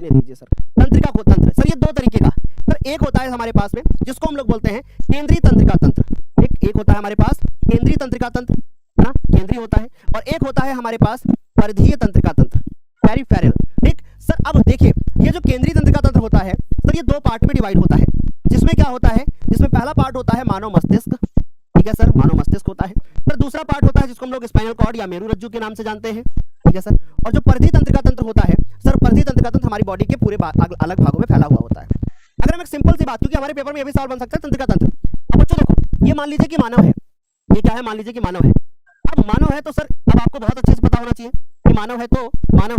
दीजिए सर, तंत्रिका को तंत्र सर ये दो तरीके का सर, एक होता है हमारे पास में जिसको हम लोग बोलते हैं केंद्रीय तंत्रिका तंत्र, एक होता है हमारे पास केंद्रीय तंत्रिका तंत्र है ना, केंद्रीय होता है, और एक होता है हमारे पास परिधीय तंत्रिका तंत्र, पेरिफेरल। ठीक सर, अब देखिए ये जो केंद्रीय तंत्रिका तंत्र होता है सर ये दो पार्ट में डिवाइड होता है, जिसमें क्या होता है, जिसमें पहला पार्ट होता है मानव मस्तिष्क, ठीक है सर, मानव मस्तिष्क होता है, फिर दूसरा पार्ट होता है जिसको हम लोग स्पाइनल कॉर्ड या मेरुरज्जु के नाम से जानते हैं, ठीक है सर, और जो परिधीय तंत्रिका तंत्र होता है सर, परिधीय तंत्रिका तंत्र हमारी बॉडी के पूरे अलग भागों में फैला हुआ होता है। अगर हम एक सिंपल सी बात, क्योंकि हमारे पेपर में ये भी सवाल बन सकता है तंत्रिका तंत्र। अब बच्चों देखो, ये मान लीजिए कि मानव है, ये क्या है, मान लीजिए कि मानव है। अब मानव है तो सर अब आपको बहुत अच्छे से पता होना चाहिए कि मानव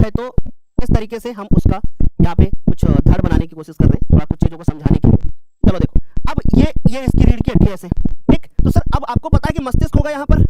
है तो इस तरीके से हम उसका यहाँ पे कुछ धड़ बनाने की कोशिश कर रहे हैं, थोड़ा कुछ चीजों को समझाने के लिए। चलो देखो, अब ये इसकी रीढ़ की हड्डी है ऐसे, ठीक, तो सर अब आपको पता है कि मस्तिष्क होगा यहाँ पर,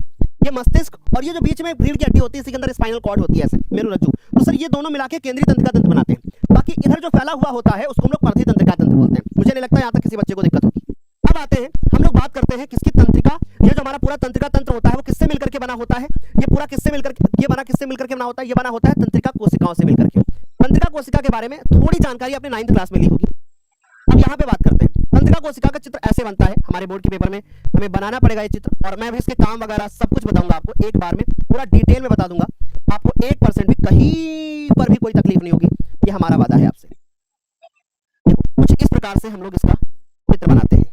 ये मस्तिष्क, और ये जो बीच में रीढ़ की हड्डी होती है इसके अंदर स्पाइनल कॉर्ड होती है ऐसे, मेरुरज्जु, तो सर ये दोनों मिला के केंद्रीय तंत्रिका तंत्र बनाते हैं। बाकी इधर जो फैला हुआ होता है उसको हम लोग परिधीय तंत्रिका तंत्र बोलते हैं। मुझे नहीं लगता यहाँ तक किसी बच्चे को दिक्कत होगी। अब आते हैं, हम लोग बात करते हैं किसकी तंत्रिका, ये जो हमारा पूरा तंत्रिका तंत्र होता है वो किससे मिलकर के बना होता है, ये पूरा किससे मिलकर के बना होता है, ये बना होता है तंत्रिका कोशिकाओं से मिलकर के। तंत्रिका कोशिका के बारे में थोड़ी जानकारी आपने 9th क्लास में ली होगी। अब यहाँ पे बात करते हैं, तंत्रिका कोशिका का चित्र ऐसे बनता है, हमारे बोर्ड के पेपर में हमें बनाना पड़ेगा ये चित्र, और मैं भी इसके काम वगैरह सब कुछ बताऊंगा आपको, एक बार में पूरा डिटेल में बता दूंगा, आपको 1% भी कहीं पर भी कोई तकलीफ नहीं होगी, ये हमारा वादा है आपसे। देखो कुछ इस प्रकार से हम लोग इसका चित्र बनाते हैं,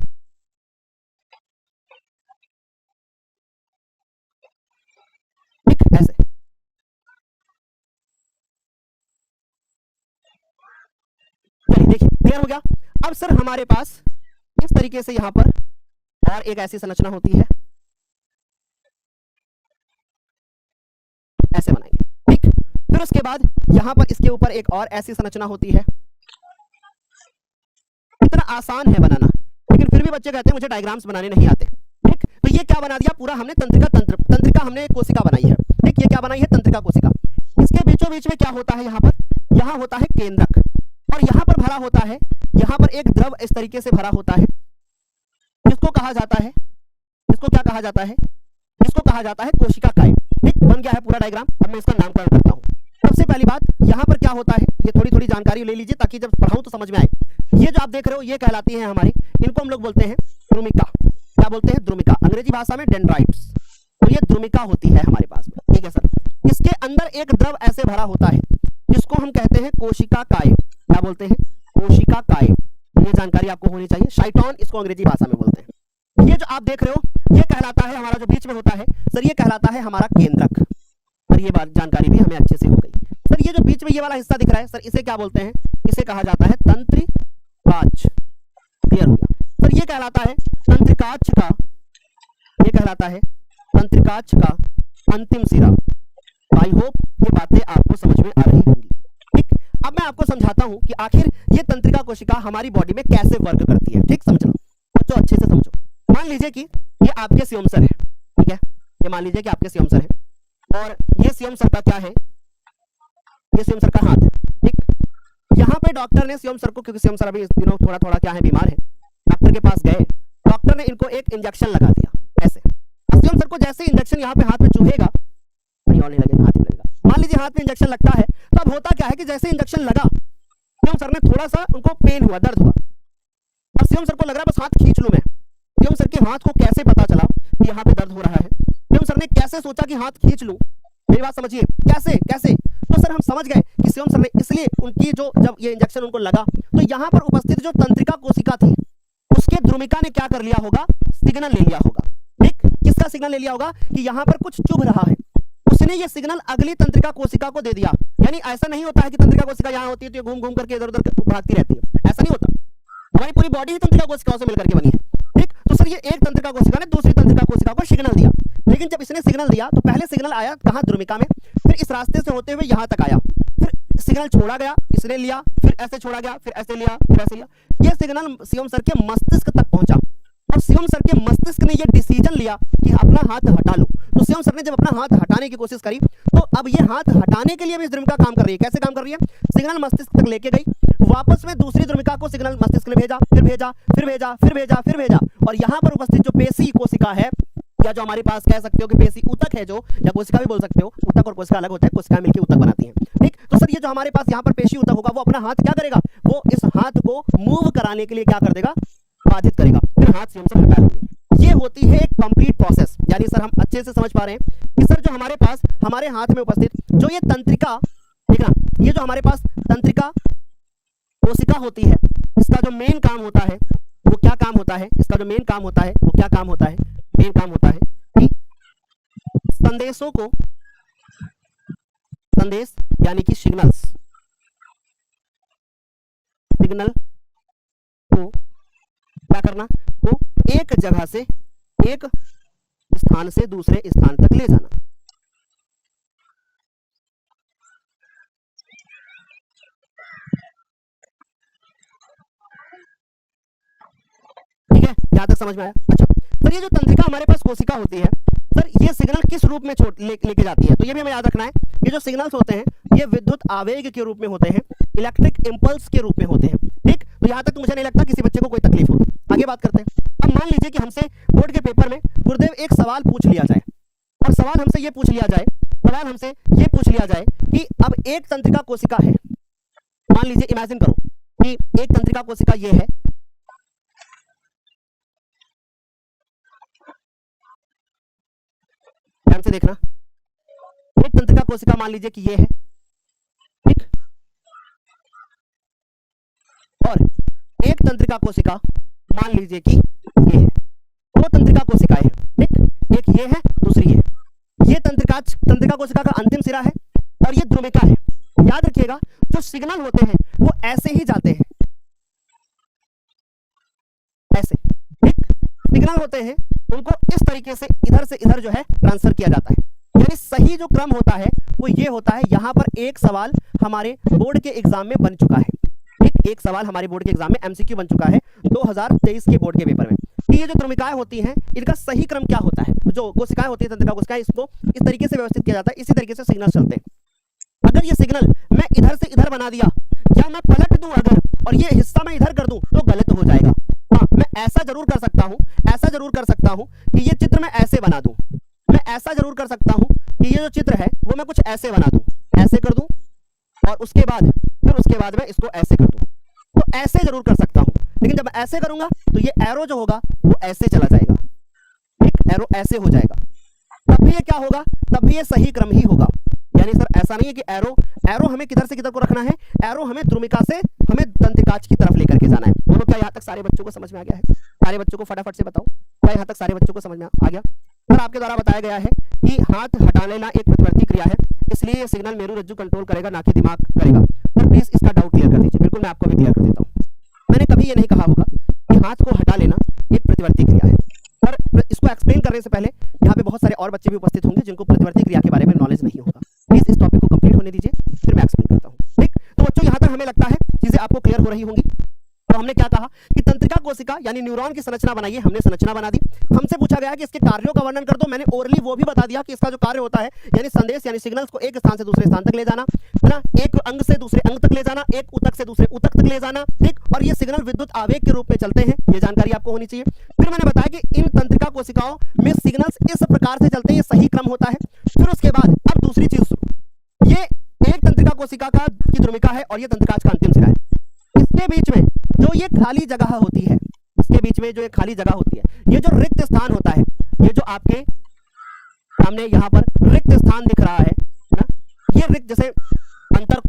ठीक ऐसे। चलिए देखिए क्लियर हो गया। अब सर हमारे पास इस तरीके से यहां पर और एक ऐसी संरचना होती है, ऐसे बनाएंगे, ठीक, फिर उसके बाद यहां पर इसके ऊपर एक और ऐसी संरचना होती है। इतना आसान है बनाना, लेकिन फिर भी बच्चे कहते हैं मुझे डायग्राम्स बनाने नहीं आते, ठीक, तो ये क्या बना दिया पूरा हमने तंत्रिका हमने कोशिका बनाई है, ठीक, ये क्या बनाई है तंत्रिका कोशिका। इसके बीचों बीच में क्या होता है, यहाँ होता है केंद्रक, और यहाँ पर भरा होता है, यहाँ पर एक द्रव इस तरीके से भरा होता है, जिसको कहा जाता है, जिसको क्या कहा जाता है, जिसको कहा जाता है कोशिका काय। ठीक, बन गया है पूरा डायग्राम। अब मैं इसका नामकरण करता हूँ। सबसे पहली बात, यहाँ पर क्या होता है, ये थोड़ी जानकारी ले लीजिए ताकि जब पढ़ाऊं तो समझ में आए। ये जो आप देख रहे हो ये कहलाती है हमारी, इनको हम लोग बोलते हैं द्रुमिका। क्या बोलते हैं, द्रुमिका, अंग्रेजी भाषा में डेंड्राइट्स। तो ये द्रुमिका होती है हमारे पास में, ठीक है सर। इसके अंदर एक द्रव ऐसे भरा होता है जिसको हम कहते हैं कोशिका काय। क्या बोलते हैं, कोशिका काय। ये जानकारी आपको होनी चाहिए। शाइटॉन इसको अंग्रेजी भाषा में बोलते हैं। ये जो आप देख रहे हो ये कहलाता है हमारा, जो बीच में होता है सर ये कहलाता है हमारा केंद्रक। सर ये बात जानकारी भी हमें अच्छे से हो गई। सर ये जो बीच में ये वाला हिस्सा दिख रहा है सर, इसे क्या बोलते हैं, इसे कहा जाता है तंत्रिकाक्ष। क्लियर हो गया सर, ये कहलाता है तंत्रिकाक्ष का, ये कहलाता है तंत्रिकाक्ष का अंतिम सिरा। आई होप ये बातें आपको समझ में आ रही होंगी। ठीक, अब मैं आपको समझाता हूं कि आखिर ये तंत्रिका कोशिका हमारी बॉडी में कैसे वर्क करती है। ठीक, समझ लो बच्चों, अच्छे से समझो। मान लीजिए कि ये आपके स्योमसर है, ठीक है, ये मान लीजिए कि आपके स्योमसर है और ये स्योमसर का क्या है, ये स्योमसर का हाथ है। ठीक, यहाँ पे डॉक्टर ने स्योमसर को, क्योंकि स्योमसर अभी इस दिनों थोड़ा क्या है, बीमार है, डॉक्टर के पास गए, डॉक्टर ने इनको एक इंजेक्शन लगा दिया ऐसे। स्योमसर को जैसे इंजेक्शन यहाँ पे हाथ में चुभेगा, नहीं और नहीं लगेगा, हाथ में लगेगा। मान लीजिए हाथ में इंजेक्शन लगता है, तो अब होता क्या है कि जैसे इंजेक्शन लगा स्योमसर ने थोड़ा सा उनको पेन हुआ, दर्द हुआ। अब स्योमसर को लग रहा है बस हाथ खींच लूं मैं। स्योमसर के हाथ को कैसे पता चला कि यहाँ पे दर्द हो रहा है, स्योमसर ने कैसे सोचा कि हाथ खींच लूं, मेरी बात समझिए, कैसे कैसे। तो सर हम समझ गए कि स्योमसर ने, इसलिए उनकी जो जब ये इंजेक्शन उनको लगा तो यहाँ पर उपस्थित जो तंत्रिका कोशिका थी उसके द्रुमिका ने क्या कर लिया होगा, सिग्नल ले लिया होगा। ठीक, किसका सिग्नल ले लिया होगा कि यहाँ पर कुछ चुभ रहा है, उसे इसने ये सिग्नल अगली तंत्रिका कोशिका को दे दिया। यानी ऐसा नहीं होता है कि तंत्रिका कोशिका यहाँ होती है तो ये घूम घूम करके इधर उधर भागती रहती है, ऐसा नहीं होता। हमारी पूरी बॉडी ही तंत्रिका कोशिकाओं से मिलकर के बनी है, ठीक। तो सर ये एक तंत्रिका कोशिका ने दूसरी तंत्रिका कोशिका को सिग्नल दिया, लेकिन जब इसने सिग्नल दिया तो पहले सिग्नल आया कहाँ, द्रुमिका में, फिर इस रास्ते से होते हुए यहाँ तक आया, फिर सिग्नल छोड़ा गया, इसने लिया, फिर ऐसे छोड़ा गया, फिर ऐसे लिया, फिर ऐसे लिया, ये सिग्नल शिवम सर के मस्तिष्क तक पहुंचा। और शिवम सर के मस्तिष्क ने ये डिसीजन लिया कि अपना हाथ हटा लो। तो शिवम सर ने जब अपना हाथ हटाने की कोशिश करी तो अब ये हाथ हटाने के लिए भी इस द्रुमिका काम कर रही है। कैसे काम कर रही है, सिग्नल मस्तिष्क तक लेके गई, वापस में दूसरी द्रुमिका को सिग्नल मस्तिष्क ने भेजा, फिर भेजा, फिर भेजा, फिर भेजा, फिर भेजा, और यहाँ पर उपस्थित जो पेशी कोशिका है, या जो हमारे पास कह सकते हो कि पेशी ऊतक है, जो या कोशिका भी बोल सकते हो, ऊतक और कोशिका अलग होता है, कोशिका मिलकर ऊतक बनाती है, ठीक। तो सर ये जो हमारे पास यहाँ पर पेशी ऊतक होगा वो अपना हाथ क्या करेगा, वो इस हाथ को मूव कराने के लिए क्या कर देगा, बाधित करेगा, फिर हाथ से हम हटा लेंगे। ये होती है एक कंप्लीट प्रोसेस। यानी सर हम अच्छे से समझ पा रहे हैं कि सर जो हमारे पास हमारे हाथ में उपस्थित जो ये तंत्रिका, ठीक ना, ये जो हमारे पास तंत्रिका कोशिका होती है, इसका जो मेन काम होता है वो क्या काम होता है, इसका जो मेन काम होता है वो क्या काम होता है, मेन काम होता है कि संदेशों को, संदेश यानी कि सिग्नल्स, सिग्नल को क्या करना, तो एक जगह से एक स्थान से दूसरे स्थान तक ले जाना। ठीक है, यहां तक समझ में आया। अच्छा सर ये जो तंत्रिका हमारे पास कोशिका होती है, सर ये सिग्नल किस रूप में लेके जाती है, तो ये भी हमें याद रखना है। ये जो सिग्नल्स होते हैं ये विद्युत आवेग के रूप में होते हैं, इलेक्ट्रिक इंपल्स के रूप में होते हैं, ठीक। तो यहां तक तो मुझे नहीं लगता किसी बच्चे को कोई तकलीफ होगी। आगे बात करते हैं। अब मान लीजिए कि हमसे बोर्ड के पेपर में गुरुदेव एक सवाल पूछ लिया जाए, और सवाल हमसे ये पूछ लिया जाए, सवाल हमसे ये पूछ लिया जाए कि अब एक तंत्रिका कोशिका है, मान लीजिए इमेजिन करो कि एक तंत्रिका कोशिका ये है, ध्यान से देखना, एक तंत्रिका कोशिका मान लीजिए कि ये है, ठीक, और एक तंत्रिका कोशिका मान लीजिए कि ये है। दो तंत्रिका कोशिकाएं हैं, ठीक, एक ये है, दूसरी ये। ये तंत्रिका कोशिका का अंतिम सिरा है और ये द्रुमिका है। याद रखिएगा जो सिग्नल होते हैं वो ऐसे ही जाते हैं, ऐसे, ठीक। सिग्नल होते हैं उनको इस तरीके से इधर से इधर जो है ट्रांसफर किया जाता है। यानी सही जो क्रम होता है वो ये होता है। यहां पर एक सवाल हमारे बोर्ड के एग्जाम में बन चुका है, ठीक, एक सवाल हमारे बोर्ड के एग्जाम में एमसीक्यू बन चुका है 2023 के बोर्ड के पेपर में कि ये जो द्रुमिकाएं होती हैं इनका सही क्रम क्या होता है। जो कोशिकाएं होती है, तंत्रिका कोशिकाएं, इसको इस तरीके से व्यवस्थित किया जाता है, इसी तरीके से सिग्नल चलते हैं। अगर ये सिग्नल मैं इधर से इधर बना दिया या मैं पलट दूं अगर, और ये हिस्सा मैं इधर कर दूं तो गलत हो जाएगा। हाँ, मैं ऐसा जरूर कर सकता हूं, ऐसा जरूर कर सकता हूं कि ये चित्र मैं ऐसे बना दूं, मैं ऐसा जरूर कर सकता हूं कि ये जो चित्र है वो मैं कुछ ऐसे बना दूं, ऐसे कर दूं, और उसके बाद मैं इसको ऐसे कर दूं, तो ऐसे जरूर कर सकता हूं। लेकिन जब मैं ऐसे करूंगा तो ये एरो जो होगा वो ऐसे चला जाएगा, ठीक, एरो ऐसे हो जाएगा, तब भी ये क्या होगा, तब भी ये सही क्रम ही होगा। यानी सर ऐसा नहीं है कि एरो हमें किधर से किधर को रखना है, एरो हमें द्रुमिका से हमें तंत्रिकाच की तरफ लेकर के जाना है। बोलो क्या यहाँ तक सारे बच्चों को समझ में आ गया है? सारे बच्चों को फटाफट से बताओ, क्या यहाँ तक सारे बच्चों को समझ में आ गया? सर आपके द्वारा बताया गया है कि हाथ हटा लेना एक प्रतिवर्ती क्रिया है, इसलिए ये सिग्नल मेरू रज्जु कंट्रोल करेगा, ना कि दिमाग करेगा। सर प्लीज इसका डाउट क्लियर कर दीजिए। बिल्कुल मैं आपको भी क्लियर कर देता हूँ। मैंने कभी ये नहीं कहा होगा कि हाथ को हटा लेना एक प्रतिवर्ती क्रिया है। पर इसको एक्सप्लेन करने से पहले यहाँ पे बहुत सारे और बच्चे भी उपस्थित होंगे जिनको प्रतिवर्ती क्रिया के बारे में नॉलेज नहीं होगा। प्लीज इस टॉपिक को कंप्लीट होने दीजिए, फिर मैं एक्सप्लेन करता हूँ, ठीक। तो बच्चों यहाँ तक हमें लगता है चीजें आपको क्लियर हो रही होंगी। तो हमने क्या कहा कि तंत्रिका कोशिका यानी न्यूरॉन की संरचना बनाइए, हमने संरचना बना दी। हमसे पूछा गया कि इसके कार्यों का वर्णन कर दो, मैंने ओरली वो भी बता दिया कि इसका जो कार्य होता है यानी संदेश यानी सिग्नल्स को एक स्थान से दूसरे स्थान तक ले जाना, है ना, एक अंग से दूसरे अंग तक ले जाना, एक ऊतक से दूसरे ऊतक तक ले जाना, ठीक। और ये सिग्नल विद्युत आवेग के रूप में चलते हैं, ये जानकारी आपको होनी चाहिए। फिर मैंने बताया कि इन तंत्रिका कोशिकाओं में सिग्नल्स इस प्रकार से चलते हैं, ये सही क्रम होता है। फिर उसके बाद अब दूसरी चीज, ये एक तंत्रिका कोशिका की द्रुमिका है और ये तंत्रिकाज का अंतिम सिरा है। इसके बीच में जो ये खाली जगह होती है, इसके बीच में जो ये खाली जगह होती है, ये जो रिक्त स्थान होता है, ये जो आपके सामने यहाँ पर रिक्त स्थान दिख रहा है ना, ये रिक्त जैसे अंतर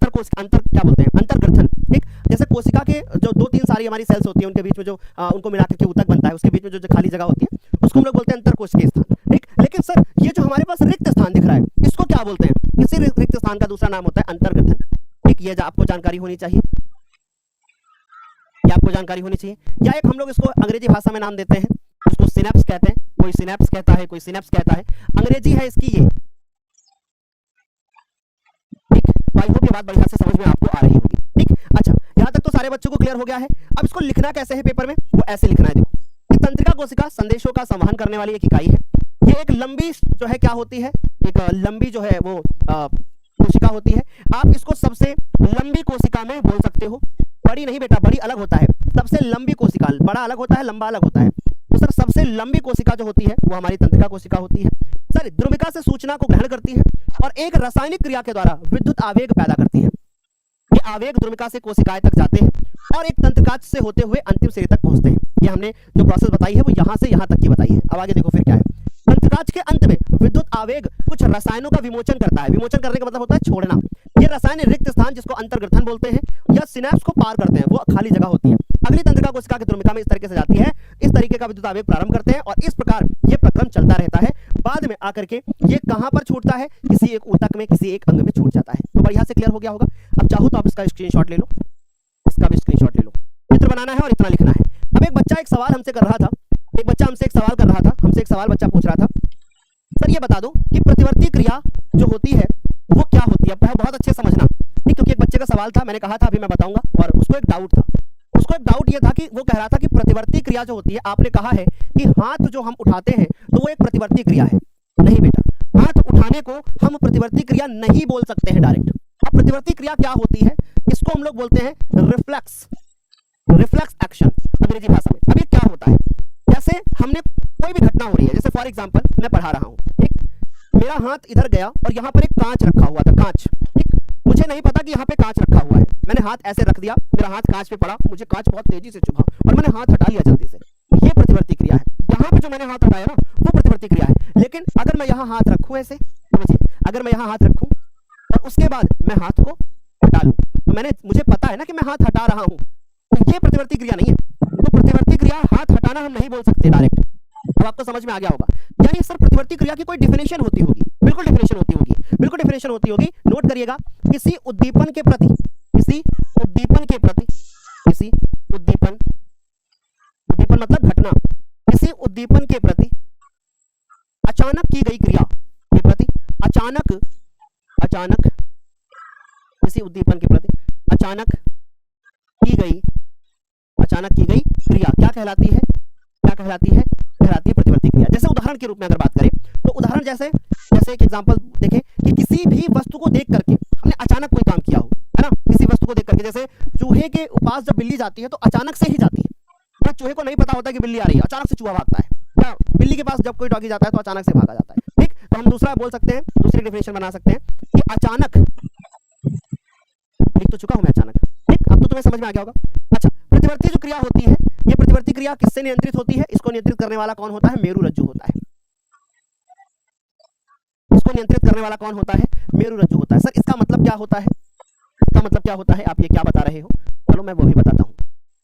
कोश क्या बोलते हैं, अंतर्ग्रथन, ठीक। जैसे कोशिका के जो 2-3 सारी हमारी सेल्स होती है उनके बीच में जो उनको मिलाकर के ऊतक बनता है, उसके बीच में जो खाली जगह होती है उसको हम लोग बोलते हैं अंतरकोशिकीय स्थान, ठीक। लेकिन सर ये जो हमारे पास रिक्त स्थान दिख रहा है इसको क्या बोलते हैं? इसी रिक्त स्थान का दूसरा नाम होता है अंतर्ग्रथन, ठीक। ये आपको जानकारी होनी चाहिए, ये आपको जानकारी होनी चाहिए। या एक हम लोग इसको अंग्रेजी भाषा में नाम देते हैं, उसको सिनेप्स कहते हैं, कोई सिनेप्स कहता है, कोई सिनेप्स कहता है, अंग्रेजी है इसकी ये, ठीक। आई होप ये बात बढ़िया से समझ में आपको आ रही होगी, ठीक। अच्छा, यहां तक तो सारे बच्चों को क्लियर हो गया है। अब इसको लिखना कैसे है पेपर में, वो ऐसे लिखना है। देखो, तंत्रिका कोशिका संदेशों का संवहन करने वाली एक इकाई है। ये एक लंबी जो है क्या होती है, एक लंबी जो है वो कोशिका होती है। आप इसको सबसे लंबी कोशिका में बोल सकते हो। बड़ी नहीं बेटा, बड़ी अलग होता है, सबसे लंबी कोशिका, बड़ा अलग होता है, लंबा अलग होता है। तो सर सबसे लंबी कोशिका जो होती है वो हमारी तंत्रिका कोशिका होती है। सर द्रुमिका से सूचना को ग्रहण करती है और एक रासायनिक क्रिया के द्वारा विद्युत आवेग पैदा करती है। ये आवेग द्रुमिका से कोशिकाएं तक जाते हैं और एक तंत्रिकाच से होते हुए अंतिम सिरे तक पहुंचते हैं। ये हमने जो प्रोसेस बताई है वो यहां से यहां तक की बताई है। अब आगे देखो फिर क्या है। तंत्रिकाच के अंत में विद्युत आवेग कुछ रसायनों का विमोचन करता है। विमोचन करने का मतलब होता है छोड़ना। ये रसायन रिक्त स्थान जिसको अंतर्ग्रथन बोलते हैं या सिनेप्स को पार करते हैं, वो खाली जगह होती है। अगली तंत्रिका कोशिका की द्रुमिका में इस तरीके से जाती है, इस तरीके का विद्युत आवेग प्रारंभ करते हैं और इस प्रकार ये प्रक्रम चलता रहता है। बाद में आकर के ये कहां पर छूटता है, किसी एक ऊतक में, किसी एक अंग में छूट जाता है। तो बढ़िया से क्लियर हो गया होगा। अब चाहो तो आप इसका स्क्रीनशॉट ले लो, इसका भी स्क्रीनशॉट ले लो। चित्र बनाना है और इतना लिखना है। अब एक बच्चा एक सवाल हमसे कर रहा था, एक बच्चा हमसे एक सवाल कर रहा था, हमसे एक सवाल बच्चा पूछ रहा था, सर ये बता दो कि प्रतिवर्ती क्रिया जो होती है वो क्या होती है। बहुत अच्छे समझना, ठीक, क्योंकि एक बच्चे का सवाल था, मैंने कहा था अभी मैं बताऊंगा, और उसको एक डाउट था। उसको एक डाउट ये था कि वो कह रहा था कि प्रतिवर्ती क्रिया जो होती है, आपने कहा है कि हाथ जो हम उठाते हैं तो वो एक प्रतिवर्ती क्रिया है। नहीं बेटा, हाथ उठाने को हम प्रतिवर्ती क्रिया नहीं बोल सकते हैं डायरेक्ट। अब प्रतिवर्ती क्रिया क्या होती है, इसको हम लोग बोलते हैं रिफ्लेक्स, रिफ्लेक्स एक्शन अंग्रेजी भाषा में। अब ये क्या होता है, जैसे हमने कोई भी घटना हो रही है, जैसे फॉर एग्जांपल मैं पढ़ा रहा हूं, ठीक, मेरा हाथ इधर गया और यहाँ पर एक कांच रखा हुआ था, कांच, ठीक, मुझे नहीं पता कि यहाँ पे कांच रखा हुआ है, मैंने हाथ ऐसे रख दिया, मेरा हाथ कांच पे पड़ा, मुझे कांच बहुत तेजी से चुभा और मैंने हाथ हटा लिया जल्दी से। ये प्रतिवर्ती क्रिया है। यहाँ पे जो मैंने हाथ हटाया ना वो प्रतिवर्ती क्रिया है। लेकिन अगर मैं यहाँ हाथ रखूं ऐसे, समझिए, अगर मैं यहाँ हाथ रखूं और उसके बाद मैं हाथ को हटा लूं, तो मुझे पता है ना कि मैं हाथ हटा रहा हूं, तो ये प्रतिवर्ती क्रिया नहीं है। तो प्रतिवर्ती क्रिया हाथ हटाना हम नहीं बोल सकते डायरेक्ट। अब आपको समझ में आ गया होगा। यानी सर प्रतिवर्ती क्रिया की कोई डेफिनेशन होती होगी, बिल्कुल डेफिनेशन होती होगी, बिल्कुल डेफिनेशन होती होगी। नोट करिएगा, किसी उद्दीपन के प्रति, किसी उद्दीपन के प्रति, किसी उद्दीपन, उद्दीपन मतलब घटना, किसी उद्दीपन के प्रति अचानक की गई क्रिया के प्रति, अचानक, अचानक किसी उद्दीपन के प्रति अचानक की गई क्रिया क्या कहलाती है, क्या कहलाती है, कहलाती है प्रतिवर्ती क्रिया। जैसे उदाहरण के रूप में अगर बात करें तो उदाहरण जैसे एक एग्जांपल देखें कि किसी भी वस्तु को देख करके हमने अचानक कोई काम किया हो, है ना, किसी वस्तु को देख करके, जैसे चूहे के पास जब बिल्ली जाती है तो अचानक से ही जाती है ना, चूहे को नहीं पता होता कि बिल्ली आ रही है, अचानक से चूहा भागता है, या बिल्ली के पास जब कोई डॉगी जाता है तो अचानक से भागा जाता है, ठीक। तो हम दूसरा बोल सकते हैं, दूसरी डेफिनेशन बना सकते हैं कि अचानक, लिख तो चुका हूं मैं अचानक, ठीक, अब तो तुम्हें समझ में आ गया होगा। अच्छा, प्रतिवर्ती जो क्रिया होती है, ये प्रतिवर्ती क्रिया किससे नियंत्रित होती है, इसको नियंत्रित करने वाला कौन होता है, मेरुरज्जु होता है। इसको नियंत्रित करने वाला कौन होता है, मेरुरज्जु होता है। सर इसका मतलब क्या होता है, इसका मतलब क्या होता है, आप ये क्या बता रहे हो, चलो मैं वो भी बताता हूँ।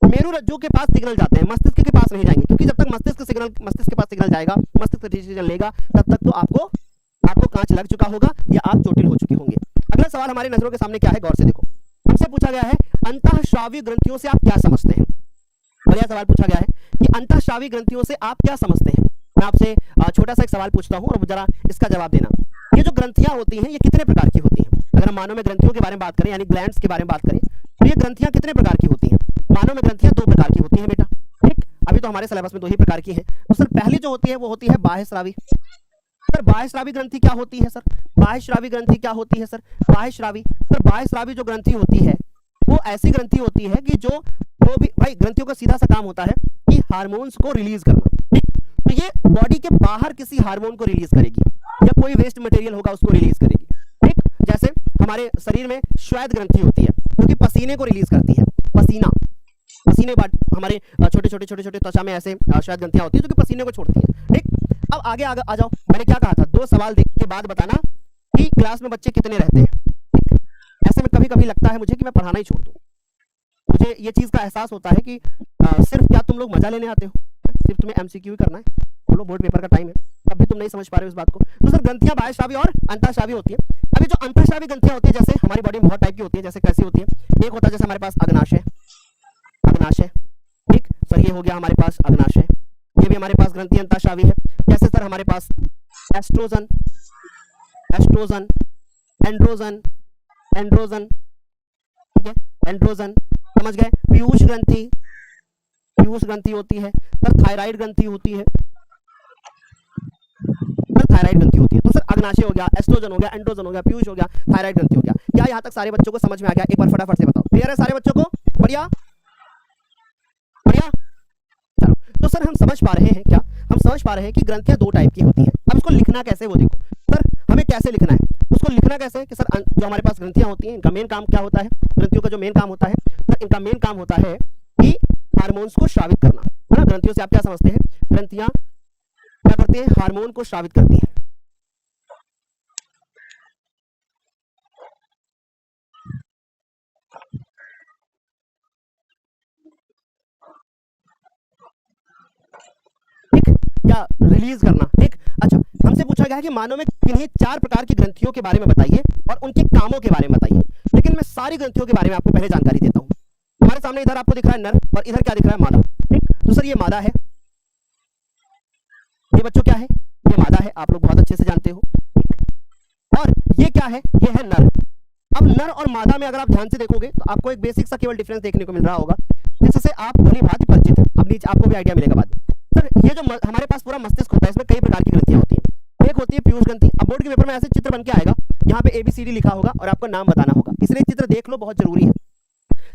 मेरुरज्जु के पास सिग्नल जाते हैं, मस्तिष्क के पास नहीं जाएंगे, क्योंकि जब तक मस्तिष्क के पास सिग्नल जाएगा, मस्तिष्क डिसीजन लेगा, तब तक तो आपको कांच लग चुका होगा या आप चोटिल हो चुके होंगे। अगला सवाल हमारी नजरों के सामने क्या है, गौर से देखो। हमसे पूछा गया है अंतःस्रावी ग्रंथियों से आप क्या समझते हैं। बढ़िया सवाल पूछा गया है कि अंतःस्रावी ग्रंथियों से आप क्या समझते हैं। मैं आपसे छोटा सा एक सवाल पूछता हूं और जरा इसका जवाब देना। ये जो ग्रंथियां होती हैं ये कितने प्रकार की होती हैं। अगर हम मानव में ग्रंथियों के बारे में बात करें, यानी ग्लैंड्स के बारे में बात करें, तो ये ग्रंथियां कितने प्रकार की होती हैं। मानव में ग्रंथियां 2 प्रकार की होती हैं बेटा, ठीक। अभी तो हमारे सिलेबस में 2 ही प्रकार की हैं। तो सर पहली जो होती है वो होती है बाह्यस्रावी। सर बाह्यस्रावी ग्रंथि क्या होती है, सर बाह्यस्रावी ग्रंथि क्या होती है, सर बाह्यस्रावी, सर बाह्यस्रावी जो ग्रंथि होती है वो ऐसी ग्रंथि होती है कि जो भी भाई ग्रंथियों का सीधा सा काम होता है कि हार्मोन्स को रिलीज करना, ठीक। तो ये बॉडी के बाहर किसी हार्मोन को रिलीज करेगी या कोई वेस्ट मटेरियल होगा उसको रिलीज करेगी, ठीक। जैसे हमारे शरीर में श्वेत ग्रंथि होती है जो कि पसीने को रिलीज करती है, पसीने हमारे छोटे छोटे त्वचा में ऐसे श्वेत ग्रंथियां होती है जो कि पसीने को छोड़ती है, ठीक। अब आगे आ जाओ, मैंने क्या कहा था, 2 सवाल देख के बाद बताना कि क्लास में बच्चे कितने रहते हैं, ठीक। ऐसे में कभी कभी लगता है मुझे कि मैं पढ़ाना ही छोड़ दूं। मुझे ये चीज का एहसास होता है कि सिर्फ क्या तुम लोग मजा लेने आते हो, सिर्फ तुम्हें एमसीक्यू ही करना है, बोलो, बोर्ड पेपर का टाइम है, तब भी तुम नहीं समझ पा रहे हो इस बात को। तो सर ग्रंथियां बाह्यस्रावी और अंतःस्रावी होती है। अभी जो अंतःस्रावी ग्रंथियां होती है, जैसे हमारी बॉडी में बहुत टाइप की होती है, जैसे कैसी होती है, एक होता है जैसे हमारे पास अग्नाशय, अग्नाशय, ठीक सर, ये हो गया हमारे पास अग्नाशय, ये भी हमारे पास ग्रंथि अंतःस्रावी है। जैसे सर हमारे पास एस्ट्रोजन, एस्ट्रोजन, एंड्रोजन, एंड्रोजन, ठीक है, एंड्रोजन, समझ गए। पीयूष ग्रंथि, पीयूष ग्रंथि होती है। सर थायराइड ग्रंथि होती है, सर थायराइड ग्रंथि होती है। तो सर अग्नाशय हो गया, एस्ट्रोजन हो गया, एंड्रोजन हो गया, पीयूष हो गया, थायराइड ग्रंथि हो गया। क्या यहाँ तक सारे बच्चों को समझ में आ गया? एक बार फटाफट से बताओ, क्लियर है सारे बच्चों को? बढ़िया बढ़िया। चलो, तो सर हम समझ पा रहे हैं क्या? हम समझ पा रहे हैं कि ग्रंथियां दो टाइप की होती हैं। अब इसको लिखना कैसे वो देखो। सर हमें कैसे लिखना है उसको, लिखना कैसे कि सर जो हमारे पास ग्रंथियां होती हैं, इनका मेन काम क्या होता है? ग्रंथियों का जो मेन काम होता है, तो इनका मेन काम होता है कि हार्मोन्स को स्रावित करना, है ना। ग्रंथियों से आप क्या समझते हैं? ग्रंथियां क्या करती हैं? हार्मोन को स्रावित करती हैं। ठीक, क्या रिलीज करना, ठीक। अच्छा, हमसे पूछा गया है कि मानव में किन्हीं 4 प्रकार की ग्रंथियों के बारे में बताइए और उनके कामों के बारे में बताइए। लेकिन मैं सारी ग्रंथियों के बारे में आपको पहले जानकारी देता हूं। हमारे सामने इधर आपको दिख रहा है नर और इधर क्या दिख रहा है? मादा, ठीक। तो सर ये मादा है, ये बच्चों क्या है? ये मादा है, आप लोग बहुत अच्छे से जानते हो, ठीक। और ये क्या है? ये है नर। अब नर और मादा में अगर आप ध्यान से देखोगे तो आपको एक बेसिक सा केवल डिफरेंस देखने को मिल रहा होगा, जिससे आप भली भांति परिचित हैं। अब नीचे आपको भी आइडिया मिलेगा बाद में। सर ये जो हमारे पास पूरा मस्तिष्क होता है, इसमें कई प्रकार की ग्रंथियां होती हैं। एक होती है पीयूष ग्रंथि। अब बोर्ड के पेपर में ऐसे चित्र बन के आएगा, यहाँ पे ABCD लिखा होगा और आपको नाम बताना होगा, इसलिए चित्र देख लो, बहुत जरूरी है।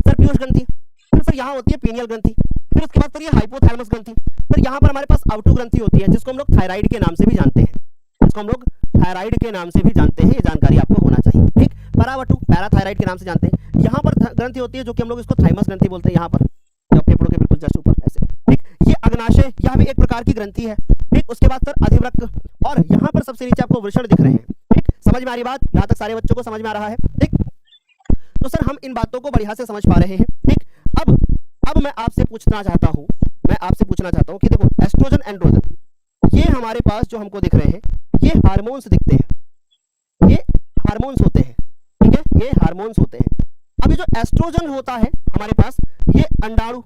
सर पीयूष ग्रंथि, फिर सर यहाँ होती है पीनियल ग्रंथि, फिर उसके बाद सर ये हाइपोथैलेमस ग्रंथि, फिर यहाँ पर हमारे पास आउटो ग्रंथि होती है, जिसको हम लोग थायराइड के नाम से भी जानते हैं, जिसको हम लोग थायराइड के नाम से भी जानते हैं। ये जानकारी आपको होना चाहिए, ठीक। परावटु, पैराथायराइड के नाम से जानते हैं। यहाँ पर ग्रंथि होती है जो कि हम लोग इसको थाइमस ग्रंथि बोलते हैं, यहाँ पर फेफड़ों के बिल्कुल जस्ट ऊपर ऐसे, ठीक। ये अग्नाशय, यह भी एक प्रकार की ग्रंथि है, ठीक। उसके बाद सर अधिवृक्क, और यहाँ पर सबसे नीचे आपको वृषण दिख रहे हैं, ठीक। समझ में आ रही बात? यहाँ तक सारे बच्चों को समझ में आ रहा है, ठीक। तो सर हम इन बातों को बढ़िया से समझ पा रहे हैं, ठीक। अब मैं आपसे पूछना चाहता हूँ, कि देखो एस्ट्रोजन, एंड्रोजन, ये हमारे पास जो हमको दिख रहे हैं, ये हार्मोन्स दिखते हैं, ये हार्मोन्स होते हैं, ठीक है, ये हार्मोन्स होते हैं। अब ये जो एस्ट्रोजन होता है हमारे पास, ये अंडाणु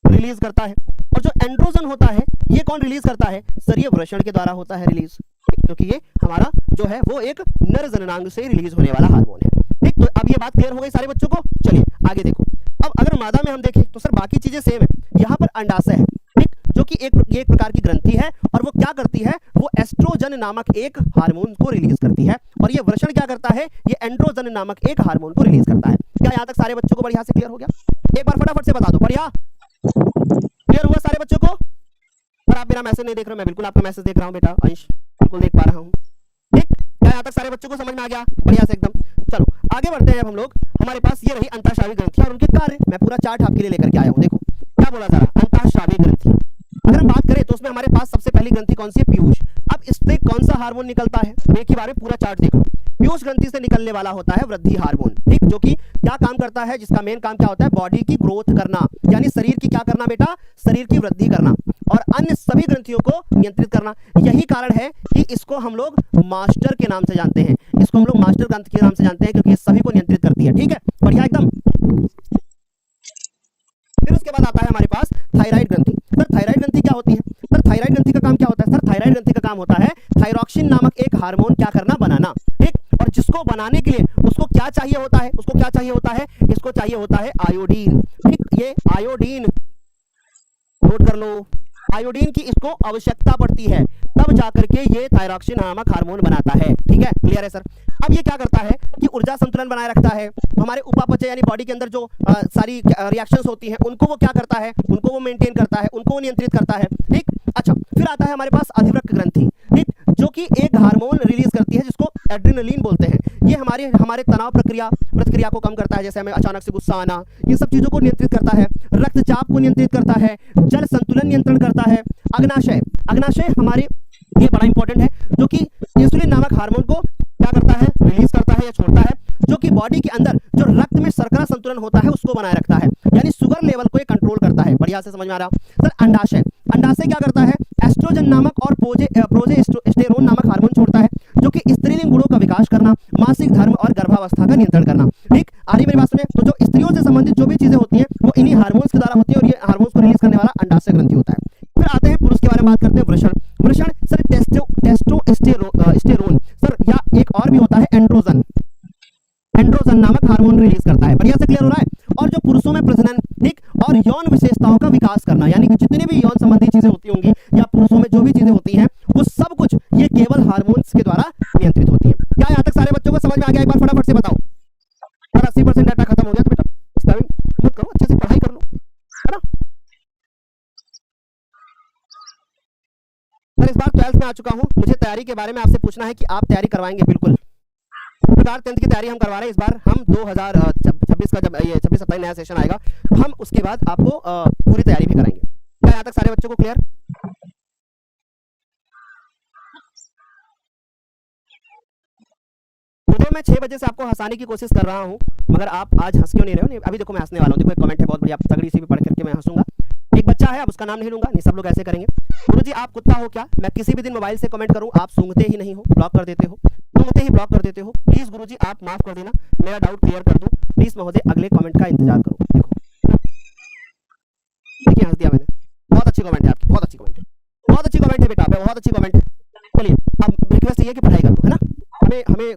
रिलीज करता है, और जो एंड्रोजन होता है ये कौन रिलीज करता है? सर ये वृषण के द्वारा होता है रिलीज, क्योंकि ये हमारा जो है वो एक नर जननांग से रिलीज होने वाला हार्मोन है, ठीक। तो अब ये बात क्लियर हो गई सारे बच्चों को? चलिए आगे देखो। अब अगर मादा में हम देखें तो सर बाकी चीजें सेम है। यहाँ पर अंडाशय है, ठीक, जो कि एक प्रकार की ग्रंथि है, और वो क्या करती है? वो एस्ट्रोजन नामक एक हार्मोन को रिलीज करती है, और ये वृषण क्या करता है? ये एंड्रोजन नामक एक हार्मोन को रिलीज करता है। क्या यहाँ तक सारे बच्चों को बढ़िया से क्लियर हो गया? एक बार फटाफट से बता दो, बढ़िया क्लियर हुआ सारे बच्चों को? पर आप मेरा मैसेज नहीं देख रहे हो, मैं बिल्कुल आपका मैसेज देख रहा हूँ बेटा, अंश बिल्कुल देख पा रहा हूँ, ठीक। क्या यहाँ तक सारे बच्चों को समझ में आ गया? बढ़िया से एकदम। चलो आगे बढ़ते हैं। अब हम लोग, हमारे पास ये रही अंतःस्रावी ग्रंथियां और उनके कार्य। मैं पूरा चार्ट आपके लिए लेकर के आया हूँ, देखो क्या बोला जा रहा, अंतःस्रावी ग्रंथि। अगर हम बात करें तो उसमें हमारे पास सबसे पहली ग्रंथि कौन सी है? पीयूष। अब इससे कौन सा हार्मोन निकलता है? एक ही बार में पूरा चार्ट देख लो। पीयूष ग्रंथि से निकलने वाला होता है वृद्धि हार्मोन, ठीक, जो कि क्या काम करता है? जिसका मेन काम क्या होता है? बॉडी की ग्रोथ करना, यानी शरीर की क्या करना बेटा? शरीर की वृद्धि करना, और अन्य सभी ग्रंथियों को नियंत्रित करना। यही कारण है कि इसको हम लोग मास्टर के नाम से जानते हैं, इसको हम लोग मास्टर ग्रंथि के नाम से जानते हैं, क्योंकि ये सभी को नियंत्रित करती है, ठीक है, बढ़िया एकदम। फिर उसके बाद आता है हमारे पास थायराइड ग्रंथि। सर थायराइड ग्रंथि क्या होती है? सर थायराइड ग्रंथि का काम क्या होता है? सर थायराइड ग्रंथि का काम होता है थायरॉक्सिन नामक एक हार्मोन क्या करना? बनाना, ठीक। और जिसको बनाने के लिए उसको क्या चाहिए होता है? उसको क्या चाहिए होता है? इसको चाहिए होता है आयोडीन, ठीक। ये आयोडीन नोट कर लो, आयोडीन की इसको आवश्यकता पड़ती है, तब जाकर के ये थायरॉक्सिन नामक हार्मोन बनाता है, ठीक है, क्लियर है सर। अब ये क्या करता है कि ऊर्जा संतुलन बनाए रखता है, हमारे उपापचय यानी बॉडी के अंदर जो सारी रिएक्शंस होती हैं उनको वो क्या करता है? उनको वो मेंटेन करता है, उनको वो नियंत्रित करता है, ठीक। अच्छा, फिर आता है हमारे पास अधिवृक्क ग्रंथि, ठीक, जो कि एक हार्मोन रिलीज करती है जिसको एड्रेनलिन बोलते हैं। ये हमारे तनाव प्रतिक्रिया को कम करता है, जैसे हमें अचानक से गुस्सा आना, ये सब चीजों को नियंत्रित करता है। रक्तचाप को नियंत्रित करता है, जल संतुलन नियंत्रण करता है। अग्नाशय हमारे, ये बड़ा इंपॉर्टेंट है, जो कि इंसुलिन नामक हार्मोन को क्या करता है? रिलीज करता है या छोड़ता है, जो कि बॉडी के अंदर जो रक्त में शर्करा संतुलन होता है उसको बनाए रखता है, यानी शुगर लेवल को ये कंट्रोल करता है। बढ़िया से समझ में आ रहा? सर अंडाशय क्या करता है? एस्ट्रोजन नामक और प्रोजेस्टेरोन नामक हार्मोन छोड़ता है, जो कि स्त्रीलिंग गुणों का विकास करना, मासिक धर्म और गर्भावस्था का नियंत्रण करना। ठीक, आ रही मेरी बात सुने? तो जो स्त्रियों से संबंधित जो भी चीजें होती हैं वो इन्हीं हार्मोन्स के द्वारा होती है, और ये हार्मोन्स को रिलीज करने वाला अंडाशय ग्रंथि होता है। फिर आते हैं पुरुष के बारे में बात करते हैं, वृषण। वृषण सर टेस्टोस्टेरोन सर, या एक और भी होता है एंड्रोजन नामक हार्मोन रिलीज करता है। बढ़िया से क्लियर हो रहा है? और जो पुरुषों में प्रजनन, ठीक, और यौन विशेषताओं का विकास करना, यानी कि जितनी भी यौन संबंधी चीजें होती होंगी या पुरुषों में जो भी चीजें होती हैं वो सब कुछ ये केवल हार्मोन्स के द्वारा नियंत्रित होती है। क्या यहाँ तक सारे बच्चों को समझ में आ गया? एक बार फटाफट से बताओ। और 80% डाटा खत्म हो गया, तो बेटा स्पैमिंग मत करो, अच्छे से पढ़ाई कर लो, है ना? सर इस बार 12th में आ चुका हूँ, मुझे तैयारी के बारे में आपसे पूछना है कि आप तैयारी करवाएंगे? बिल्कुल। इस प्रकार 10th की तैयारी हम करवा रहे हैं। इस बार हम 2026 का जब ये 26-27 नया सेशन आएगा तो हम उसके बाद आपको पूरी तैयारी भी कराएंगे। क्या यहाँ तक सारे बच्चों को क्लियर? वीडियो में 6 बजे से आपको हंसाने की कोशिश कर रहा हूँ, मगर आप आज हंस क्यों नहीं रहे हो? अभी देखो मैं हंसने वाला हूँ। देखो एक कमेंट है बहुत बढ़िया, तगड़ी सी भी पढ़ करके मैं हंसूंगा। एक बच्चा है, अब उसका नाम नहीं लूंगा, नहीं सब लोग ऐसे करेंगे। गुरुजी आप कुत्ता हो क्या? मैं किसी भी दिन मोबाइल से कमेंट करूं आप सूंघते ही नहीं हो, ब्लॉक कर देते हो, सूंघते ही ब्लॉक कर देते हो। प्लीज गुरुजी आप माफ कर देना, मेरा डाउट क्लियर कर दूं। प्लीज महोदय अगले कमेंट का इंतजार करो। देखो देखिए हंस दिया मैंने, बहुत अच्छी कमेंट है आपकी, बहुत अच्छी कमेंट है, बहुत अच्छी कमेंट है बेटा, बहुत अच्छी कमेंट है। चलिए अब रिक्वेस्ट ये है कि पढ़ाई कर लो, है ना? हमें